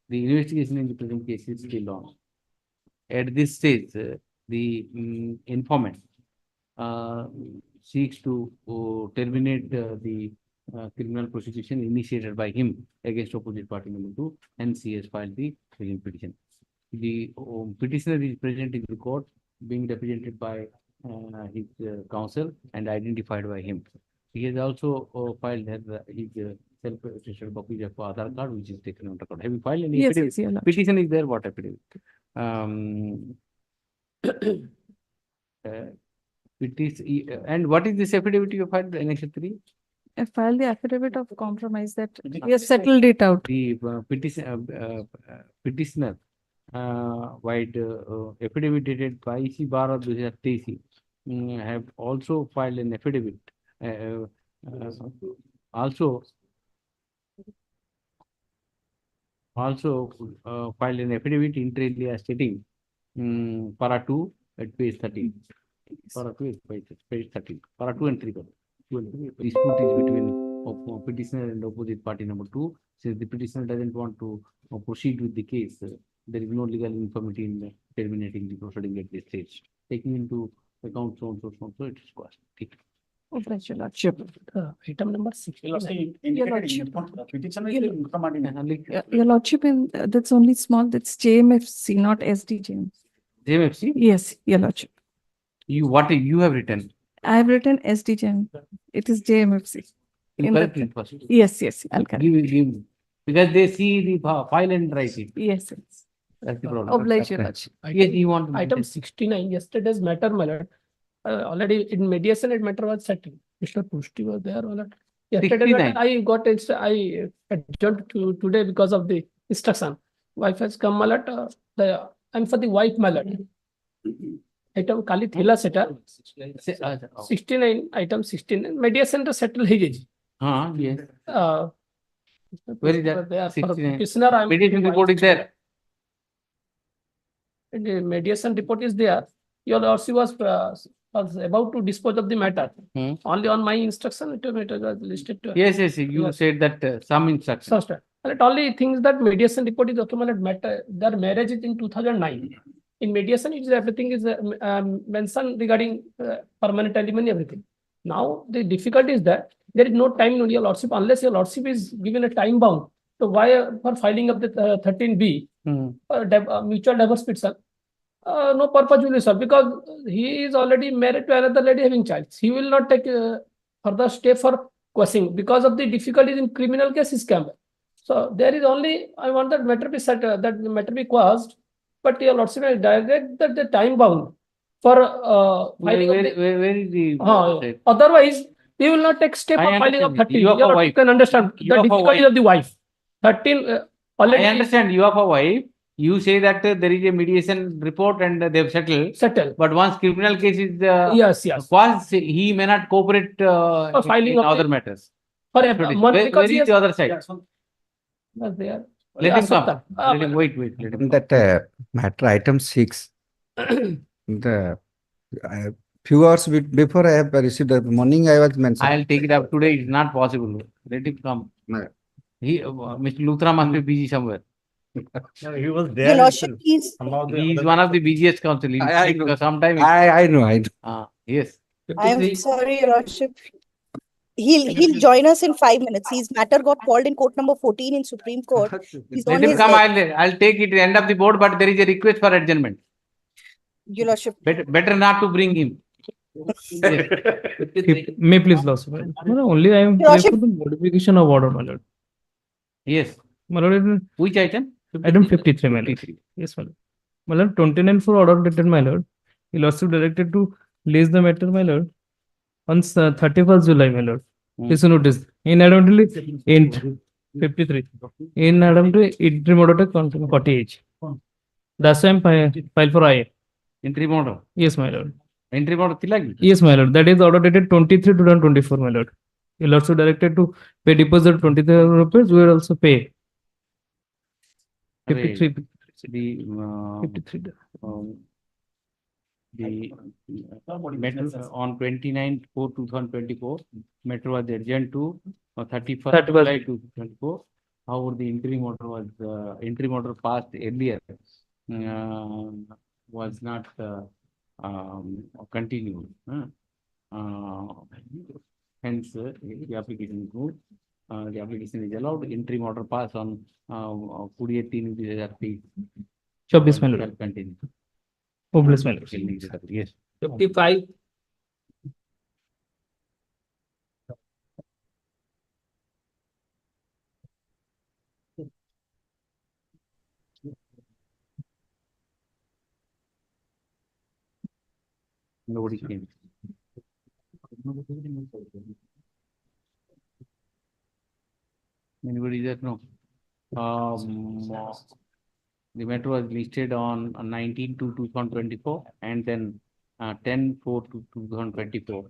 The investigation in the present case is still on. At this stage, the informant seeks to terminate the criminal prosecution initiated by him against opposite party number 2, and he has filed the present petition. The petitioner is present in the court, being represented by his counsel and identified by him. He has also filed his self-attested copy of Aadhaar card, which is taken on record. Have you filed any Yes, affidavit? yes, your lordship. Petition is there. What affidavit? And what is this affidavit you filed? Annexure 3? I filed the affidavit of compromise that we have settled it out. The petitioner wide affidavit dated 22/12/2023 have also filed an affidavit. Also filed an affidavit inter alia stating para 2 at page 13. Para 2 at page 13. Para 2 and 3. Dispute is between petitioner and opposite party number 2. Since the petitioner doesn't want to proceed with the case, there is no legal infirmity in terminating the proceeding at this stage. Taking into account so and so, it is cost. Oh, bless your lordship. Item number 16. Your lordship. Petitioner Your lordship, that's only small, that's JMFC, not SDJM. JMFC? Yes, your lordship. What you have written? I have written SDJM. It is JMFC. In Correct the- it first. Yes, I'll correct. Give. Because they see the file and write it. Yes. That's the problem. Oblige your lordship. Yes, you want to Item 69, yesterday's matter, my lord. Already in mediation, it matter was settled. Mr. Pushti was there. My lord. Yesterday, 69. I got I adjourned to today because of the instruction. Wife has come, my lord. I'm for the wife, my lord. Item Kali Thila setter. 69, item 69. Mediation to settle his. Yes. Where is that? There, 69. petitioner, Mediation report is there. The mediation report is there. Your lordship was about to dispose of the matter. Only on my instruction, it was listed. Yes. You said that some instruction. And it only things that mediation report is documented matter. Their marriage is in 2009. In mediation, it is everything is mentioned regarding permanent alimony, everything. Now the difficulty is that there is no time in your lordship unless your lordship is given a time bound. So why for filing of the 13B mutual divorce petition? No purpose will be served because he is already married to another lady having child. He will not take further step for questioning because of the difficulties in criminal case is scam. So there is only I want that matter be set that matter be caused, but your lordship will direct that the time bound for filing. Where is the otherwise he will not take step for filing of 13. You can understand the difficulty of the wife. 13 already. I understand you have a wife. You say that there is a mediation report and they have settled. But once criminal case is yes. Once he may not cooperate filing in of other the- matters. For Where because is the other side? There. Let him come. Let him wait. Let him That matter item 6. Few hours before I have received the morning, I was mentioned. I'll take it up today. It's not possible. Let him come. Mr. Luthra must be busy somewhere. No, he was Your there. lordship, itself. He is one of the busiest counsel. I know. Sometime. I know. Yes. I'm sorry, Your Lordship. He'll join us in 5 minutes. His matter got called in court number 14 in Supreme Court. He's Let on him his come. way. I'll take it at the end of the board, but there is a request for adjournment. Your Lordship. Better not to bring him. May please, lordship. No, only I am Your here for Lordship. the modification of order, my lord. Yes. Which item? Item 53, my lord. Yes, my lord. My lord, 29 for order dated, my lord. He also directed to release the matter, my lord, on 31st July, my lord. Please notice. Inadvertently, in 53. Inadvertently, interim order to 48. That's why I'm file for IA. Interim order? Yes, my lord. Interim order tilagi? Yes, my lord. That is order dated 23/2024, my lord. You'll also directed to pay deposit 20,000 rupees. We will also pay 53. The 53. The metro on 29/4/2024, metro was adjourned to 31st July 2024. However, the interim order was interim order passed earlier was not continued. Hence, the application is moved. The application is allowed. Interim order pass on 2018 24 my lord. Continue. Hopeless, my lord. Yes. 55. Nobody came. Anybody that no? The metro was listed on 19/2/2024 and then 10/4/2024.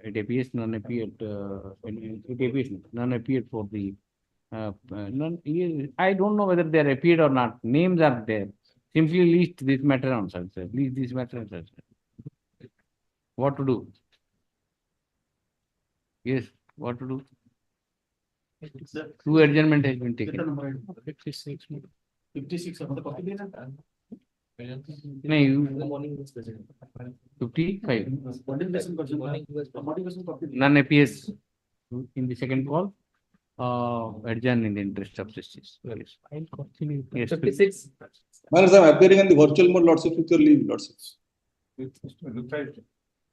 It appears none appeared. It appears none appeared for the. None. I don't know whether they are appeared or not. Names are there. Simply list this matter on sunset. List this matter on sunset. What to do? Yes, what to do? Two adjournment has been taken. 56. 56 of the copy. No, you 55. None appears in the second call. Adjourn in the interest of justice. Yes. Yes. 56. Madam, I am appearing in the virtual mode, lordships, with your leave, lordships.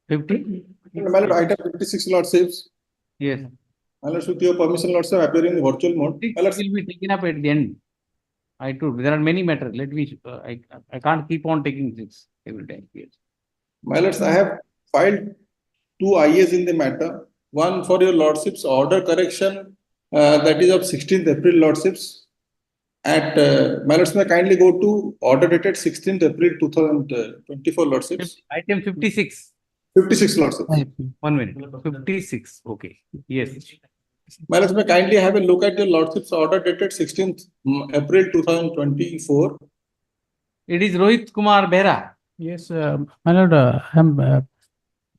50? Madam, item 56, lordships. Yes. Madam, with your permission, lordship, I am appearing in the virtual mode. It will be taken up at the end. I told there are many matters. Let me. I can't keep on taking this every time. Yes. My lords, I have filed 2 IAs in the matter. One for your lordships order correction, that is of 16th April, lordships. At my lords, may kindly go to order dated 16th April 2024, lordships. Item 56. 56, lordships. 1 minute. 56. Okay. Yes. My lords, may kindly have a look at your lordships order dated 16th April 2024. It is Rohit Kumar Behra. Yes, my lord, I'm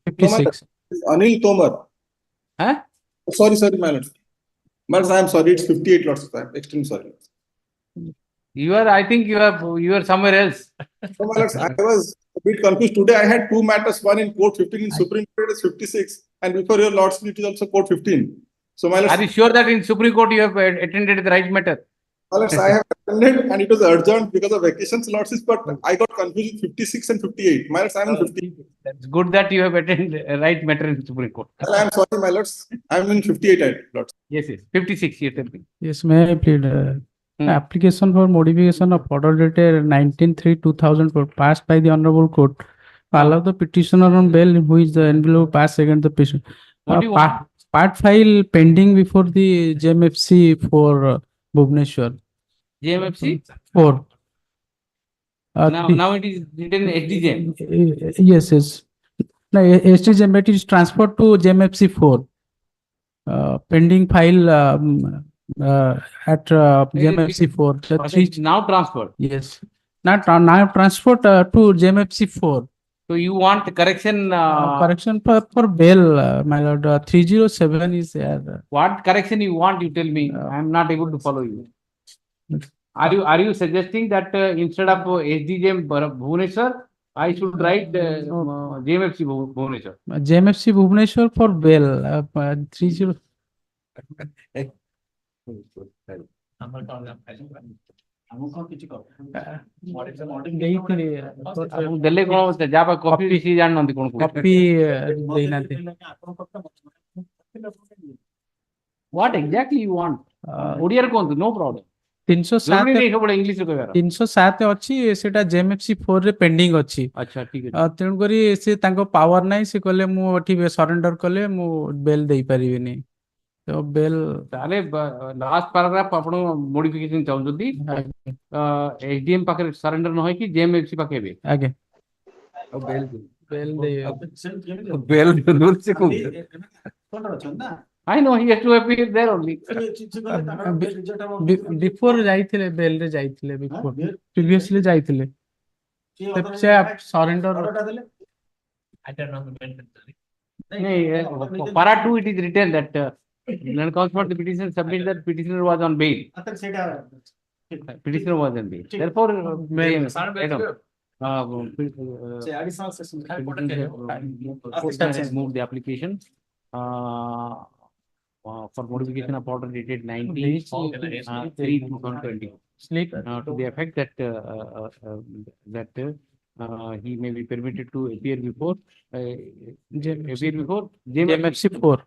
56. Anil Tomar. Huh? Sorry, my lords. My lords, I am sorry, it's 58, lords. I am extremely sorry. You are, I think you are somewhere else. So, my lords, I was a bit confused. Today I had 2 matters, one in court 15, in Supreme Court is 56, and before your lords, it is also court 15. So, my lords, are you sure that in Supreme Court you have attended the right matter? My lords, I have attended and it was urgent because of vacations, lords, but I got confused with 56 and 58. My lords, I am in 50. That's good that you have attended the right matter in Supreme Court. Well, I am sorry, my lords. I am in 58, lords. Yes, yes. 56, yes, tell me. Yes, may I plead? Application for modification of order dated 19/3/2004 passed by the Honorable Court allow the petitioner on bail who is the envelope passed against the petition. What do you want? Part file pending before the JMFC for Bhubaneswar. JMFC? 4. Now it is written SDJM. Yes. No, SDJM, it is transferred to JMFC 4. Pending file at JMFC 4. Now transferred. Yes. Now transferred to JMFC 4. So you want correction? Correction for bail, my lord. 307 is there. What correction you want? You tell me. I am not able to follow you. Are you suggesting that instead of SDJM Bhubaneswar, I should write JMFC Bhubaneswar? JMFC Bhubaneswar for bail. 30. ଦେଲେ କଣ ଯାହା copy ବେଶୀ ଜାଣିନାହାନ୍ତି କଣ copy ଦେଇନାହାନ୍ତି What exactly you want? Odia रे कौन no problem. 307 नहीं केवल इंग्लिश रे कहबेरा. 307 ଅଛି ସେଟା JMFC 4 ରେ ପେଣ୍ଡିଂ ଅଛି। अच्छा ठीक है. ତେଣୁ କରି ସେ ତାଙ୍କ ପାୱାର ନାହିଁ ସେ କହିଲେ ମୁଁ ଏଠି ସରେଣ୍ଡର କଲେ ମୁଁ ବେଲ୍ ଦେଇ ପାରିବିନି। ତ ବେଲ୍ ତାହେଲେ ଲାଷ୍ଟ ପାରାଗ୍ରାଫ ଆପଣ ମୋଡିଫିକେशन ଚାହୁଛନ୍ତି एसडीएम पाखे सरेंडर न होई कि जेएमएफसी पाखे बे ଆଜ୍ଞା ଆଉ ବେଲ୍ ବେଲ୍ ବେଲ୍ से को ନା I know he has to appear there only. Before ଯାଇଥିଲେ ବେଲ୍ ରେ ଯାଇଥିଲେ ବିଫୋର ପ୍ରିଭିୟସଲି ଯାଇଥିଲେ ସେ ସରେଣ୍ଡର नहीं para 2 it is written that when calls for the petition submit that petitioner was on bail. Petitioner was on bail. Therefore move the application for modification of order dated 19/3/2020 to the effect that he may be permitted to appear before JMFC 4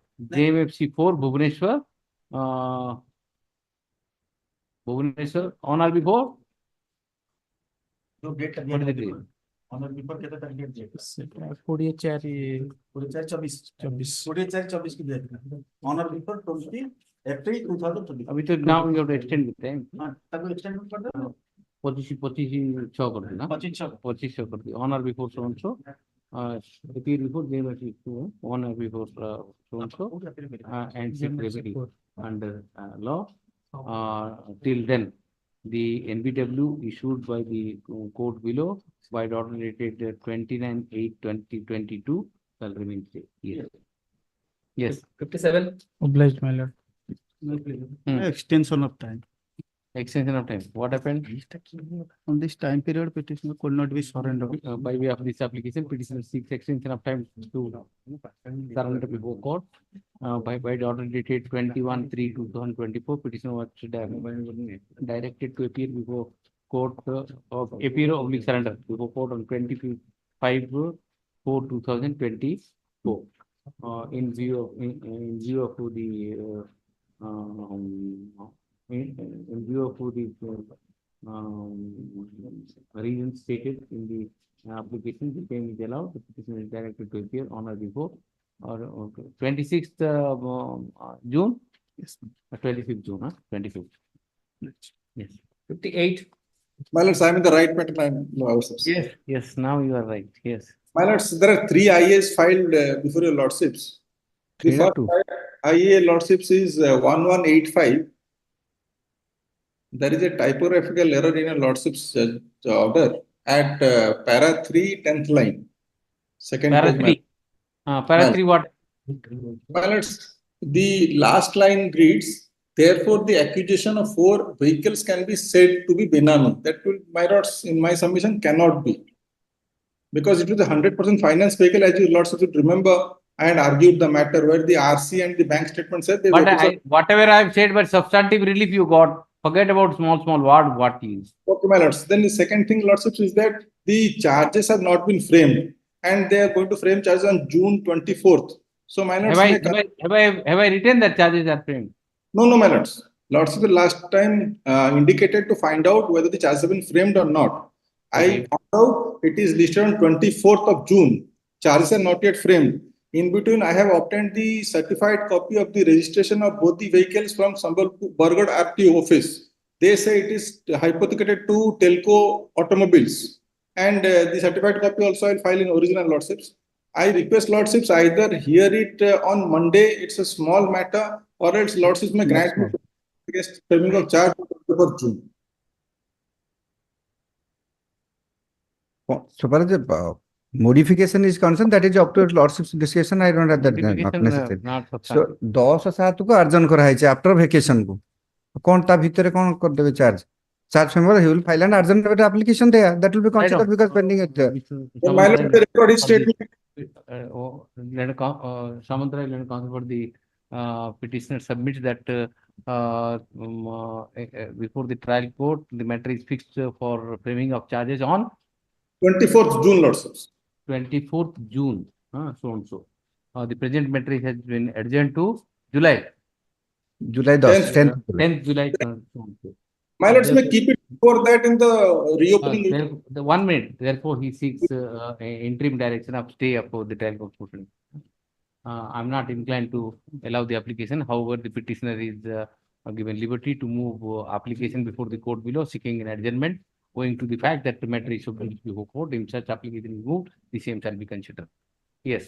Bhubaneswar on or before जो date what is the date? On or before केते तारीख date 24/4/24 की date honour before 20 अप्रैल 2020 अभी तो now you have to extend the time. हां तब extend कर दो 25 6 कर देना 25 6 कर दिया on or before so and so appear before JMFC on or before so and so and seek remedy under law till then the NBW issued by the court below by order dated 29/8/2022 shall remain stay. Yes 57 obliged my lord Extension of time. extension of time. What happened? On this time period, petitioner could not be surrendered. By way of this application, petitioner seeks extension of time to surrender before court. By order dated 21/3/2024, petitioner was directed to appear before court appear surrender before court on 25/4/2024. In view of the reasons stated in the application, the same is allowed. The petitioner is directed to appear on or before or 26th June. Yes, 25th June. 25th. Yes. 58 My lords, I am in the right matter. Yes. Now you are right. Yes. My lords, there are 3 IAs filed before your lordships. The first IA lordships is 1185. There is a typographical error in a lordship's order at para 3 10th line. Second Para page. 3. Para 3 what? My lords, the last line reads, therefore the accusation of 4 vehicles can be said to be benami. That will, my lords, in my submission cannot be. Because it was a 100% finance vehicle, as you lords should remember, I had argued the matter where the RC and the bank statement said they whatever I have said, but substantive relief you got. Forget about small word what is. Okay, my lords. Then the second thing, lordships, is that the charges have not been framed and they are going to frame charges on June 24th. So, my lords, have I written that charges are framed? No, my lords. Lordship last time indicated to find out whether the charges have been framed or not. I found out it is listed on 24th of June. Charges are not yet framed. In between, I have obtained the certified copy of the registration of both the vehicles from Bargad RTO office. They say it is hypothecated to Telco Automobiles. And the certified copy also I will file in original lordships. I request lordships either hear it on Monday, it's a small matter, or else lordships may grant me against framing of charge for June. So far as the modification is concerned, that is up to lordship's discussion. I don't have that. Not necessary. So 10/7 को अर्जन कराई छे after vacation को कौन ता भीतर कौन कर देबे charge member he will file an urgent application there that will be considered because pending it there. The record is statement. Samantra will counsel for the petitioner submits that before the trial court the matter is fixed for framing of charges on 24th June, lordships. 24th June, so and so. The present matter has been adjourned to July. July 10th. 10th July. My lords may keep it for that in the reopening. The 1 minute, therefore he seeks interim direction of stay of the trial court proceeding. I'm not inclined to allow the application. However, the petitioner is given liberty to move application before the court below, seeking an adjournment, owing to the fact that the matter is submitted to the court. In such application is moved, the same shall be considered. Yes.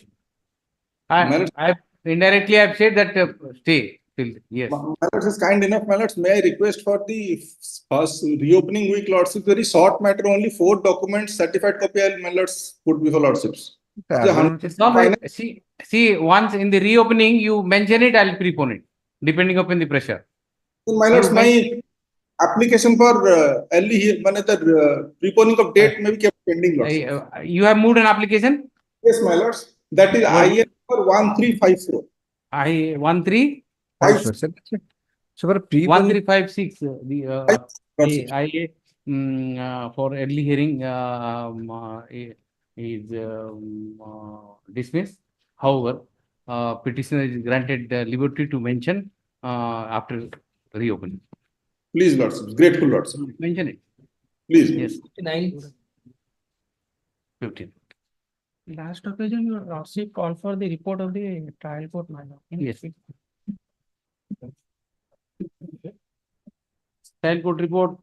I indirectly have said that stay till yes. My lords is kind enough. My lords, may I request for the first reopening week, lordships, very short matter, only 4 documents, certified copy, my lords put before lordships. See, once in the reopening, you mention it, I'll prepone it, depending upon the pressure. My lords, my application for early preponing of date may be kept pending, lords. You have moved an application? Yes, my lords. That is IN number 1354. 1356. So for 1356, the IA for early hearing is dismissed. However, petitioner is granted liberty to mention after reopening. Please, lords, grateful lords. Mention it. Please. Yes. 15. Last occasion, your lordship called for the report of the trial court matter. Yes. Trial court report,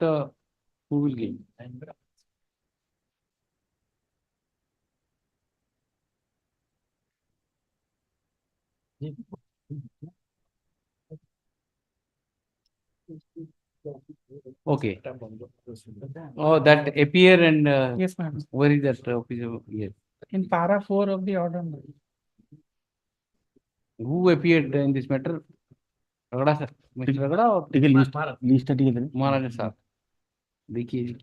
who will give? Okay. Oh, that appear and Yes, ma'am. where is that officer? Yes. In para 4 of the order. Who appeared in this matter? Ragada sir, Mr. Ragada or list Maharaj sir? देखिए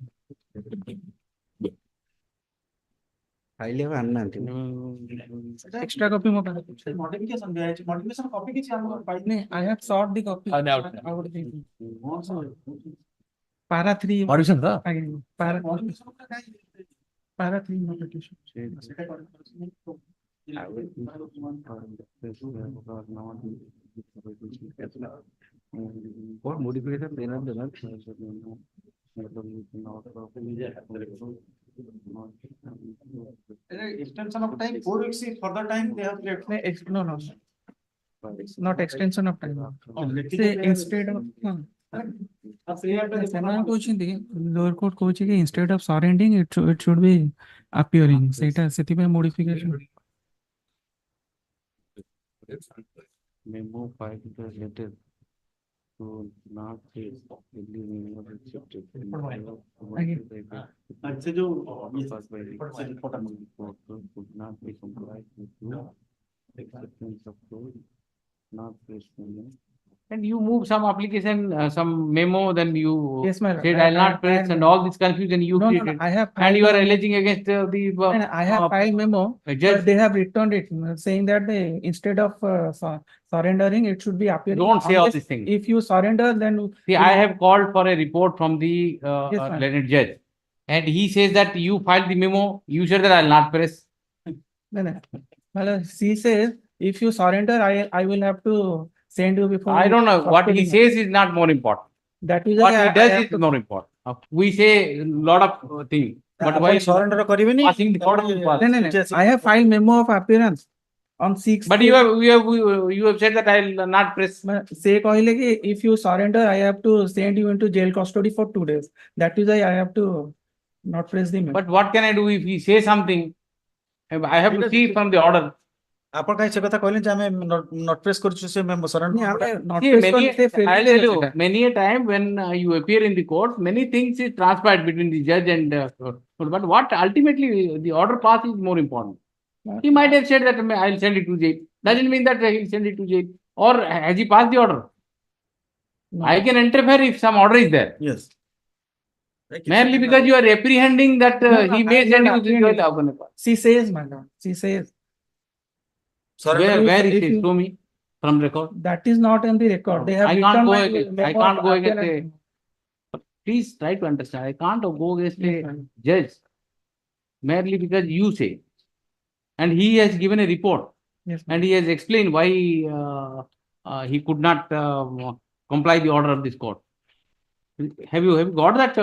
Extra copy mo Modification modification copy किसी हमको नहीं, I have sought the copy. I would be para 3 Permission, sir. again para 3 modification. What modification they have done? Extension of time 4 weeks further time they have left. No. It's not extension of time. Say instead of lower court coaching instead of surrendering it should be appearing. Modification. Memo 5 letter to not face could not be complied with acceptance of code, not face memo. And you move some application, some memo, then you Yes, ma'am. said I'll not press, and all this confusion you created. I have and you are alleging against I have filed memo, but they have returned it, saying that they instead of surrendering, it should be appearing. Don't say all these things. If you surrender, then See, I have called for a report from the ma'am. learned judge, and he says that you filed the memo. You said that I'll not press. No. Well, she says if you surrender, I will have to send you before. I don't know. What he says is not more important. That is what he does is more important. We say a lot of things, but why surrender passing the court of pass? I have filed memo of appearance on 6th. But you have said that I'll not press. Say कहले कि if you surrender, I have to send you into jail custody for 2 days. That is why I have to not press the memo. But what can I do if he says something? I have to see from the order. आपण काही कथा कहले जे हमें not press करछु से मैं surrender I'll tell you, many a time when you appear in the court, many things is transpired between the judge and but what ultimately the order pass is more important. He might have said that I'll send it to jail. Doesn't mean that he'll send it to jail. Or has he passed the order? No. I can interfere if some order is there. Yes. Merely because you are apprehending that he may send you to jail. She says, madam. She says. Where it is? Show me from record. That is not in the record. They have I can't go against please try to understand. I can't go against a judge merely because you say. And he has given a report. Yes, and he has explained why he could not comply the order of this court. Have you got that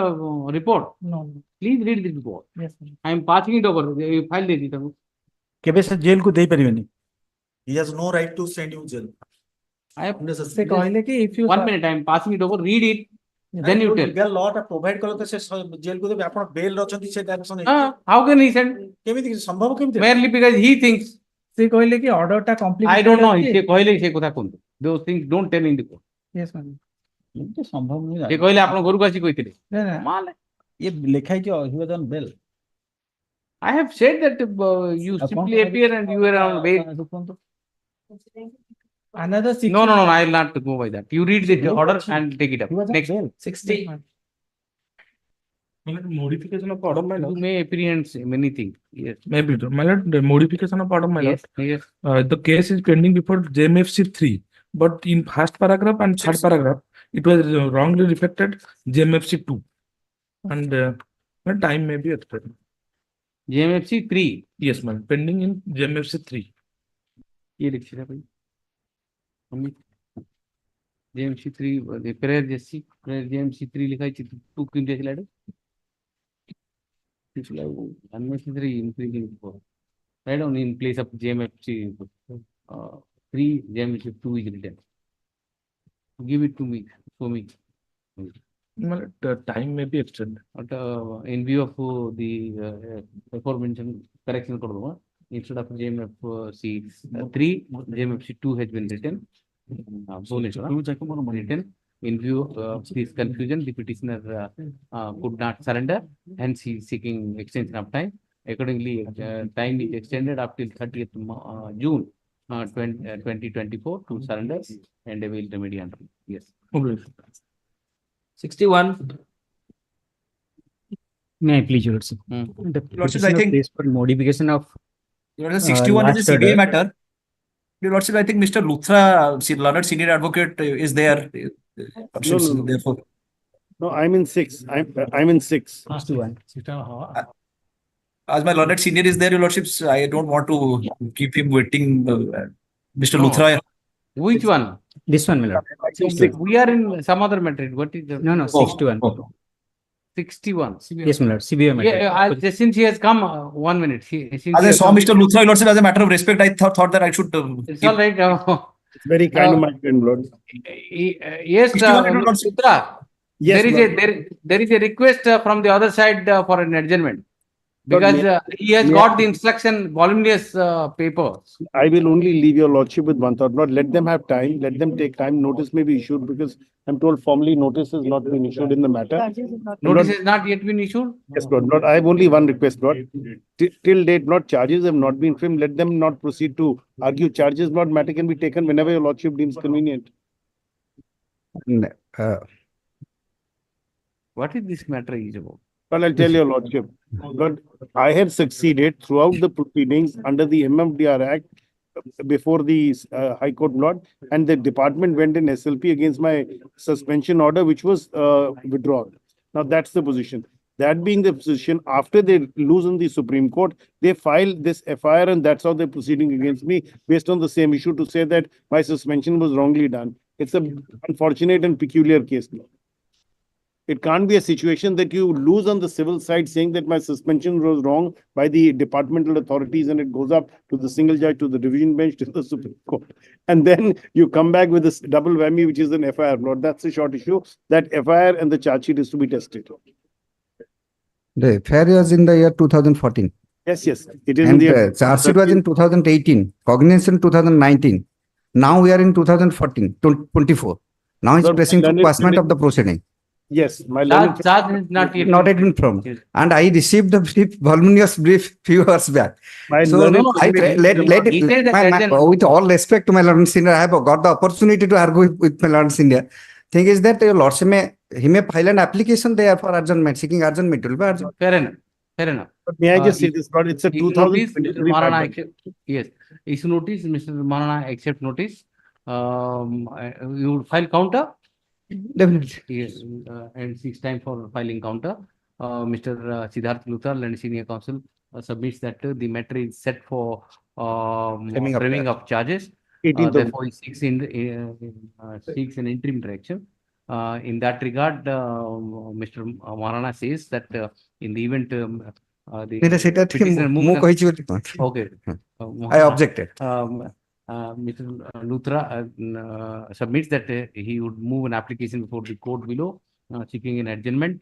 report? No. Please read the report. Yes, sir. I am passing it over. You file it. केबे से jail को दे परिवेनी. He has no right to send you jail. I have से कहले कि if you 1 minute. I am passing it over. Read it. Then you tell. Legal law टा provide करो तो से जेल को दे आपण bail रचंती से direction. How can he send? केमिति संभव केमिति? Merely because he thinks. से कहले कि order टा complete. I don't know. से कहले से कथा कोन. Those things don't tell in the court. Yes, ma'am. ये संभव नहीं. से कहले आपण गुरु कासी कहिथिले. माल ये लिखा है कि he was on bail. I have said that you simply appear and you were on bail. Another 60. No, I will not go by that. You read the order and take it up. Next. 60. Modification of order, my lord. You may apprehend many things. Yes. Maybe, my lord, the modification of order, my lord. Yes. The case is pending before JMFC 3, but in first paragraph and third paragraph, it was wrongly reflected JMFC 2. And the time may be expired. JMFC 3? Yes, ma'am. Pending in JMFC 3. JMC 3, the prayer JMC 3 लिखा है 2 quintal slide. Unnecessary increasing right on in place of JMFC 3, JMFC 2 is written. Give it to me, for me. The time may be extended. In view of the aforementioned correction, instead of JMFC 3, JMFC 2 has been written. Written. In view of this confusion, the petitioner could not surrender, hence he is seeking extension of time. Accordingly, time is extended up till 30th June 2024 to surrender and avail remedy under. Yes. 61. May I please, Your Lordship? Lordship, Petition I of think- case for modification of Your Lordship, 61 is a last CBI order. matter. Your Lordship, I think Mr. Luthra, learned senior advocate, is there. No. Therefore, No, I'm in 6. I'm in 6. 61. as my learned senior is there, Your Lordships, I don't want to keep him waiting. Mr. No. Luthra. Which one? This one, my lord. We are in some other matter. What is the? No, 61. 61. Yes, my lord. CBI matter. Yeah, since he has come, 1 minute. Since As I saw Mr. Luthra, Your Lordship, as a matter of respect, I thought that I should. It's all right. It's very kind of my friend, Lord. Yes, 61 and not Luthra. Yes, there is a request from the other side for an adjournment. But Because he has got the instruction, voluminous paper. I will only leave your lordship with one thought. Not let them have time. Let them take time. Notice may be issued because I'm told formally notice has not been issued in the matter. Notice has not yet been issued? Yes, Lord. Lord, I have only one request, Lord. Till date, not charges have not been framed. Let them not proceed to argue charges. Not matter can be taken whenever your lordship deems convenient. What is this matter is about? Well, I'll tell your lordship. But I had succeeded throughout the proceedings under the MMDR Act before the High Court, Lord, and the department went in SLP against my suspension order, which was withdrawn. Now that's the position. That being the position, after they lose in the Supreme Court, they file this FIR and that's how they're proceeding against me based on the same issue to say that my suspension was wrongly done. It's an unfortunate and peculiar case, Lord. It can't be a situation that you lose on the civil side saying that my suspension was wrong by the departmental authorities and it goes up to the single judge, to the division bench, to the Supreme Court. And then you come back with this double whammy, which is an FIR. Lord, that's a short issue. That FIR and the charge sheet is to be tested. The FIR was in the year 2014. Yes. It is in And the the charge sheet was in 2018. Cognizance 2019. Now we are in 2024. Now it's Lord, pressing for learned passment of the proceeding. Yes, my learned Charge is not yet. Not even from. And I received the brief, voluminous brief few hours back. My So learned with all respect to my Lord Senior, I have got the opportunity to argue with my Lord Senior. Thing is that your Lordship he may file an application there for adjournment, seeking adjournment. Fair enough. But may I just say this, Lord, it's a Issue notice, 2023 Marana pattern. accept, yes. Issue notice, Mr. Marana accept notice. You would file counter? Definitely. Yes, and it's time for filing counter. Mr. Siddharth Luthra and Senior Counsel submits that the matter is set for framing of charges. 18th of Therefore, he seeks an interim direction. In that regard, Mr. Marana says that in the event the সেটা ঠিক petitioner ମୁଁ moves କହିଛି ବୋଲି କଣ? okay. I objected. Mr. Luthra submits that he would move an application before the court below, seeking an adjournment,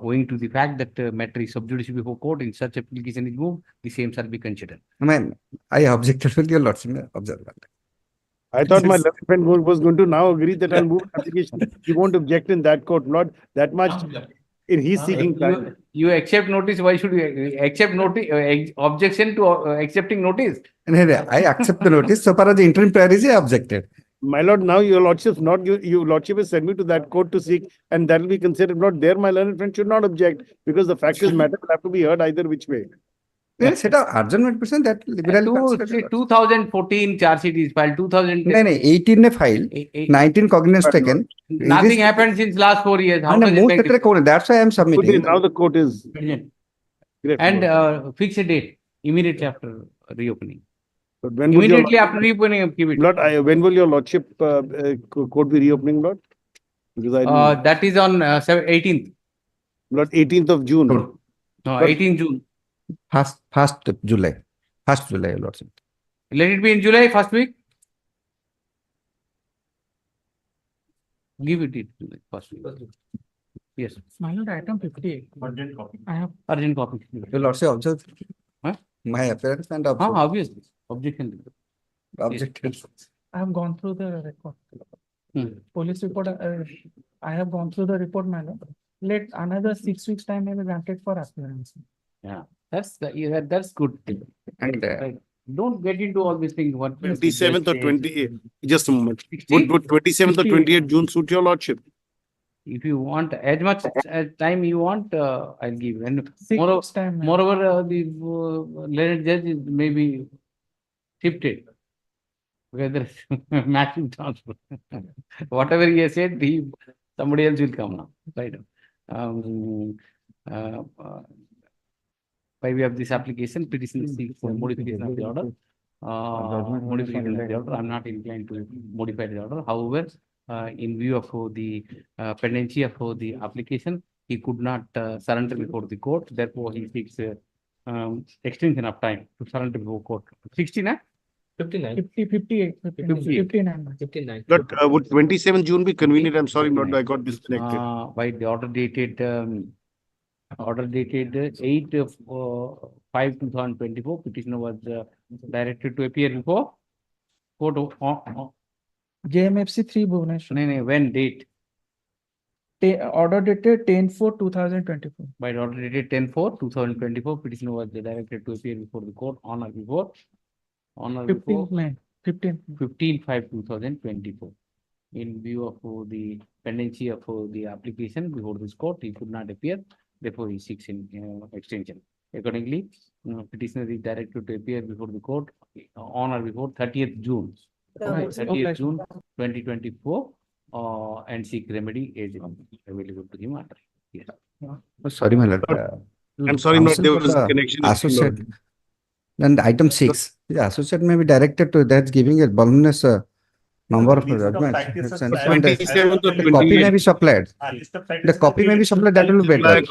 owing to the fact that matter is sub judice before court. In such application is moved, the same shall be considered. I mean, I objected with your lordship. Observe. I thought my left friend was going to now agree that I'll move an application. He won't object in that court, not that much in his seeking time. You accept notice, why should you accept notice, objection to accepting notice? I accept the notice. So far as the interim prayer is, I objected. My lord, now your lordship not your lordship has sent me to that court to seek, and that will be considered not there. My learned friend should not object because the fact is matter will have to be heard either which way. সেটা adjournment person that liberal 2014 charge sheet is filed. 2000. No, 18 ne file. 19 cognizance taken. Nothing happened since last 4 years. How does it make it? That's why I am submitting. Now the court is. And fix a date immediately after reopening. But when immediately after reopening, give it. Lord, when will your lordship court be reopening, Lord? Because that is on 18th. Lord, 18th of June. No, 18th June. 1st July. 1st July, lordship. Let it be in July, first week. Give it July, first week. Yes. My lord, item 58. Urgent copy. I have Urgent copy. Your lordship observe my appearance and observe. Obviously. Objection. Objected. I have gone through the record. Police report. I have gone through the report, my lord. Let another 6 weeks time may be granted for appearance. Yeah, that's good. And right. Don't get into all these things. What 27th or 28th? Just a moment. Would 27th or 28th June suit your lordship? If you want as much time you want, I'll give. And time, moreover, the learned judge is maybe shifted. Whether matching transfer. Whatever he has said, somebody else will come now. Right. By way of this application, petitioner seeks modification of the order. Modification of the order. I'm not inclined to modify the order. However, in view of the pendency of the application, he could not surrender before the court. Therefore, he seeks extension of time to surrender before court. 69? 59. 58. 59. But would 27th June be convenient? I'm sorry, Lord, I got disconnected. By the order dated 8/5/2024, petitioner was directed to appear before court. JMFC 3 Bhubaneswar. No, when date? Order dated 10/4/2024. By the order dated 10/4/2024, petitioner was directed to appear before the court on or before 15th May. 15/5/2024. In view of the pendency of the application before this court, he could not appear. Therefore, he seeks extension. Accordingly, petitioner is directed to appear before the court on or before 30th June. 30th June 2024, and seek remedy as available to him under. Yes. Sorry, my lord. I'm sorry, Lord, there was a connection. Associate. And item 6, the associate may be directed to that's giving a voluminous number of judgments. The copy may be supplied. The copy may be supplied, that will be better.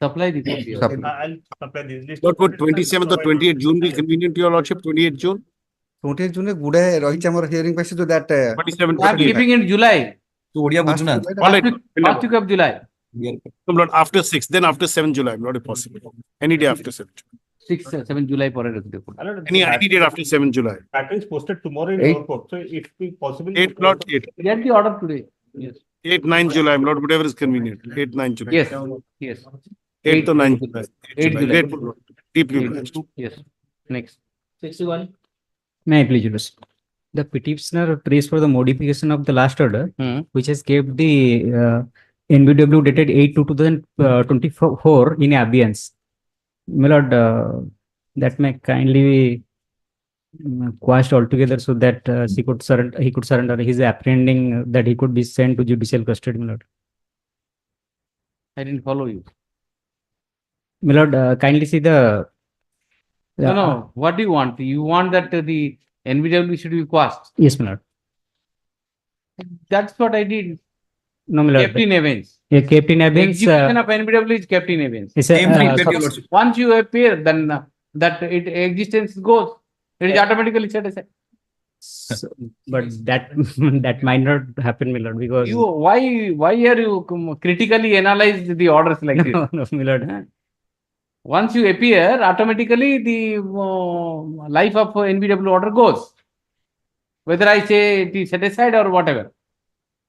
Supply the copy. I'll supply this list. But would 27th or 28th June be convenient to your lordship? 28th June? 28th June गुड़े रही चमर hearing पैसे तो that. 27th. I'm keeping in July. So what do you have? All right. First week of July. Lord, after 6th, then after 7th July, not possible. Any day after 7th. 6-7 July পরে রাখতে পারো। Any date after 7th July. Pattern is posted tomorrow in our court. So if we possible. 8 Lord 8. Get the order today. Yes. 8-9 July, Lord, whatever is convenient. 8-9 July. Yes. Yes. 8 to 9 July. 8 July. Deeply. Yes. Next. 61. May I please use? The petitioner prays for the modification of the last order, which has kept the NBW dated 8/2/2024 in abeyance. My lord, that may kindly be quashed altogether so that he could surrender. He's apprehending that he could be sent to judicial custody, my lord. I didn't follow you. My lord, kindly see the. No. What do you want? You want that the NBW should be quashed. Yes, my lord. That's what I did. No, my lord. Kept in evidence. Yeah, kept in evidence. Execution of NBW is kept in evidence. It's a, Once you appear, then that existence goes. It is automatically set aside. but that that might not happen, my lord, because Why are you critically analyze the orders like this? no, my lord. Once you appear, automatically the life of NBW order goes. Whether I say it is set aside or whatever.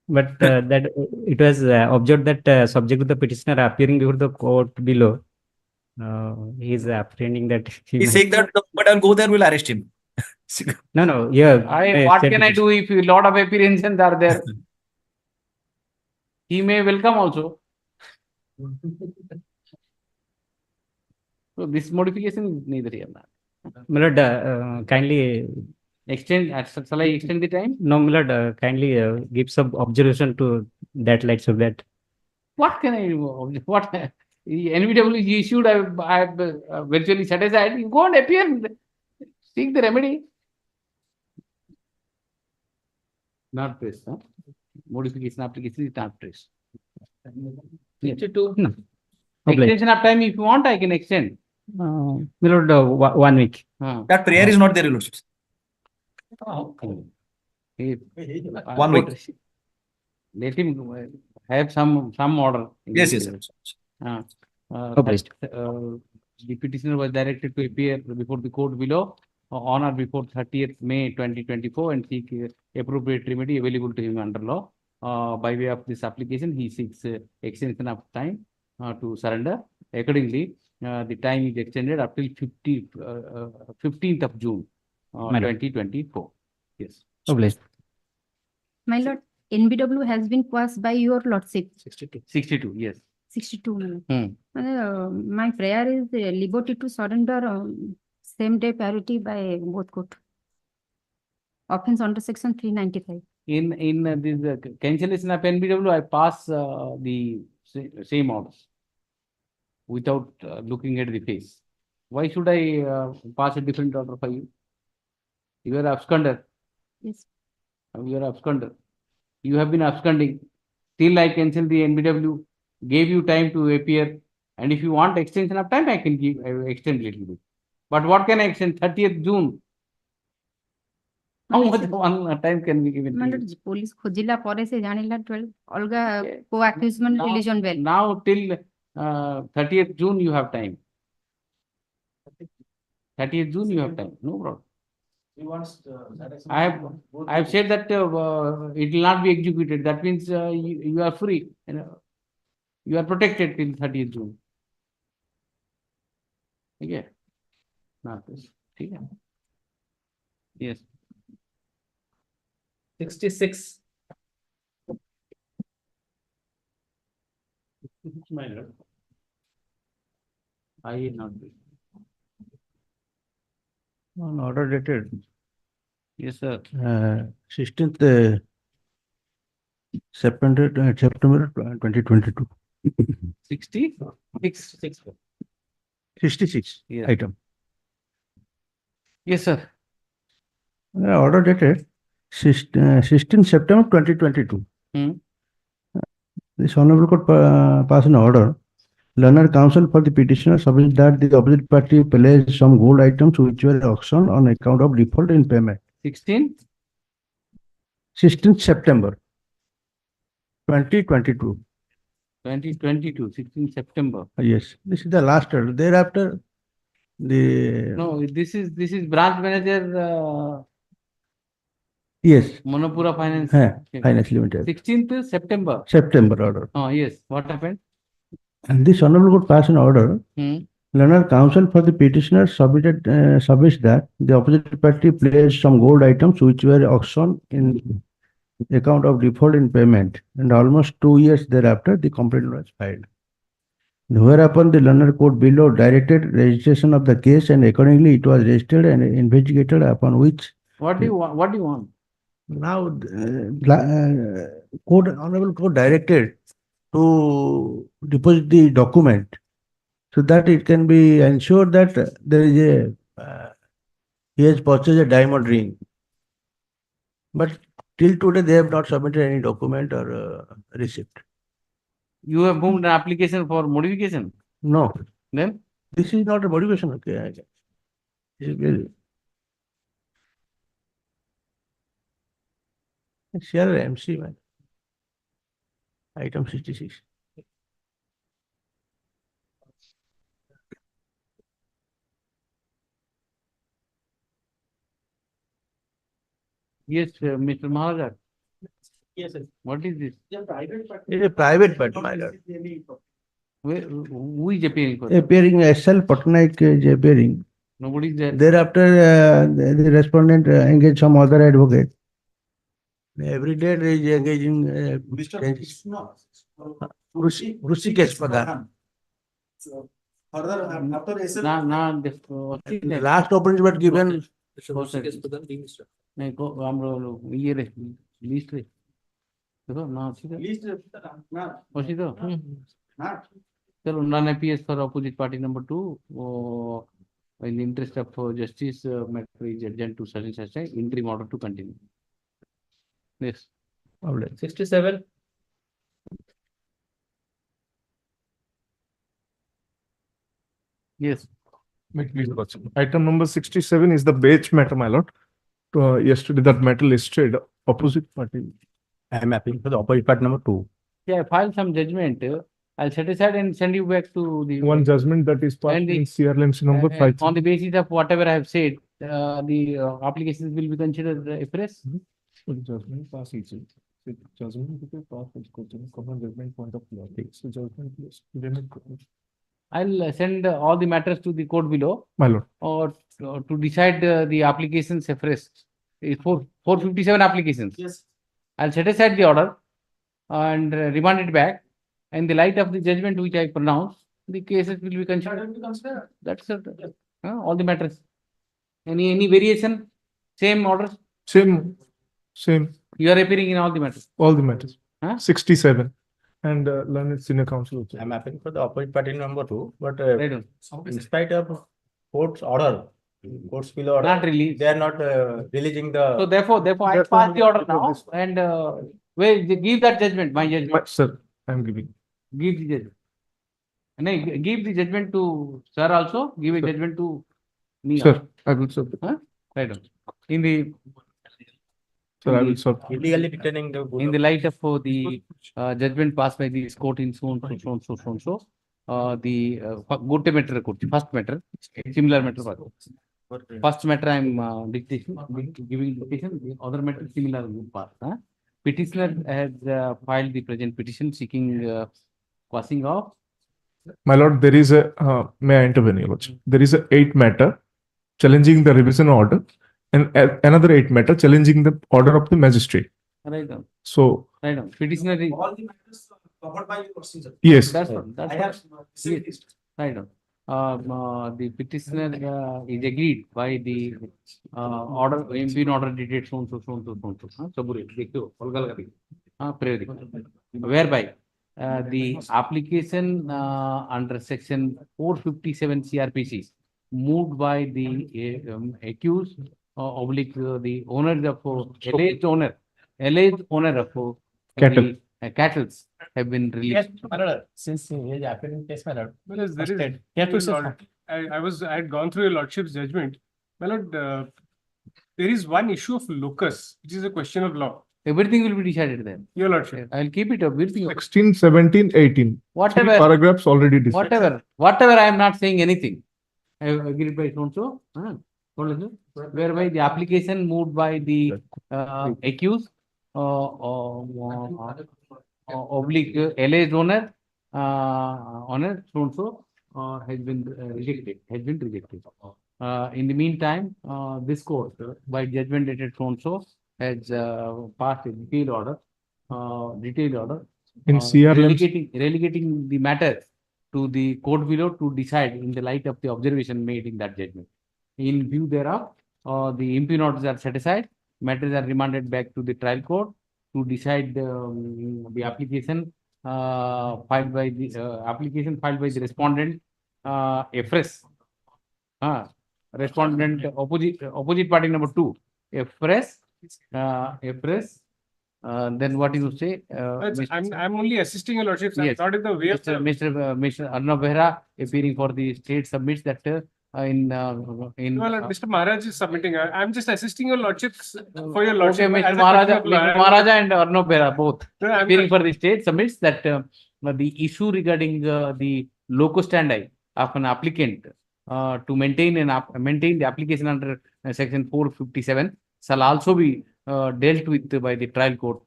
But that it was observed that subject to the petitioner appearing before the court below, he is apprehending that He's saying that but I'll go there, we'll arrest him. No, yeah. What can I do if a lot of apprehensions are there? He may welcome also. So this modification is neither here nor there. My lord, kindly extend. Shall I extend the time? No, my lord, kindly give some observation to that light so that. What can I do? What NBW is issued? I have virtually set aside. You go and appear. Seek the remedy. Not pressed. Huh? Modification application is not pressed. No. Extension of time, if you want, I can extend. My lord, 1 week. That prayer is not there, your lordships. One week. Let him have some order. Yes. The petitioner was directed to appear before the court below on or before 30th May 2024 and seek appropriate remedy available to him under law. By way of this application, he seeks extension of time to surrender. Accordingly, the time is extended up till 15th of June 2024. Yes. My lord, NBW has been passed by your lordship. 62, yes. 62. My prayer is liberty to surrender same day parity by both court. Offense under section 395. In this cancellation of NBW, I pass the same orders without looking at the face. Why should I pass a different order for you? You are absconder. Yes. You are absconder. You have been absconding. Till I cancel the NBW, gave you time to appear. And if you want extension of time, I can extend a little bit. But what can I extend? 30th June. How much one time can be given? Police khojila pore se janila 12 olga co-accusation religion bail. Now till 30th June you have time. 30th June you have time. No problem. I have said that it will not be executed. That means you are free. You are protected till 30th June. Okay. Not this. Yes. 66. I will not be. On order dated. Yes, sir. 16th September 2022. 66 Yes. item. Yes, sir. Order dated 16 September 2022. This Honorable Court passed an order. Learned counsel for the petitioner submits that the opposite party plays some gold items which were auctioned on account of default in payment. 16th September 2022. 16 September. Yes, this is the last order. Thereafter, the No, this is branch manager. Yes. Monopura Finance. Finance Limited. 16th September. September order. Oh, yes. What happened? And this Honorable Court passed an order. Learned counsel for the petitioner submits that the opposite party placed some gold items which were auctioned in account of default in payment, and almost 2 years thereafter the complaint was filed. Whereupon the learned court below directed registration of the case, and accordingly it was registered and investigated, upon which. What do you want? Now, Honorable Court directed to deposit the document so that it can be ensured that there is a he has purchased a diamond ring. But till today, they have not submitted any document or receipt. You have moved an application for modification? No. Then? This is not a modification, okay? This is very. Share MC, man. Item 66. Yes, Mr. Maharaj. Yes, sir. What is this? It's a private matter, my lord. Who is appearing for? Appearing SL Patnaik is appearing. Nobody is there. Thereafter, the respondent engaged some other advocate. Every day he is engaging. Rushikesh Pradhan. Further, after SL. The last opening was given. नहीं को हम लोग ये रे list रे देखो ना List ना उसी तो चलो non APS for opposite party number 2 वो in the interest of justice matter is adjourned to such and such a interim order to continue. Yes. 67. Yes. Item number 67 is the Bech matter, my lord. Yesterday, that matter listed opposite party. I am appealing for the opposite party number 2. Yeah, file some judgment. I'll set aside and send you back to the One judgment that is passed in CRLMC number 5. On the basis of whatever I have said, the applications will be considered afresh. So the judgment pass each. Judgment because pass each question common judgment point of law. So judgment plus limit. I'll send all the matters to the court below. My lord. Or to decide the applications afresh. It's 457 applications. Yes. I'll set aside the order and remand it back. In the light of the judgment which I pronounce, the cases will be considered. That's it. All the matters. Any variation? Same orders? Same. You are appearing in all the matters? All the matters. Huh? 67. And learned senior counsel also. I am appealing for the opposite party number 2, but Right on. in spite of court's order, court's below order, Not released. they are not releasing the. So therefore I pass the order now and give that judgment, my judgment. Sir, I am giving. Give the judgment. No, give the judgment to sir also. Give a judgment to me. Sir, I will serve. Right on. In the Sir, I will serve. Illegally returning the. In the light of the judgment passed by this court in so. The good matter court, first matter, similar matter. First matter I am giving dictation. The other matter similar part. Petitioner has filed the present petition seeking quashing of. My lord, there is a may I intervene, your lordship? There is a 8 matter challenging the revision order, and another 8 matter challenging the order of the magistrate. Right on. So. Right on. Petitioner. All the matters covered by your procedure. Yes. That's one. I have Right on. The petitioner is agreed by the order, impugn order dated so. Whereby the application under section 457 CRPC moved by the accused oblique the owners of alleged owner of Cattle. Cattle have been released. Yes, my lord, since he is appearing case, my lord. Because there First is, aid. Yeah, please, sir. I had gone through your lordship's judgment. My lord, there is one issue of locus, which is a question of law. Everything will be decided then. Your lordship. I'll keep it up. 16, 17, 18. Whatever. 3 paragraphs already decided. Whatever, I am not saying anything. I have agreed by so. Whereby the application moved by the accused oblique alleged owner so has been rejected. In the meantime, this court by judgment dated so has passed a detailed order In relegating the matter to the court below to decide in the light of the observation made in that judgment. In view thereof, the impugn orders are set aside, matters are remanded back to the trial court to decide the application filed by the respondent afresh. respondent opposite party number 2, a press, then what you say? I'm only assisting your lordships. Yes. I'm not in the way of Mr. Hon'Ble appearing for the state submits that Well, Mr. Maharaj is submitting. I'm just assisting your lordships for your lordship. Okay, as Mr. a Maharaja, technical lawyer. Mr. Maharaja and Hon'Ble both No, I'm appearing not. for the state submits that the issue regarding the locus standi of an applicant to maintain the application under section 457 shall also be dealt with by the trial court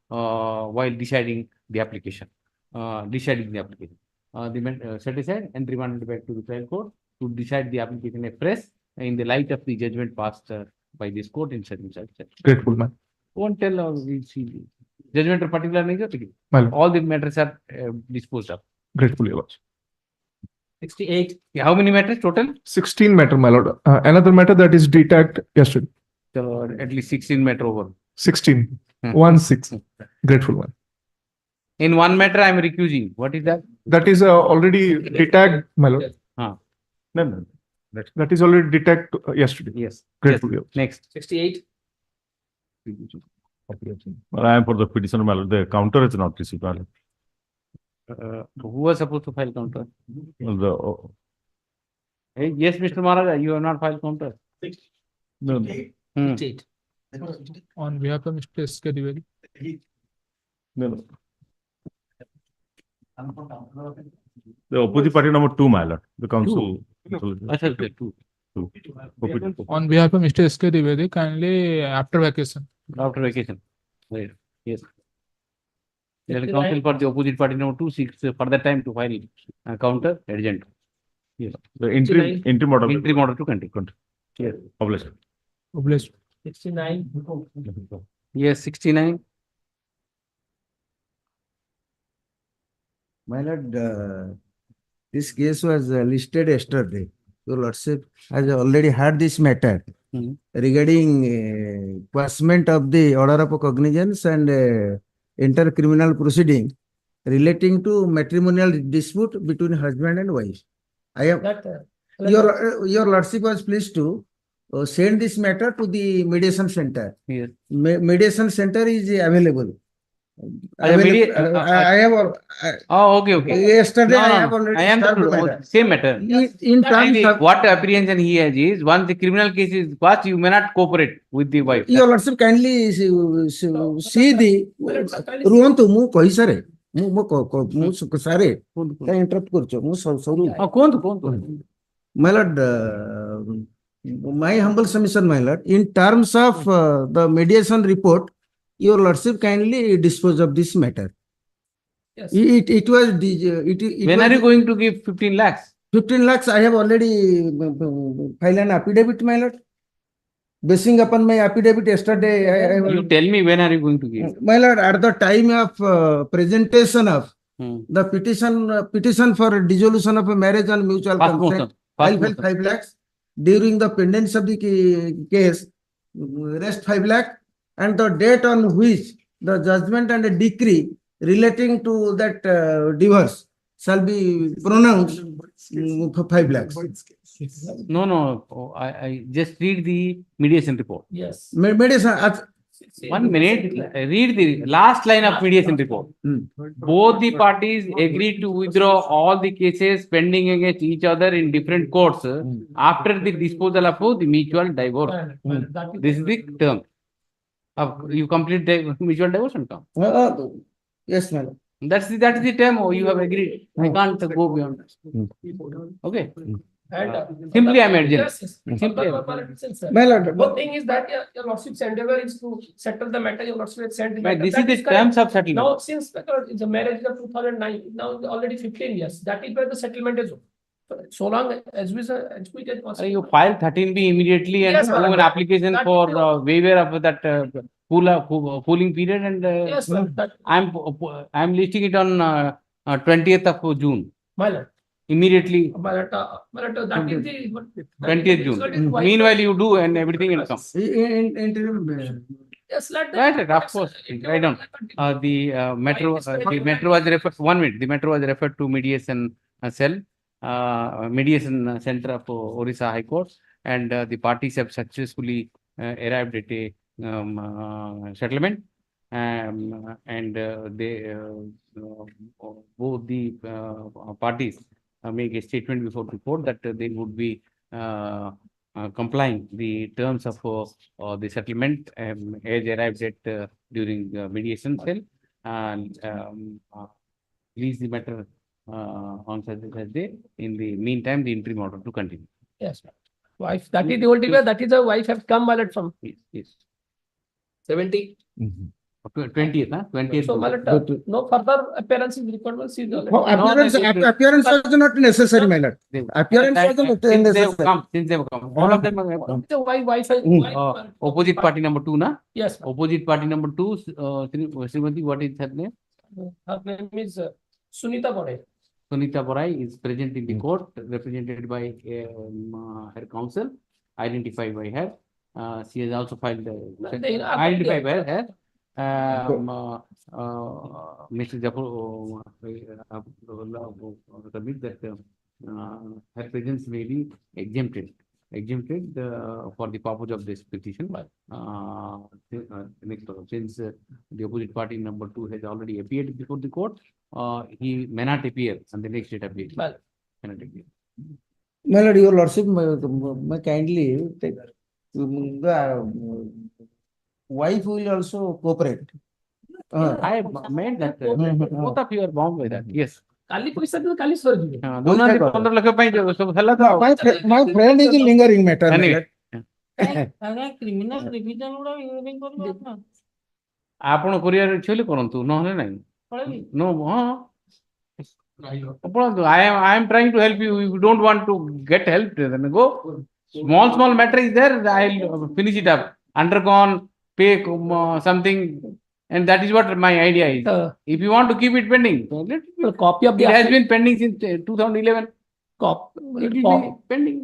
while deciding the application. Set aside and remanded back to the trial court to decide the application afresh in the light of the judgment passed by this court in such and such. Grateful, man. Won't tell we'll see. Judgment of particular nature. My lord. All the matters are disposed of. Grateful, your lordship. 68. How many matters total? 16 matter, my lord. Another matter that is detached yesterday. So at least 16 matter over. 16. 1-6. Grateful, man. In one matter, I am recusing. What is that? That is already detached, my lord. No. That is already detached yesterday. Yes. Grateful. Yes. Next. 68. Well, I am for the petitioner, my lord. The counter is not received, my lord. Who was supposed to file counter? Well, Yes, Mr. Maharaja, you have not filed counter. no. 68. On behalf of Mr. S.K. Dwivedi. No. The opposite party number 2, my lord. The council. Two. On behalf of Mr. S.K. Dwivedi, kindly after vacation. After vacation. Right. Yes. There is counsel for the opposite party number 2 seeks further time to file counter urgent. Yes. The interim order. Interim order to continue. Yes. Obliged. Obliged. 69. Yes, 69. My lord, this case was listed yesterday. Your lordship has already had this matter regarding passment of the order of cognizance and intercriminal proceeding relating to matrimonial dispute between husband and wife. I am your lordship was pleased to send this matter to the mediation center. Yes. Mediation center is available. I have. Okay. Yesterday, No, I have already. I am started the matter. same matter. In terms of what apprehension he has is once the criminal case is passed, you may not cooperate with the wife. your lordship kindly see the ରୁହନ୍ତୁ ମୁଁ କହି ସାରେ ମୁଁ ସାରେ କାଇଁ interrupt କରୁଛ ମୁଁ ସରୁ କୁହନ୍ତୁ my lord my humble submission my lord in terms of the mediation report your lordship kindly dispose of this matter. Yes. It was when are you going to give 15 lakhs? 15 lakhs I have already filed an affidavit my lord. Basing upon my affidavit yesterday, You tell me when are you going to give? My lord, at the time of presentation of the petition for dissolution of a marriage on mutual consent, I felt 5 lakhs. During the pendency of the case, rest 5 lakh, and the date on which the judgment and a decree relating to that divorce shall be pronounced for 5 lakhs. No. I just read the mediation report. Yes. Mediation. 1 minute. Read the last line of mediation report. Both the parties agreed to withdraw all the cases pending against each other in different courts after the disposal of the mutual divorce. This is the term. You complete the mutual divorce and come. Yes, madam. That's the term you have agreed. I can't go beyond that. Okay. And simply I am urging. Yes. Simply. My lord. One thing is that your lordship's endeavor is to settle the matter. Your lordship has sent the matter. This That is the correct. terms of settlement. Now, since the marriage is of 2009, now already 15 years. That is where the settlement is. So long as we can possible. You file 13B immediately and Yes, do madam. an application That for is the- waiver of that cooling period, and Yes, ma'am. I'm listing it on 20th of June. My lord. Immediately. My lord, that is the 20th June. Meanwhile, you do and everything will come. Yes, let Right, of course. Right down. The metro was referred. 1 minute. The metro was referred to mediation cell, mediation center of Orissa High Court. and the parties have successfully arrived at a settlement. And both the parties make a statement before the court that they would be complying the terms of the settlement as arrived at during mediation cell, and release the matter on Thursday. In the meantime, the interim order to continue. Yes, wife. That is the ultimate. That is the wife have come valid from. Yes. 70. 20th, huh? 20th. So, no further appearance is required. Appearance was not necessary, my lord. Appearance was not necessary. Since they have come, all of them have come. So wife. Opposite party number 2, na? Yes. Opposite party number 2, Srimati, what is her name? Her name is Sunita Bore. Sunita Borai is present in the court, represented by her counsel, identified by her. She has also filed identified by her. Mr. Jafar submit that her presence may be exempted for the purpose of this petition. Since the opposite party number 2 has already appeared before the court, he may not appear on the next date of the cannot appear. My lord, your lordship, may kindly take the wife will also cooperate. I made that. Both of you are bound by that. Yes. Kali paisa to Kali swarji. दोनों ने 15 लाख पाई जो सब हल्ला था. My friend is a lingering matter. Anyway. Criminal revision उड़ा hearing करो अपना. आपण कोरियर चले करंतु नहले नहीं. No, I am trying to help you. If you don't want to get help, then go. Small matter is there. I'll finish it up. Undergone, pay something, and that is what my idea is. If you want to keep it pending, copy of the it has been pending since 2011. It will be pending.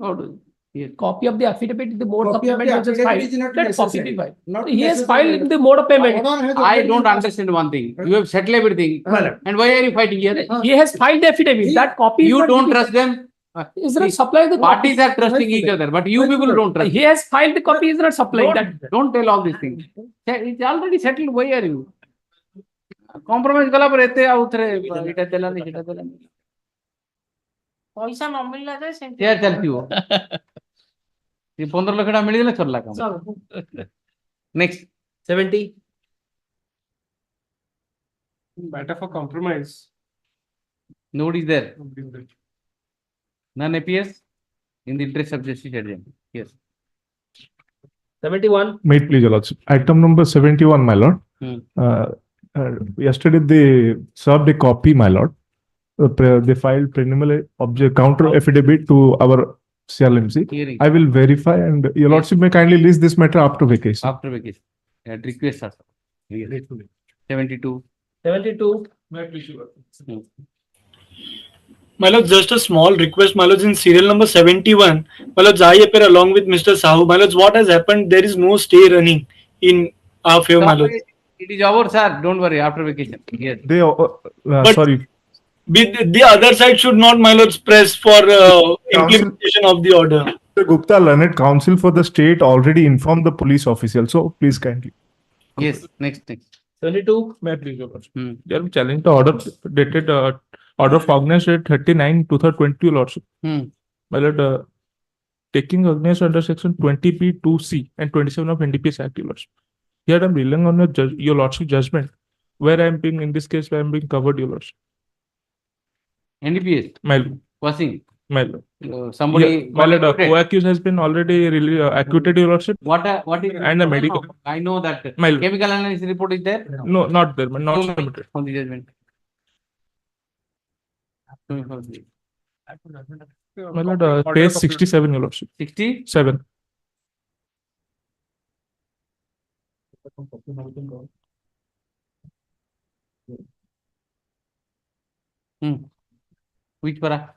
Yes. Copy of the affidavit, the mode of payment which is filed. That copy be filed. Not He has filed the mode of payment. I don't understand one thing. You have settled everything, and why are you fighting here? He has filed the affidavit. That copy. You don't trust them. Is not supplying the parties are trusting each other, but you people don't trust. He has filed the copy. Is not supplying that. Don't tell all these things. It's already settled. Why are you? Compromise कला पर रहते हैं उतरे इटा चला नहीं इटा चला नहीं. पैसा न मिलना जाए सेंट. क्या चलती हो? ये 15 लाख का मिल गया चल रहा काम. Next 70. Matter for compromise. Nobody is there. None appears in the interest of justice at the end. Yes. 71. May it please, your lordship. Item number 71, my lord. Yesterday they served a copy, my lord. They filed preliminary counter affidavit to our CLMC. Hearing. I will verify, and your lordship may kindly list this matter after vacation. After vacation. Request us. 72. 72. My lord, just a small request, my lord, in serial number 71, my lord, I appear along with Mr. Sahu. My lord, what has happened? There is no stay running in our favor, my lord. It is over, sir. Don't worry. After vacation. Yes. They sorry. The other side should not, my lords, press for implementation of the order. The Gupta learned counsel for the state already informed the police official. So please kindly. Yes. Next. 72. May I please, your lordship? They are challenging the order dated order of cognizance date 39/2020, lordship. My lord, taking cognizance under section 20B(2)(c) and 27 of NDPS Act, your lordship. Here I am relying on your lordship judgment, where I am being in this case where I am being covered, your lordship. NDPS. My lord. Passing. My lord. Somebody. My lord, co-accused has been already really acquitted, your lordship. What is and the medical. I know that. My lord. Chemical analysis report is there. No, not there. But not submitted. On the judgment. My lord, page 67, your lordship. 67. Which para?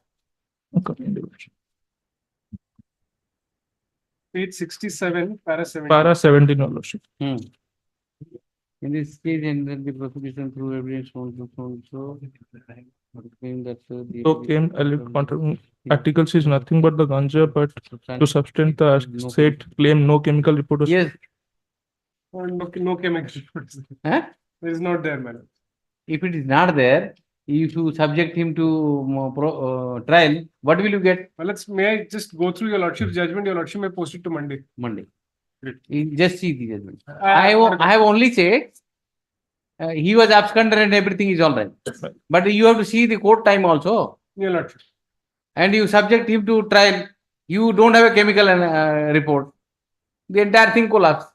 Page 67, para 17. Para 17, your lordship. In this case, and then the prosecution through evidence so. So came articles is nothing but the ganja, but to substantiate the said claim, no chemical report was. Yes. No chemical. Huh? It is not there, madam. If it is not there, if you subject him to trial, what will you get? Well, may I just go through your lordship's judgment? Your lordship may post it to Monday. Monday. You just see the judgment. I have only said he was absconded and everything is all right. But you have to see the court time also. Your lordship. And you subject him to trial. You don't have a chemical report. The entire thing collapse.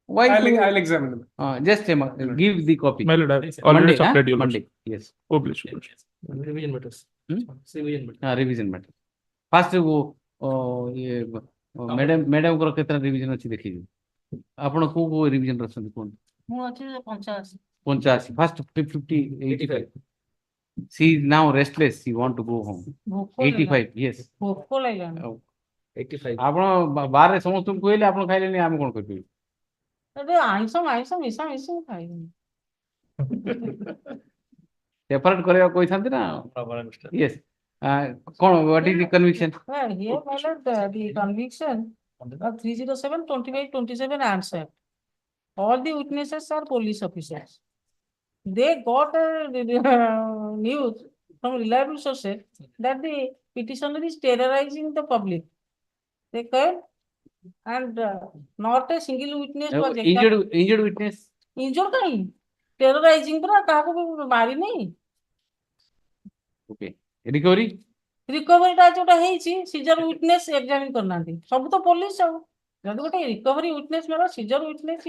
Why? I'll examine them. Just give the copy. My lord, I've already Monday, supplied you. Monday. Yes. Oh, please. Revision matters. Revision matters. Revision matter. First madam को कितना revision अच्छी देखिए आपण को revision रखते कौन ମୁଁ ଅଛି 85 85 first 50 85 she is now restless she want to go home 85 yes ଭୋକ ଲାଗିଲାଣି 85 ଆପଣ ବାହାରେ ସମସ୍ତଙ୍କୁ କହିଲେ ଆପଣ ଖାଇଲେନି ଆମେ କଣ କରିବି ଏବେ ଆଇଁଷ ମିଶା ମିଶି ମୁଁ ଖାଇବିନି ସେପାରେଟ କରିବାକୁ କହିଥାନ୍ତି ନା yes what is the conviction? Here, my lord, the conviction 307, 25, 27 answer. All the witnesses are police officers. They got news from reliable sources that the petitioner is terrorizing the public. They came and not a single witness was injured witness. Injured kahin? Terrorizing pura kahaku mari nahi. Okay. Recovery? Recovery ଟା ଯୋଉଟା ହେଇଛି seizure witness ଏକ୍ସାମିନ କରିନାହାନ୍ତି ସବୁ ତ police ଆଉ ଯଦି ଗୋଟେ recovery witness ମିଳିବ seizure witness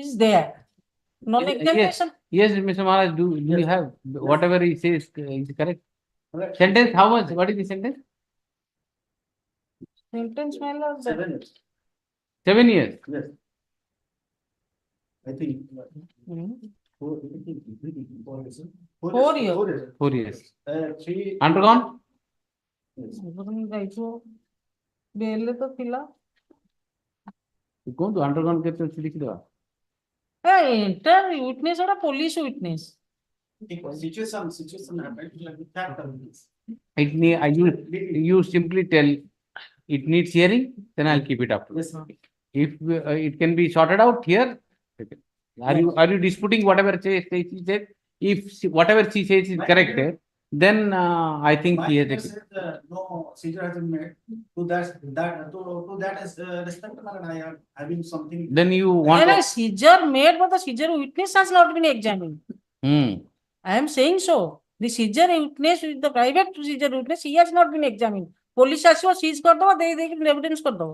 is there non examination Yes, Mr. Maharaj, do you have whatever he says is correct? Sentence, how much? What is the sentence? Sentence ମିଳିଲା 7 years. 7 years? Yes. I think. 4 years. 4 years. Undergone? ଯାଇଛୁ ବେଲରେ ତ ଥିଲା କୁହନ୍ତୁ undergone କେତେ ଅଛି ଦେଖିଦେବା enter witness ଗୋଟେ police witness Situation happened like the fact of this. You simply tell it needs hearing, then I'll keep it up. Yes, ma'am. If it can be sorted out here, are you disputing whatever she said? If whatever she says is correct, then I think he has said, no seizure has been made. To that is respect, I am having something. Then you want a seizure made, but the seizure witness has not been examined. I am saying so. The seizure witness, the private seizure witness, he has not been examined. Police ଆସିବ seize କରିଦବ ଦେଇ evidence କରିଦବ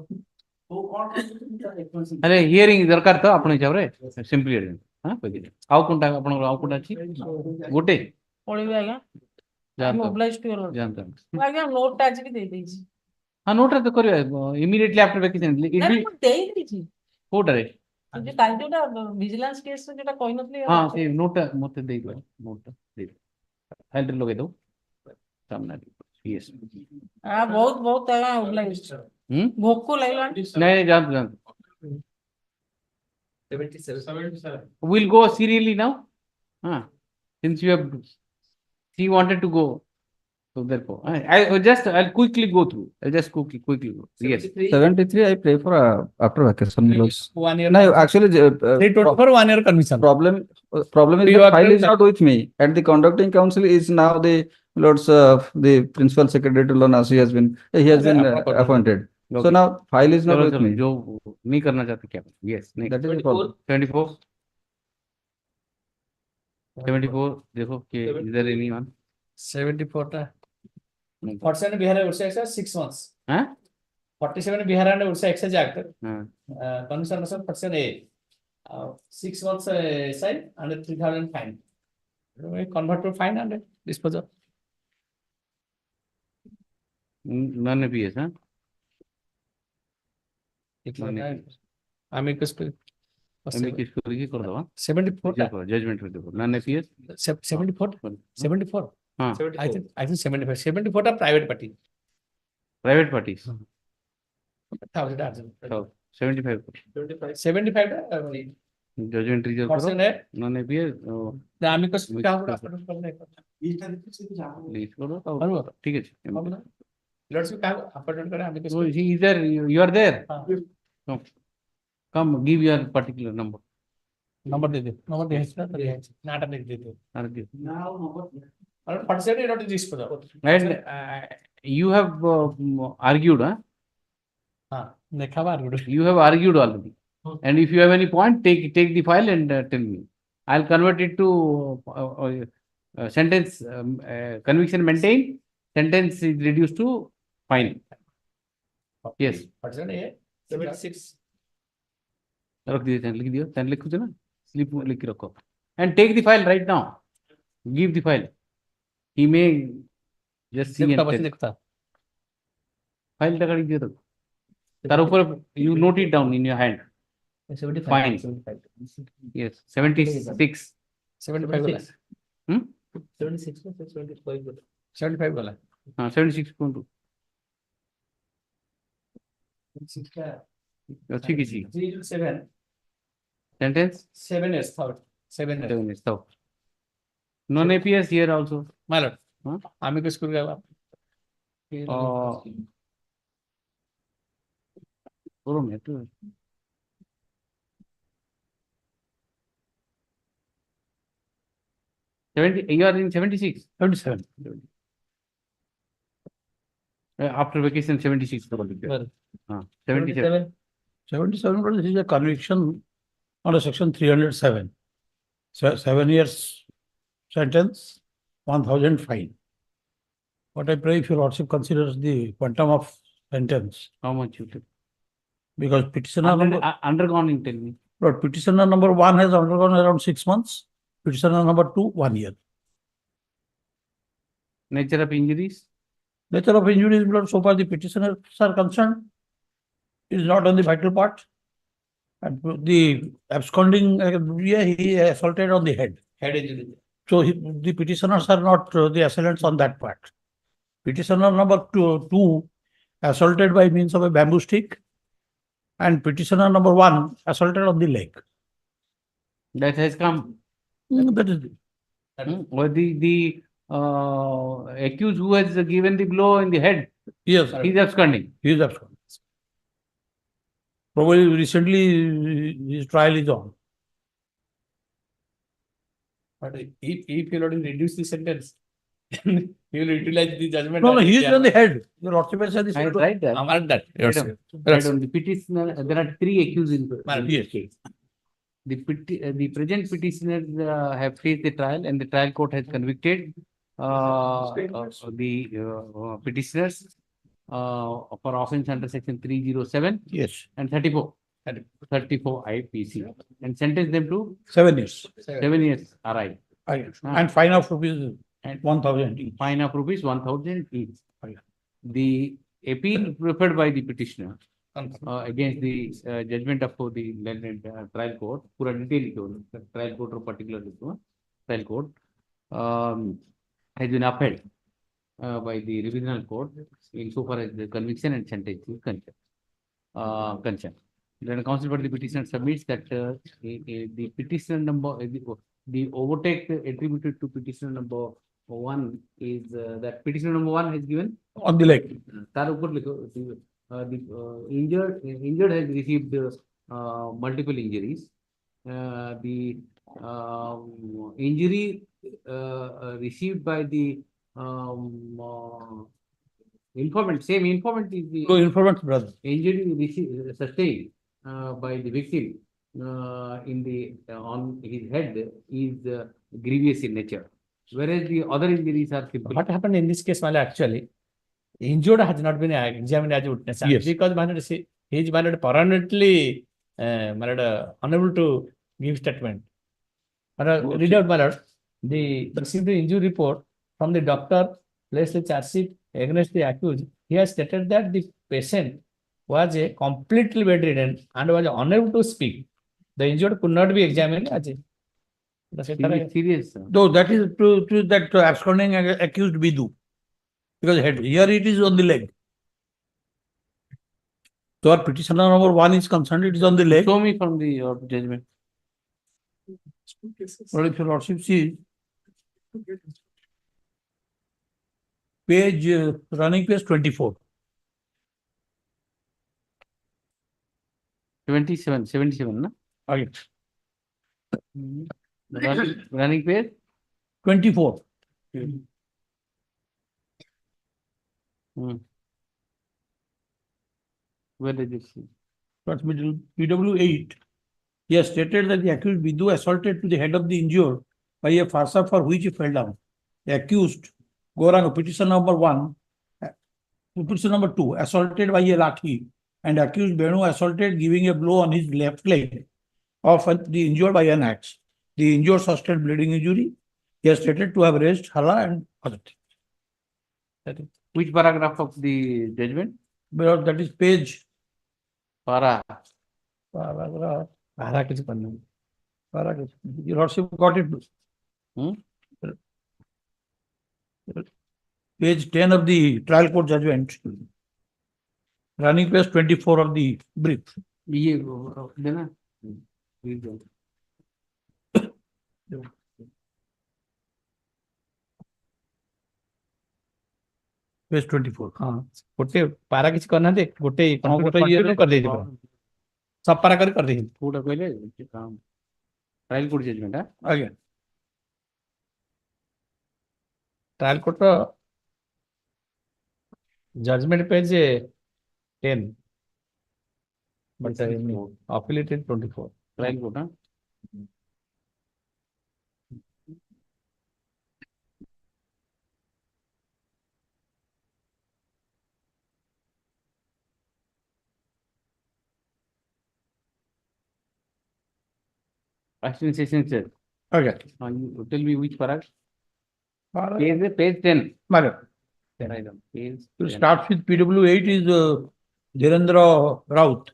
अरे hearing दरकार तो आपण हिसाब रे सिंपली हियरिंग हां कहदिले आउ कोनटा आपण आउ कोनटा अछि गोटे पळिबे आज्ञा जान मोबिलाइज टू योर जानता आज्ञा नोट आज भी दे देछि हां नोट रे तो करियो इमीडिएटली आफ्टर वेकेशन नहीं मैं दे देछि कोटा रे जे काल जोटा विजिलेंस केस जोटा कहि नथली हां से नोट मते देई दो नोट दे फाइल रे लगे दो सामने यस हां बहुत आज्ञा मोबिलाइज भोको लागला नहीं जान 77 we'll go serially now since you have she wanted to go so therefore I'll quickly go through yes 73 I pray for after vacation 1 year no actually 324 1 year conviction problem is the file is not with me and the conducting counsel is now the lords the principal secretary to learn as he has been appointed so now file is not with me जो नहीं करना चाहते क्या yes that is the problem 74 देखो कि इधर any one 74 टा 47 Bihar Orissa excise 6 months हैं 47 Bihar and Orissa excise act commission number 47 A 6 months sign and 3000 fine we convert to fine and dispose of none of yes amicus amicus करके कर दो 74 judgement कर दो नन एपीएस 74 हां I think 74 टा private party Oh, 75 75 टा Judgment reserve Person करो, है, non appear, the amicus mix क्या कर होगा? release करो, तो बरोबर. ठीक है जी. Lordship क्या appointment करें amicus So को? either you are there. हाँ. Come, give your particular number. Number दे दे. नंबर दे इसका तो ये नाटक लिख दे दो. Argue. और फट से नहीं नोटिस जिस पर. And you have argued, huh? हाँ. देखा बार. You have argued already. And if you have any point, take the file and tell me. I'll convert it to sentence conviction maintained. Sentence is reduced to fine. Yes. Person है 76. रख दीजिए, लिख दियो, 10 लिख दो ना, स्लिप लिख के रखो. And take the file right now. Give the file. He may just see and tell. File लगा दीजिए तो. तार ऊपर you note it down in your hand. 75. Fine. 75. Yes, 76. 75 वाला. 76 में 75 बोला. 75 वाला. हाँ, 76.2. अच्छी किसी. 307. Sentence? 7 years thought. 7 years. 7 years. So, non-APS here also. My lord. Huh? Amicus curiae. You are in 76? 77. After vacation, 76. Well, 77. 77, but this is a conviction under section 307. So 7 years sentence, 1,000 fine. What I pray if your lordship considers the quantum of sentence. How much you took? Because petitioner number, undergone in, tell me. but petitioner number 1 has undergone around 6 months. Petitioner number 2, 1 year. Nature of injuries? Nature of injuries, blood, so far the petitioners are concerned, is not on the vital part. And the absconding, he assaulted on the head. Head injury. So the petitioners are not the assailants on that part. Petitioner number 2 assaulted by means of a bamboo stick, and petitioner number 1 assaulted on the leg. That has come. That is Or the accused who has given the blow in the head. Yes. He is absconding. He is absconding. Probably recently his trial is on. But if you already reduce the sentence, he will utilize the judgment. No, he is on the head. Your lordship has said this. I tried that. I'm at that. Right on the petitioner, there are 3 accused in Yes. this case. The present petitioners have faced the trial, and the trial court has convicted the petitioners for offence under section 307 Yes. and 34 IPC, and sentenced them to 7 years. 7 years RI. And fine of rupees 1,000 each. Fine of rupees 1,000 each. The appeal preferred by the petitioner against the judgment of the trial court, पूरा detail trial court or particular trial court has been upheld by the revisional court insofar as the conviction and sentence is concerned. Then counsel for the petitioner submits that the petitioner number, the overtake attributed to petitioner number 1 is that petitioner number 1 has given on the leg. The injured has received multiple injuries. The injury received by the informant, same informant is the informant brother. Injury sustained by the victim in the on his head is grievous in nature, whereas the other injuries are simple. What happened in this case, actually, injured has not been examined as a witness. Yes. Because he is permanently unable to give statement. Read out, my lord. The received the injury report from the doctor, placed the charge sheet against the accused. He has stated that the patient was a completely bedridden and was unable to speak. The injured could not be examined as a serious. Though that is to that absconding accused Bidu. Because head, here it is on the leg. So our petitioner number 1 is concerned, it is on the leg. Show me from the judgment. Well, if your lordship see page, running page 24. 77, no? Okay. Running page? 24. Where did you see? That's PW 8. He has stated that the accused Vidhu assaulted to the head of the injured by a farsa for which he fell down. The accused Gorang, petition number 1, petition number 2, assaulted by a lathi, and accused Benu assaulted, giving a blow on his left leg of the injured by an axe. The injured sustained bleeding injury. He has stated to have raised hala and other things. Which paragraph of the judgment? But that is page. Para. Paragraph. Your lordship got it. Page 10 of the trial court judgment. Running page 24 of the brief. Page 24. गोटे पारा किसी करना दे गोटे computer ये कर दे सब पारा कर दे पूरा कहले ट्रायल कोर्ट जजमेंट है आगे trial court judgment page 10 but affiliated 24 trial court है Assistant Session Judge. Okay. You tell me which paragraph? Page 10. Madam. Page To start with PW 8 is Dhirendra Raut.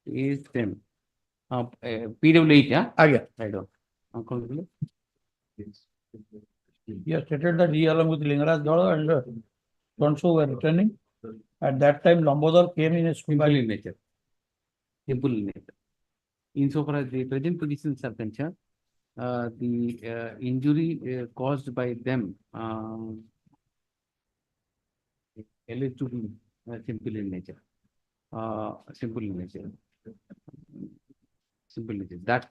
Page 10. PW 8, yeah? Again. Right on. He has stated that he along with Lingaraj Dada and Tonso were returning. At that time, Lambodar came in a simple in nature. Simple in nature. Insofar as the present positions are concerned, the injury caused by them alleged to be simple in nature. Simple in nature. Simple in nature. That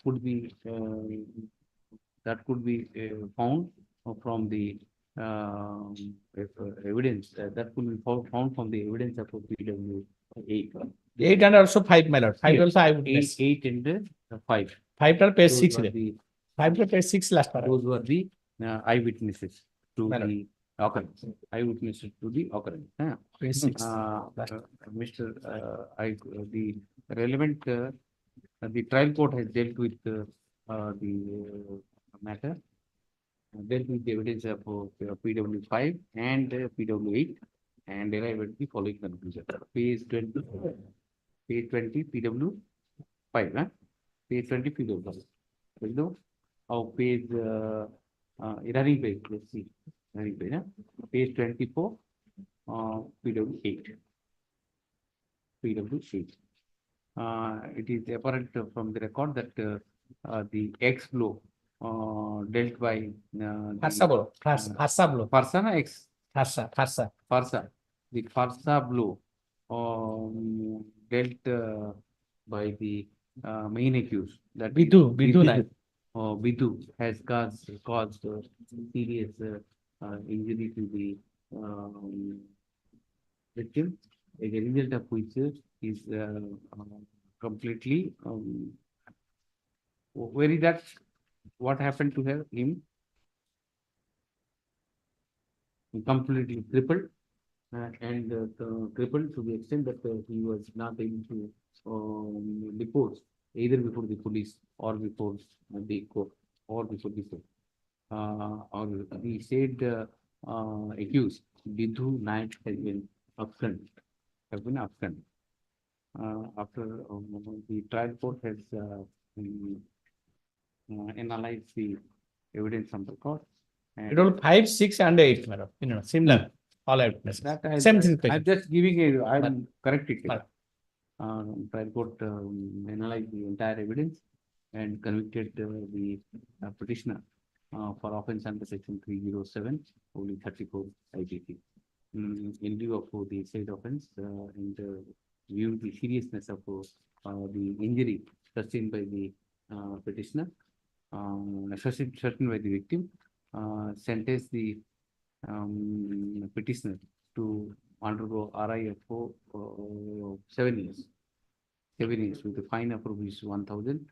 could be found from the evidence. That could be found from the evidence of PW 8. 8 and also 5, my lord. 5 also I would guess. 8 and 5. 5 to page 6. 5 to page 6 last paragraph. Those were the eyewitnesses to the occurrence. Eyewitnesses to the occurrence. Page 6. The relevant, the trial court has dealt with the matter, dealt with the evidence of PW 5 and PW 8, and arrived at the following conclusion. Page 20. Page 20 PW 5, huh? Page 20 PW 5. Page running page, let's see. Running page, huh? Page 24 PW 8. PW 8. It is apparent from the record that the X blow dealt by Farsa blow. Farsa na X? Farsa. The Farsa blow dealt by the main accused, that Vidhu has caused serious injury to the victim, as a result of which is completely where is that? What happened to him? Completely crippled. And crippled to the extent that he was not able to depose either before the police or before the court or before the court. Or the said accused Vidhu Naik has been absent. After the trial court has analyzed the evidence from the court. It all 5, 6, and 8, madam. You know, similar. All eyewitnesses. Same thing. I'm just giving I'm correcting it. Trial court analyzed the entire evidence and convicted the petitioner for offence under section 307, only 34 IPC. In lieu of the said offence and viewing the seriousness of the injury sustained by the petitioner, sustained by the victim, sentence the petitioner to undergo RI of 7 years. 7 years with a fine of rupees 1,000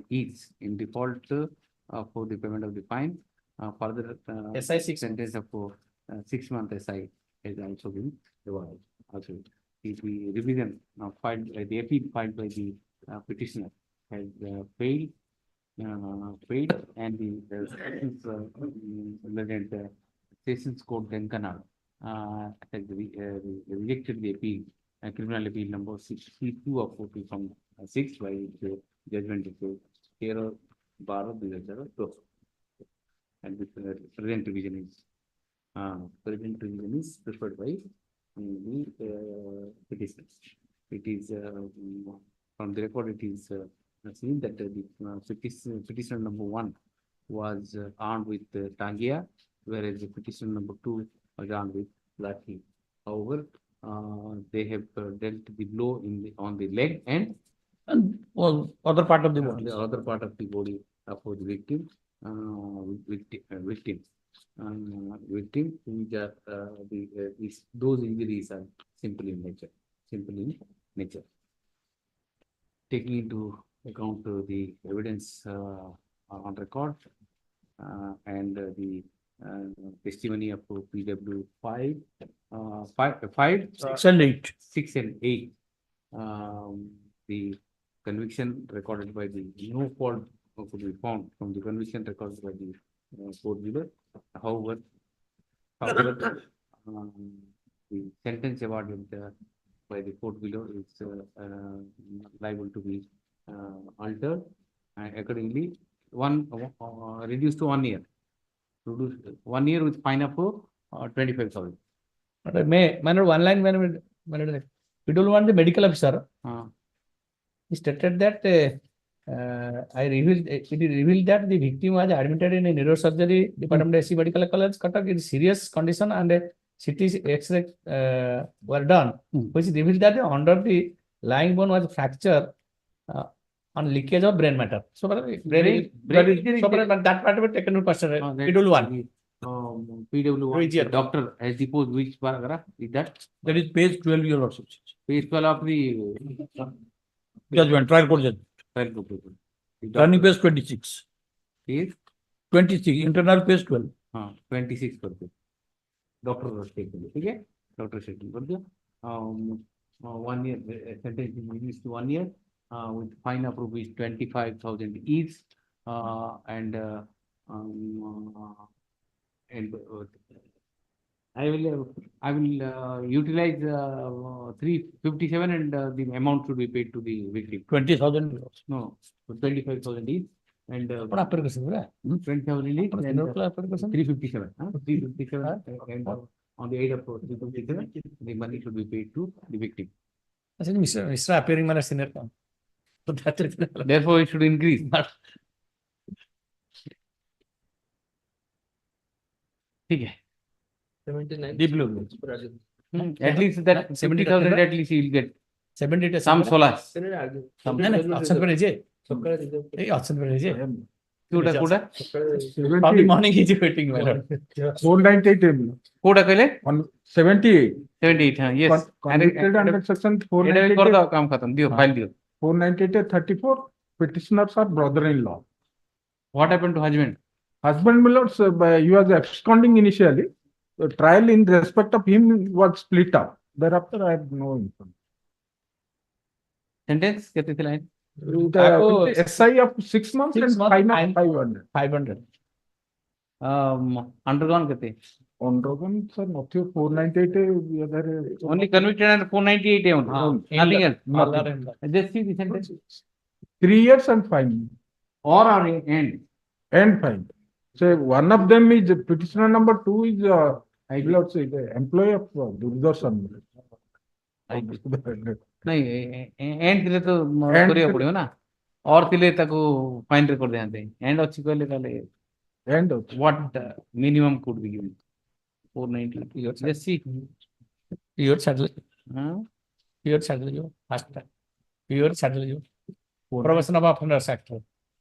each in default for the payment of the fine. Further, SI 6 sentence of 6 month SI has also been revised. Also, the revision filed by the appeal filed by the petitioner has failed, and the Sessions Court Denkana has rejected the appeal, criminal appeal number 62 of 40 from 6 by the judgment of Hero Bar of the and the present revision is preferred by the petitioner. It is from the record, it is seen that the petitioner number 1 was armed with Tangia, whereas the petitioner number 2 was armed with Lathi. However, they have dealt the blow on the leg and other part of the body. The other part of the body for the victim, victim, which are those injuries are simple in nature. Taking into account the evidence on record and the testimony of PW 5, 6 and 8. 6 and 8. The conviction recorded by the no fault could be found from the conviction recorded by the court below. However, the sentence awarded by the court below is liable to be altered, and accordingly, reduced to 1 year. Reduced 1 year with fine of 25,000. But manner one line when we don't want the medical officer. He stated that it revealed that the victim was admitted in a neurosurgery department of SC Medical College, Cuttack, in serious condition, and CT X-ray were done, which revealed that under the lying bone was fracture on leakage of brain matter. So, that part was taken into consideration. PW1. PW1. Doctor has deposed which paragraph is that? That is page 12 your lordship. Page 12 of the judgment, trial court judgment. Turning page 26. Page 26, internal page 12. 26 per page. Doctor was taken. Okay? Doctor taken. 1 year, sentence is reduced to 1 year with fine of rupees 25,000 each, and I will utilize 357 and the amount should be paid to the victim. 20,000 euros. No, 25,000 each and 20,000 each and 357. 357 and on the aid of 357, the money should be paid to the victim. Mr. appearing man senior. Therefore, it should increase. Okay. 79. Deep blue. At least that 70,000 at least he will get 70 some solace. Option per je. Option per je. Kuda. Morning he is waiting. 498. Kuda kale? 78. 78. Yes. Convicted under section 498. 498 34. Petitioners are brother-in-law. What happened to husband? Husband, my lords, he was absconding initially. The trial in respect of him was split up. Thereafter, I have no information. Sentence? Kete the line? SI of 6 months and fine of 500. 500. Undergone kete? Undergone, sir, nothing 498. Only convicted under 498 only. Nothing else. Nothing. Just see the sentence. 3 years and fine. Or end. And fine. So one of them is petitioner number 2 is I will say the employee of Durdarshan. नहीं and के लिए तो करिया पड़ेगा ना और थिले ताको फाइन रे कर देते एंड अच्छी कहले ताले And what minimum could be given 490 let's see Pure saddle. huh? Pure saddle you. First time. Pure saddle you. Probation of offenders act.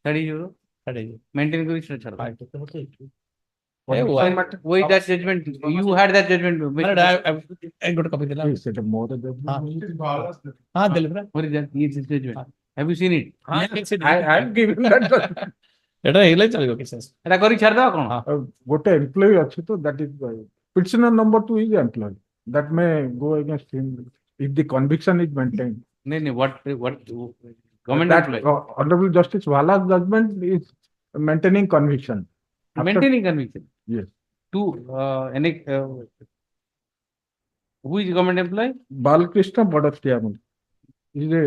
30 euro 30 euro. maintain kuri chhod Hey, why that judgment you had that judgment I got a copy. is it a more than Deliver. what is that is this judgment have you seen it I am giving that judgment. It is a cases. eta kori chhod da kon What employee ଅଛି to that is petitioner number 2 is employee that may go against him if the conviction is maintained. no no what government That employee Honorable Justice Wala's judgment is maintaining conviction. maintaining conviction Yes. to any who is government employee Balkrishna Badastiaman is a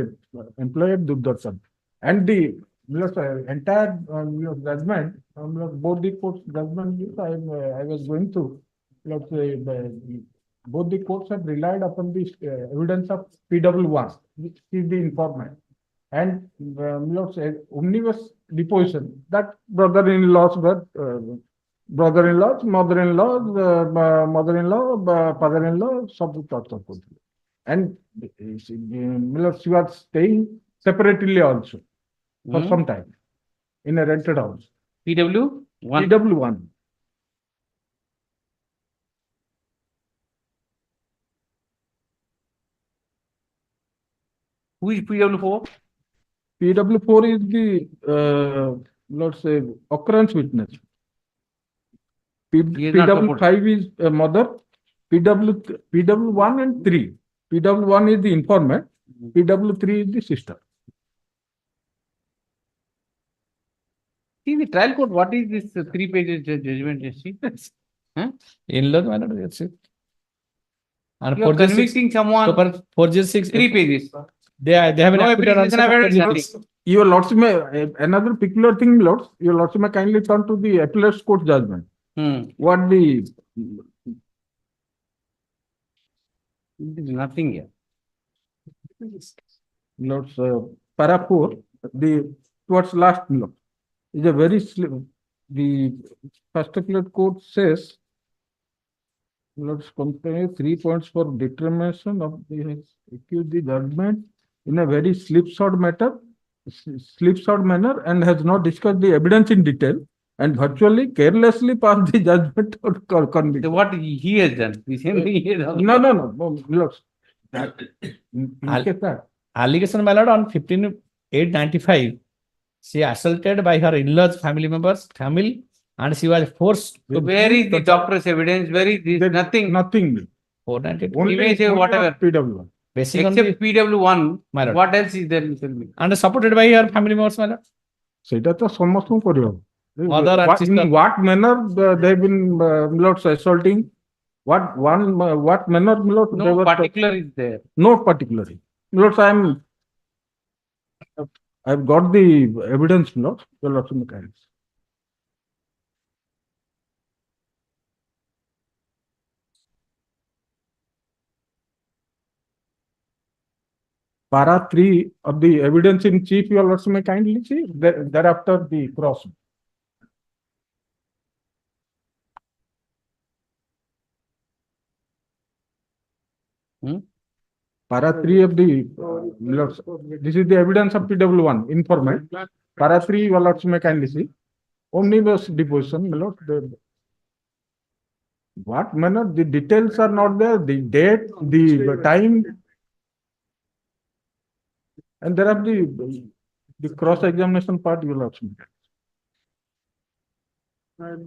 employee of Dugdarshan. And the entire judgment, both the courts judgment, I was going to, let's say, both the courts have relied upon the evidence of PW1, which is the informant. And omnibus deposition, that brother-in-laws were brother-in-laws, mother-in-laws, mother-in-law, father-in-law, sub and she was staying separately also for some time in a rented house. PW1 PW1. who is PW4 PW4 is the let's say occurrence witness. PW5 is a mother. PW1 and 3. PW1 is the informant. PW3 is the sister. see the trial court what is this 3 pages judgment you see huh? In-law manner, that's it. And you are convicting someone 406 3 pages they have an no acquittal application also of for evidence 406. nothing. Your Lordship may, another peculiar thing, Lords, your Lordship may kindly turn to the appellate's court judgment. What the There is nothing here. Lords, para 4, the towards last law is a very slim. The first appellate court says, Lords, compare 3 points for determination of the accused the judgment in a very slipshod manner and has not discussed the evidence in detail and virtually carelessly passed the judgment or conviction. So what he has done? The same thing he has done. No, Lords. Allegation, my lord, on 15/8/95, she assaulted by her in-laws, family members, family, and she was forced So where is the doctor's evidence? Where is this? Nothing. Nothing. 492. He may say whatever. PW1. Basing on Except the, PW1. my lord. What else is there? You tell me. And supported by her family members, my lord. ସେଇଟା ତ ସମସ୍ତଙ୍କୁ କରିବ Mother and sister. in what manner they have been Lords assaulting what manner Lords they No were particular is there. no particular Lords I've got the evidence Lords your Lordship may kindly. Para 3 of the evidence in chief, you also may kindly see. Thereafter, the cross. Para 3 of the, this is the evidence of PW1, informant. Para 3, you also may kindly see. Omnibus deposition, my lord. What manner? The details are not there. The date, the time. And there are the cross-examination part you will also get. I'm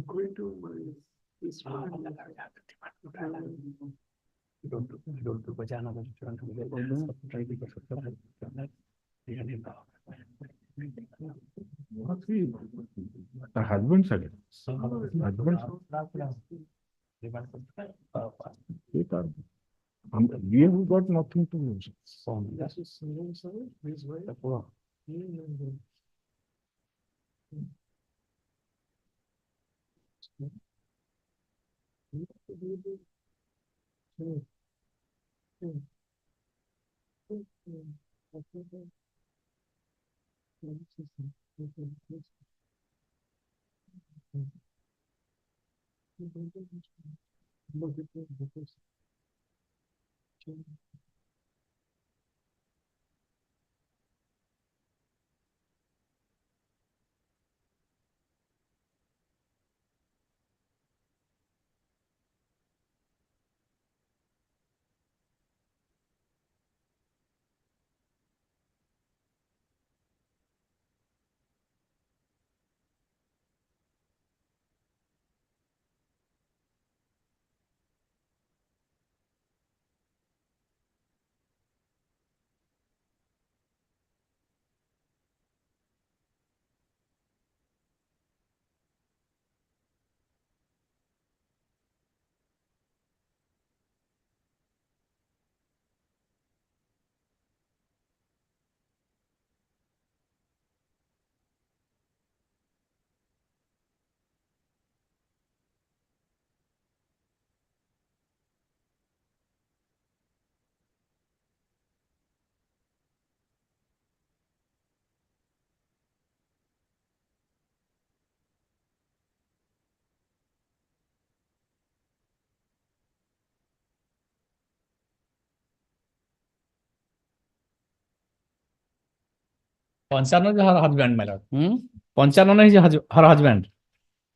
going to my this The husband said it. We have got nothing to lose. Panchana is her husband, my lord. Panchana is her husband.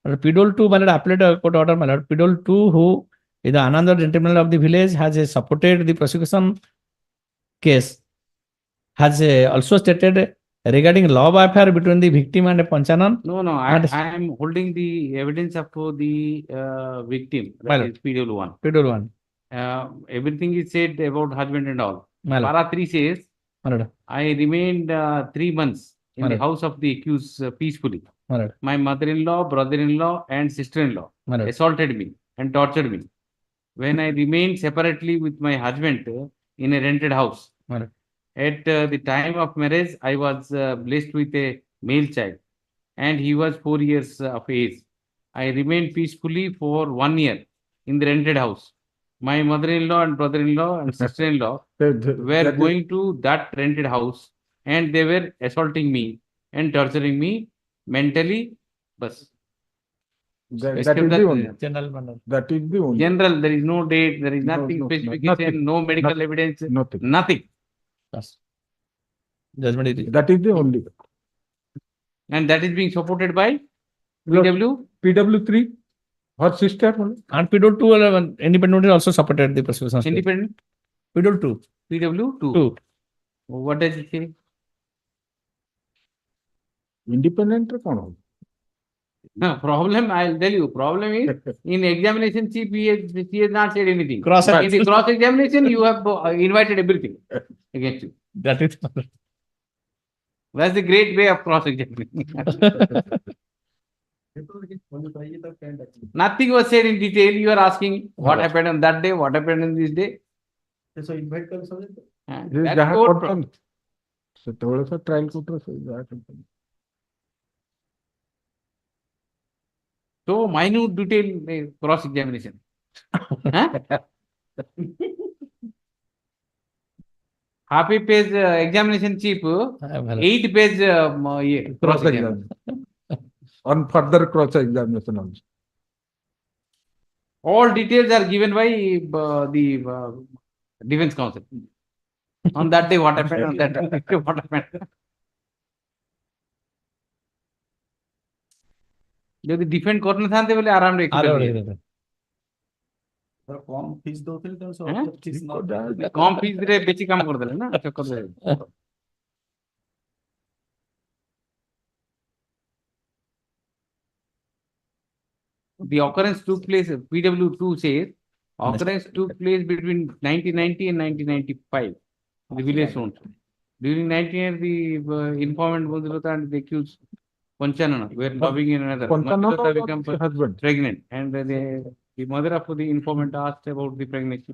Pidol 2, my lord, applied a court order, my lord. Pidol 2, who is the another gentleman of the village, has supported the prosecution case, has also stated regarding love affair between the victim and Panchanan. No, no, I am holding the evidence of the victim, My that lord. is PW 1. Pidol 1. Everything is said about husband and all. My lord. Para 3 says, My lord. I remained 3 months in My the lord. house of the accused peacefully. My lord. My mother-in-law, brother-in-law, and sister-in-law My lord. assaulted me and tortured me. When I remained separately with my husband in a rented house. My lord. At the time of marriage, I was blessed with a male child, and he was 4 years of age. I remained peacefully for 1 year in the rented house. My mother-in-law and brother-in-law and sister-in-law were going to that rented house, and they were assaulting me and torturing me mentally. Bas. That is the only. General, my lord. That is the only. General, there is no date, there is No, nothing no, specification, nothing. no medical Nothing. evidence, Nothing. nothing. Yes. Judgment is That is the only. And that is being supported by PW? PW3, her sister. And Pidol 2 independently also supported the prosecution. Independent? Pidol 2. PW 2. 2. What does it say? Independent or कौन? No, problem, I'll tell you, problem is, in examination chief, he has not said anything. Cross- In the cross examination, you have invited everything against you. That is. That's the great way of cross examining. Nothing was said in detail. You are asking what happened on that day, what happened on this day. So invite कर समझे That's court problem. So थोड़ा सा trial court row So minute detail cross examination. Half a page examination chief, 8 page cross examination. On further cross examination also. All details are given by the defense counsel. On that day, what happened? On that day, what happened? যদি defend করতে থাকতে বলে আরামে कम fees दो थे तो কম ফিস রে বেশি কাম করে দিলে না চক্কর দেয় The occurrence took place, PW2 says, occurrence took place between 1990 and 1995. The village zones. During 1990, the informant was and the accused Panchanana were loving in another. Panchanana became husband. Pregnant, and the mother of the informant asked about the pregnancy.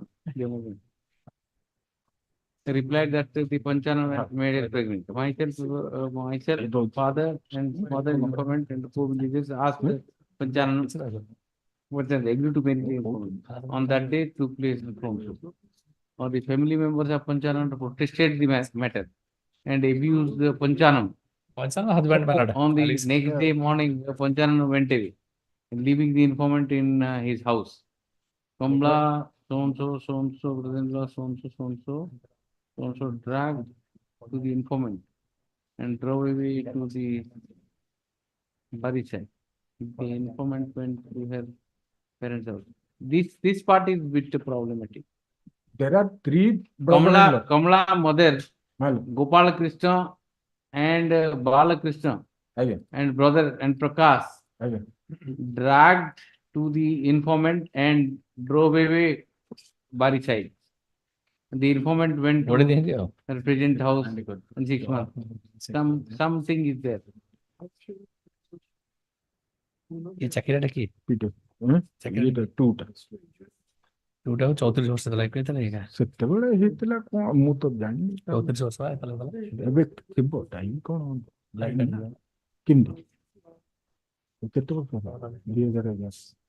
They replied that the Panchanana made her pregnant. Myself, father, and mother informant and the four villages asked Panchanana What they agreed to marry the informant. On that day took place the form show. Or the family members of Panchanam protested the matter and abused the Panchanam. Panchanam husband, my lord. On the next day morning, Panchanam went away, leaving the informant in his house. Kamla, so-and-so, brother-in-law, so-and-so, dragged to the informant and drove away to the Parity. The informant went to her parents' house. This part is bit problematic. There are three brother-in-law. Kamla mother, Gopala Krishna and Bala Krishna, and brother and Prakash dragged to the informant and drove away Barichai. The informant went to her present house in 6 months. Something is there. ये चकिराटा की टूटा टूटा 34 वर्ष तला के तला एका ସେତେବେଳେ ହେଇଥିଲା କଣ ମୁଁ ତ ଜାଣିନି 34 वर्ष तला तला ଏବେ ଥିବ ଟାଇମ କଣ କେମିତି କେତେ ବର୍ଷ ହେଲା 2011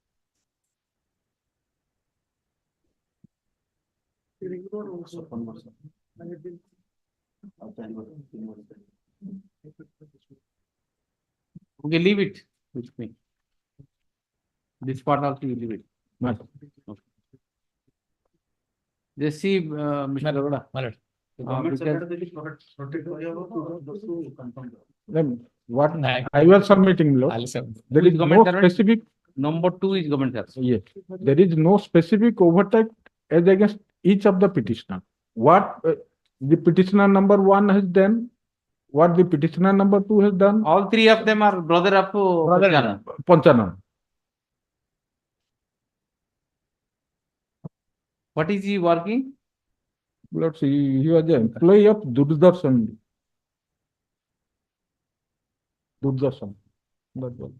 Okay, leave it with me. This part also you leave it. Okay. Just see, Mr. Garuda. Then what I was submitting, Lord, there is no specific. Number 2 is government service. Yes, there is no specific overtake as against each of the petitioner. What the petitioner number 1 has done, what the petitioner number 2 has done. All 3 of them are brother of Panchanam. What is he working? Let's see, he was an employee of Durdarshan. Durdarshan. That was.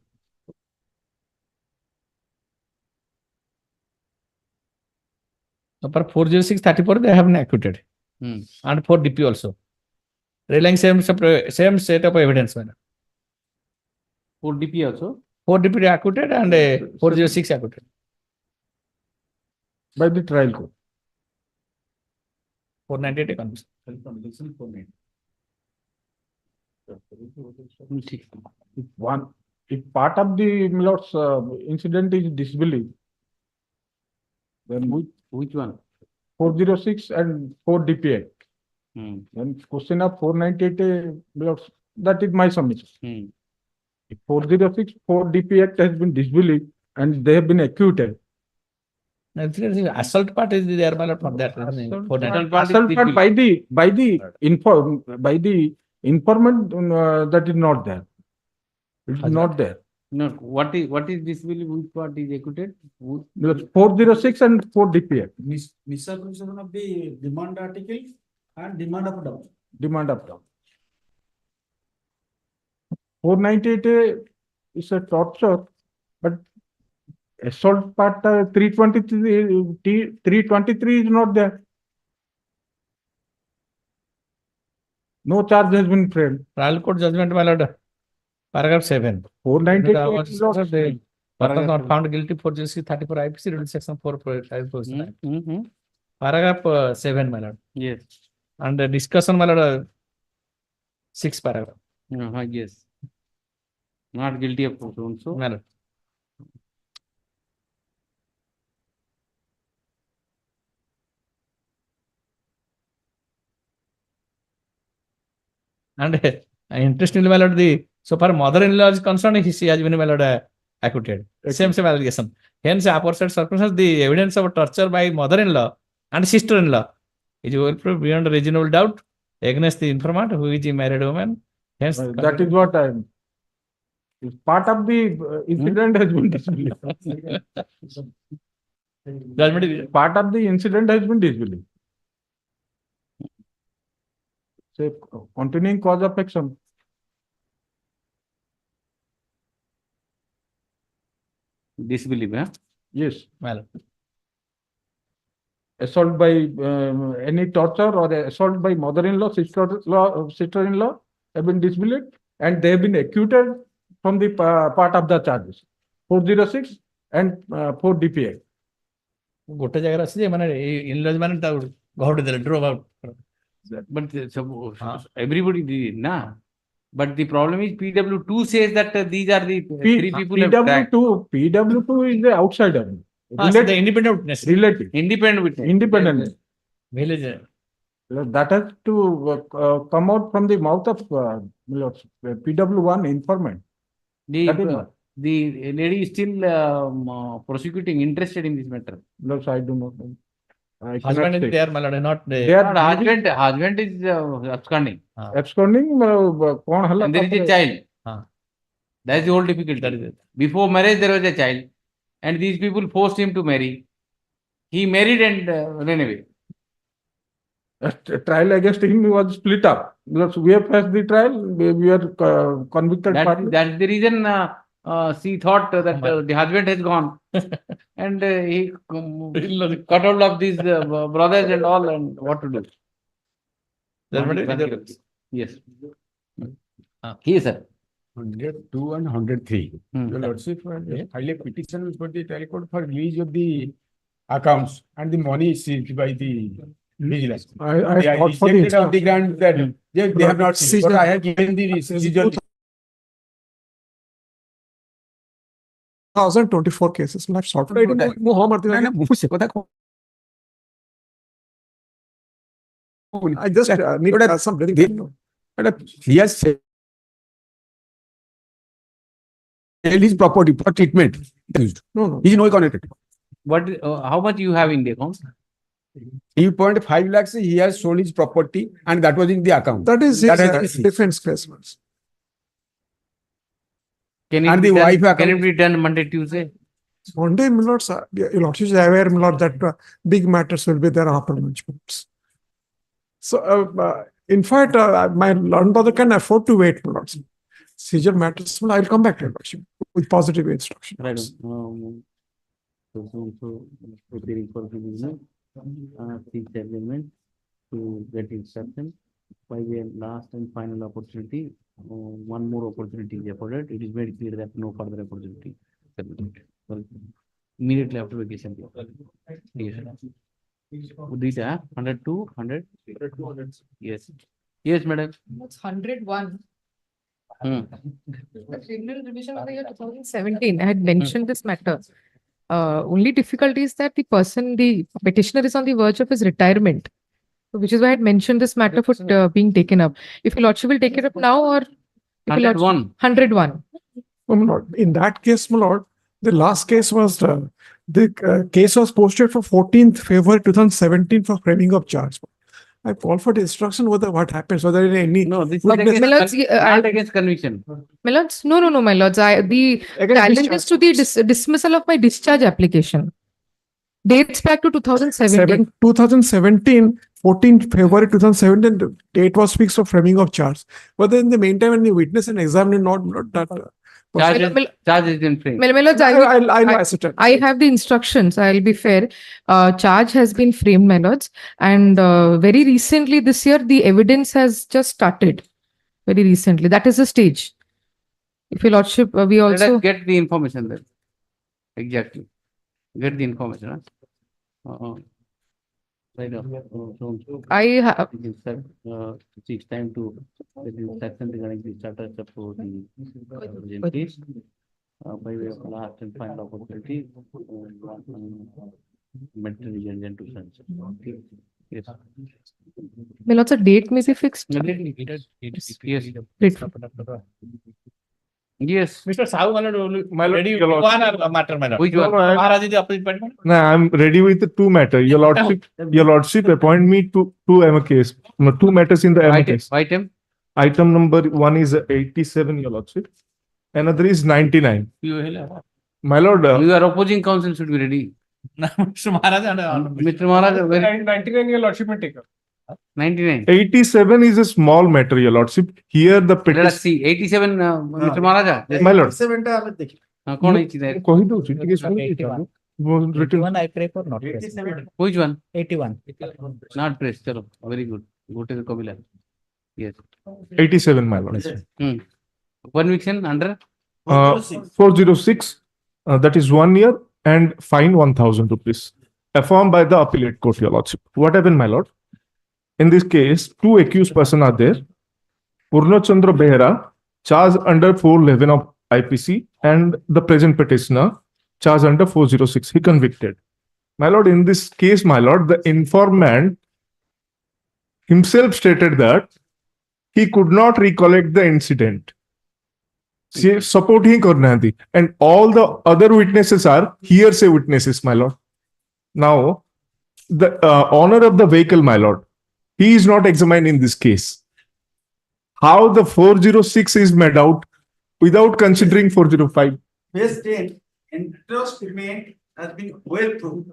So for 40634 they have been acquitted. And for DP also. Relying same set of evidence. For DP also? 4 DP acquitted and 406 acquitted. By the trial court. 498 conviction. If part of the Milord's incident is disbelief, then which one? 406 and 4 DPA. Then question of 498, Milord's, that is my submission. If 406, 4 DP Act has been disbelieved and they have been acquitted. Assault part is there for that. Assault part by the informant that is not there. It is not there. No, what is disbelief? Which part is acquitted? 406 and 4 DP Act. Misapprehension of the demand article and demand of doubt. Demand of doubt. 498A is a torture, but assault part 323 is not there. No charge has been framed. Trial court judgment, my lord. Paragraph 7. 498 person not found guilty for JC 34 IPC rule section 4. Paragraph 7, my lord. Yes. And discussion, my lord. 6 paragraph. Yes. Not guilty of so. My lord. And interestingly, my lord, so far mother-in-law is concerned, she has been, my lord, acquitted. Same allegation. Hence, aforesaid circumstances, the evidence of torture by mother-in-law and sister-in-law is well proved beyond reasonable doubt against the informant, who is a married woman. Hence, that is what I am. Part of the incident has been disbelieved. Part of the incident has been disbelieved. Say, continuing cause of action. Disbelief, huh? Yes. Well, assault by any torture or assault by mother-in-law, sister-in-law have been disbelieved and they have been acquitted from the part of the charges. 406 and 4 DPI. ଗୋଟେ ଜାଗାରେ ଅଛି ଯେ ମାନେ ଇନଲଜ ମାନେ ତାକୁ ଘୋଟି ଦେଲେ drop out But everybody did, na. But the problem is PW2 says that these are the three people have tracked. PW2 is the outsider. the independent witness Relative. Independent witness. Independent. village That has to come out from the mouth of PW1 informant. That is not. The lady is still prosecuting, interested in this matter. No, I do not know. I cannot husband is say. there my lord not They are Husband is absconding. absconding. कौन हल्ला And there is a child. That is the whole difficulty. Before marriage, there was a child, and these people forced him to marry. He married and ran away. A trial against him was split up because we have passed the trial. We are convicted party. That's the reason she thought that the husband has gone, and he cut all of these brothers and all, and what to do? Yes. Yes, sir. 102 and 103. Your Lordship, file a petition before the trial court for release of the accounts and the money seized by the vigilance. I thought for the on the ground that they have not seized. I have given the seizure. 1024 cases. Life short. I don't know how much. I just need some breathing. He has said his property for treatment. No. He is no connected. What? How much you have in the account? 3.5 lakhs. He has sold his property, and that was in the account. That is has his been seized. defense case. Can And it be the done, wife can account- it be done Monday, Tuesday? One day, my lords, your lordship is aware, my lord, that big matters will be there after management. So, in fact, my lord brother can afford to wait, my lords. Seizure matters, well, I'll come back to your lordship with positive instruction. Right. Preparing for the business, seek settlement to get instruction. By the last and final opportunity, one more opportunity is afforded. It is made clear that no further opportunity. Immediately after vacation. Yes. 102, 100? Yes. Yes, madam. That's 101. Hmm. The criminal revision of the year 2017, I had mentioned this matter. Only difficulty is that the petitioner is on the verge of his retirement, which is why I had mentioned this matter for being taken up. If your lordship will take it up now or if your lordship- 101. 101. Oh, my lord, in that case, my lord, the last case was, the case was posted for 14th February 2017 for framing of charge. I call for the instruction whether what happens, whether any. No, this is My lords, not against conviction. My lords, no, my lords. The challenge is to the dismissal of my discharge application. Dates back to 2017. 2017, 14th February 2017, the date was fixed for framing of charge. Whether in the meantime, any witness and examiner not that. Charge is in frame. My lords, I have the instructions. I'll be fair. Charge has been framed, my lords. And very recently this year, the evidence has just started. Very recently. That is the stage. If your lordship, we Let also. us get the information then. Exactly. Get the information. Right now. I have. It's time to get the instruction regarding the status of the case. By way of last and final opportunity. Material to sanction. Yes. My lords, a date may be fixed. Yes. Yes. Mr. Sahu, my lord, ready with one or matter, my lord? Which one? Maharaj is the opposite party. No, I'm ready with the two matter. Your lordship appoint me to M case. No, two matters in the M case. Item? Item number one is 87, your lordship. Another is 99. My lord. Your opposing counsel should be ready. Mr. Maharaj. Mr. Maharaj, 99 your lordship will take up. 99. 87 is a small matter, your lordship. Here the Let us petition. see. 87, Mr. Maharaja. My lord. कौन है चीज़ है? कही दो ठीक है सुनो वो written 81 I pray for not press. Which one? 81. Not press. चलो, very good. Go to the Kabila. Yes. 87, my lord. Conviction under 406 That is 1 year and fine 1,000 rupees. Affirmed by the appellate court, your lordship. What happened, my lord? In this case, two accused persons are there. Purnachandra Behera, charged under 411 of IPC, and the present petitioner, charged under 406. He convicted. My lord, in this case, my lord, the informant himself stated that he could not recollect the incident. Support ही करना थी, and all the other witnesses are hearsay witnesses, my lord. Now, the owner of the vehicle, my lord, he is not examined in this case. How the 406 is made out without considering 405? Based in entrustment has been well proved.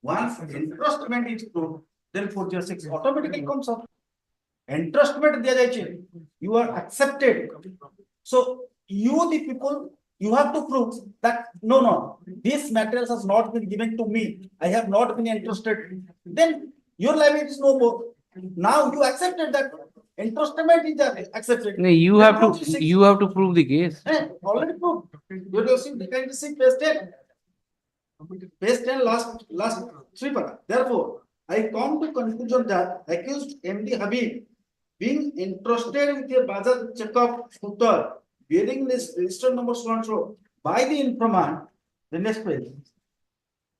Once entrustment is proved, then 406 automatically comes up. Entrustment दिया जाए, you are accepted. So you the people, you have to prove that no, this materials has not been given to me. I have not been entrusted. Then your liability is no more. Now you accepted that entrustment is accepted. No, you have to prove the case. Already proved. You have seen the kind of see page 10. Page 10 last 3 para. Therefore, I come to conclusion that accused MD Habib being entrusted with a Bajaj checkup scooter bearing this register number so and so by the informant, the next page,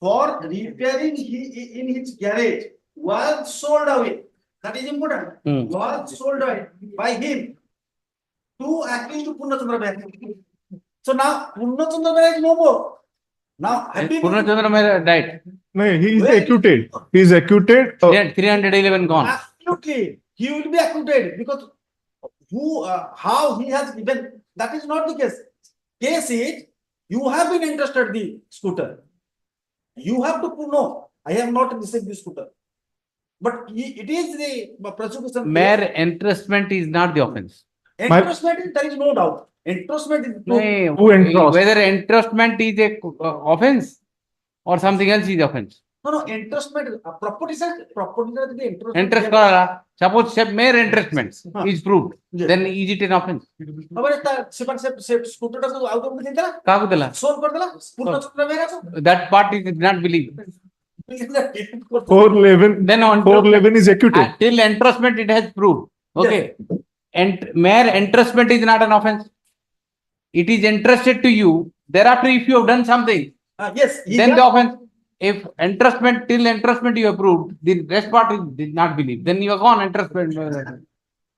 for repairing in his garage was sold away. That is important. Was sold away by him to accused Purnachandra Behera. So now Purnachandra Behera is no more. Now Purnachandra Behera died. No, he is acquitted. He is acquitted. 311 gone. Absolutely, he will be acquitted because how he has given, that is not the case. Case is you have been entrusted the scooter. You have to prove no, I have not received the scooter. But it is the prosecution. Mere entrustment is not the offense. Entrustment, there is no doubt. Entrustment is whether entrustment is a offense or something else is offense. No, entrustment, property is the Interest kara. Suppose mere entrustment is proved, then is it an offense? Scooter does out Kaku dela. sold for That part is not believed. 411. Then on 411 is acquitted. Till entrustment it has proved. Okay. And mere entrustment is not an offense. It is entrusted to you. Thereafter, if you have done something, yes, then the offense. If entrustment till entrustment you have proved, the rest part is did not believe. Then you are gone entrustment.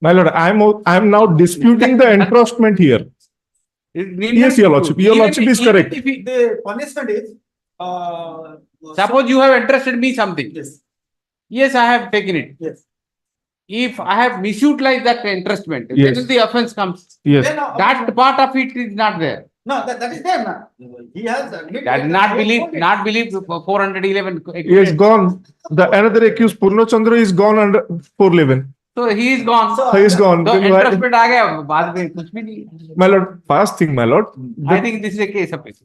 My lord, I am now disputing the entrustment here. Yes, your lordship. Your lordship is correct. The punishment is suppose you have entrusted me something. Yes. Yes, I have taken it. Yes. If I have misutilized that entrustment, Yes. then the offense comes. Yes. Then, That part of it is not there. no, that is there now. He has That not believe 411. He is gone. The another accused Purnachandra is gone under 411. So he is gone. He is gone. So Then why- entrustment आ गया बाद में कुछ भी नहीं. My lord, first thing, my lord. I think this is a case of it.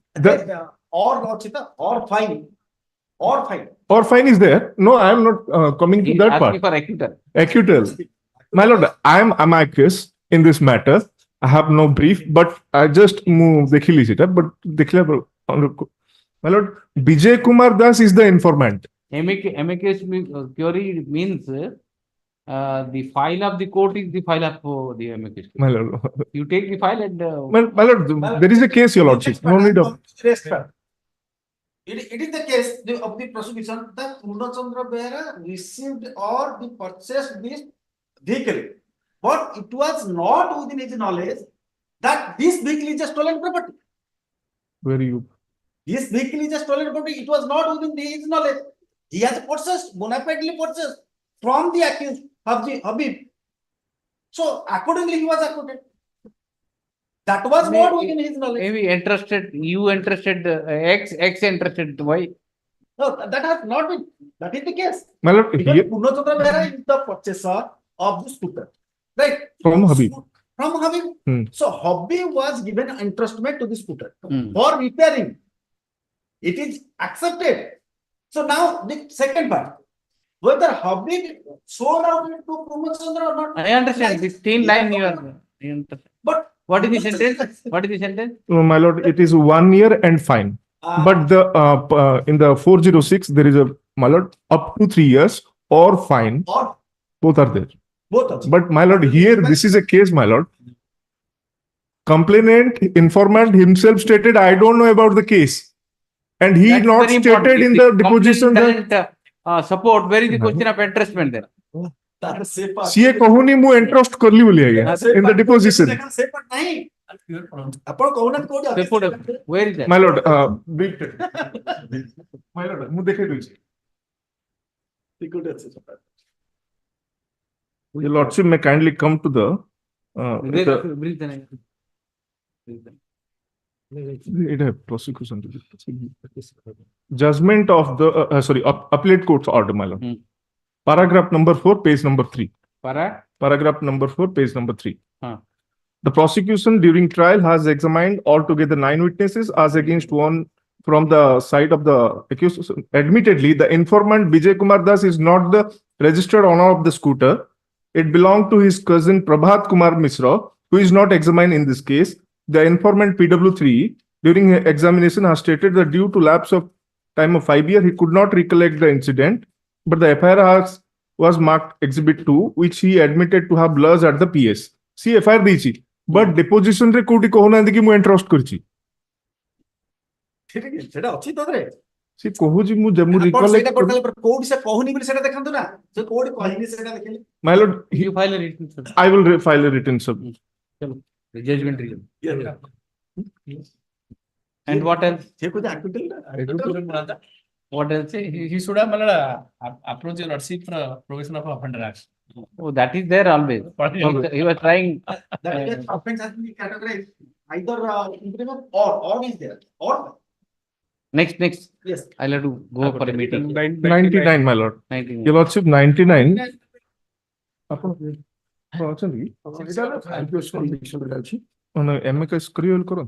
or fine. Or fine. Or fine is there. No, I am not coming to He that asked part. me for acquittal. Acquittal. My lord, I am amicus in this matter. I have no brief, but I just move the but my lord, Vijay Kumar Das is the informant. Amicus theory means the file of the court is the file of the amicus. My lord. You take the file and My lord, there is a case, your lordship. No need of. It is the case of the prosecution that Purnachandra Behera received or purchased this vehicle. But it was not within his knowledge that this vehicle is a stolen property. Where you? This vehicle is a stolen property. It was not within his knowledge. He has purchased, bona fidely purchased from the accused Habib. So accordingly, he was acquitted. That was not within his knowledge. Maybe interested, you interested, X interested Y. No, that has not been. That is the case. My lord, Because here, Purnachandra Behera is the purchaser of the scooter. Right? from Habib. From Habib. Hmm. So Habib was given entrustment to the scooter Hmm. for repairing. It is accepted. So now the second part. Whether Habib sold out to Purnachandra or not. I understand. This thin line you are. But What is the sentence? What is the sentence? My lord, it is 1 year and fine. But the in the 406 there is a, my lord, up to 3 years or fine. Or Both are there. both also. But my lord, here this is a case, my lord. Complainant, informant himself stated, I don't know about the case. And he That's not very important. stated in If the complainant deposition that doesn't, support, where is the question of entrustment there? ତାର ସେ part- ସିଏ କହୁନି ମୁଁ entrust କଲି ବୋଲି ଆଜ୍ଞା ସେ in the part- deposition. ସେ part ନାହିଁ। ଆପଣ କହୁନାହାନ୍ତି କୋଉଠି ଅଛି? Support, where is that? My lord, bit. My lord, ମୁଁ ଦେଖେଇ ଦଉଛି. କୋଉଠି ଅଛି ସେ part? Your lordship may kindly come to the Bring the name. it a prosecution. Judgment of the appellate court's order, my lord. Paragraph number 4, page number 3. Paragraph number 4, page number 3. The prosecution during trial has examined altogether 9 witnesses as against 1 from the side of the accused. Admittedly, the informant Vijay Kumar Das is not the registered owner of the scooter. It belonged to his cousin Prabhat Kumar Mishra, who is not examined in this case. The informant PW3 during examination has stated that due to lapse of time of 5 years, he could not recollect the incident, but the FIR was marked Exhibit 2, which he admitted to have blurs at the PS. See FIR ଦେଇଛି, but deposition ରେ କୋଉଠି କହୁନାହାନ୍ତି କି ମୁଁ entrust କରିଛି. ଠିକ ଅଛି, ସେଟା ଅଛି ତ ରେ। ସେ କହୁଛି ମୁଁ ଆପଣ recollect ସେଇଟା କରିଦେଲା ପରେ କୋଉଠି ସେ କହୁନି ବୋଲି ସେଟା ଦେଖନ୍ତୁ ନା। ସେ କୋଉଠି କହିନି ସେଟା ଦେଖିଲେ। My lord, You file a written submission. I will file a written sub. The judgment reason. Yeah. And what else? ସେ କହୁଛି acquittal। What else? He should have approached your lordship for provision of offender act. Oh, that is there always. He was trying. That offense has been categorized either imprisonment or is there or Next. yes. I'll have to go for a meeting. 99, my lord. 99. Your lordship 99. ଆପଣ ଅଛନ୍ତି କି? MKS କରିବେ କର।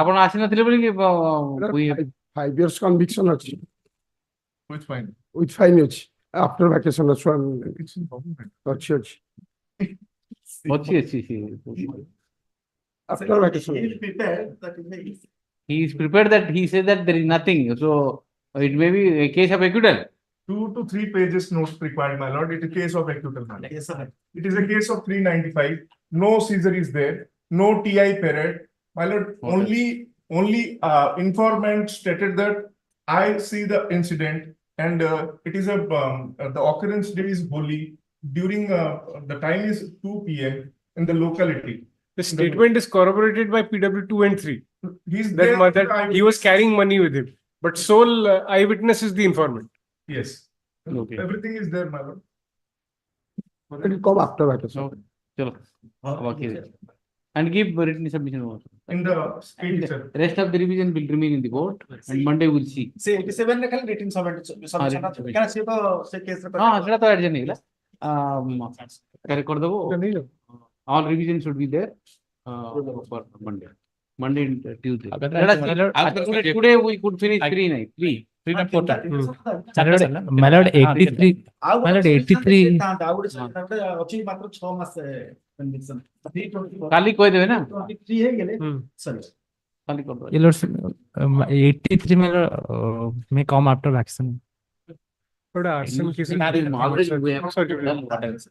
ଆପଣ ଆସିନଥିଲେ ବୋଲି କି 5 years conviction ଅଛି। Which fine? With fine ଅଛି। After vacation ଅଛି। After vacation. He is prepared that He is prepared that he said that there is nothing. So it may be a case of acquittal. 2 to 3 pages notes required, my lord. It is a case of acquittal. Yes, sir. It is a case of 395. No seizure is there. No TI period. My lord, only informant stated that I see the incident and it is the occurrence day is holy during the time is 2 p.m. in the locality. The statement is corroborated by PW2 and 3. That he was carrying money with him, but sole eyewitness is the informant. Yes. Okay. Everything is there, my lord. It will come after vacation. Chalo. And give written submission also. In the speech, sir. Rest of the revision will remain in the court and Monday we'll see. से 87 ରେ ଖାଲି written submission କାରଣ ସେ ତ ସେ case ରେ ହଁ ସେଟା ତ adjourn ହେଇଗଲା କରିଦେବୁ all revision should be there for Monday and Tuesday. Today we could finish 3 night. 3. My lord 83. My lord 83. ଅଛି ମାତ୍ର 6 ମାସ conviction କାଲି କହିଦେବେ ନା 23 ହେଇଗଲେ ସରି କାଲି କରିଦେବେ. Your lordship, 83 my lord, may come after vaccine. But arson case Already we have done what else.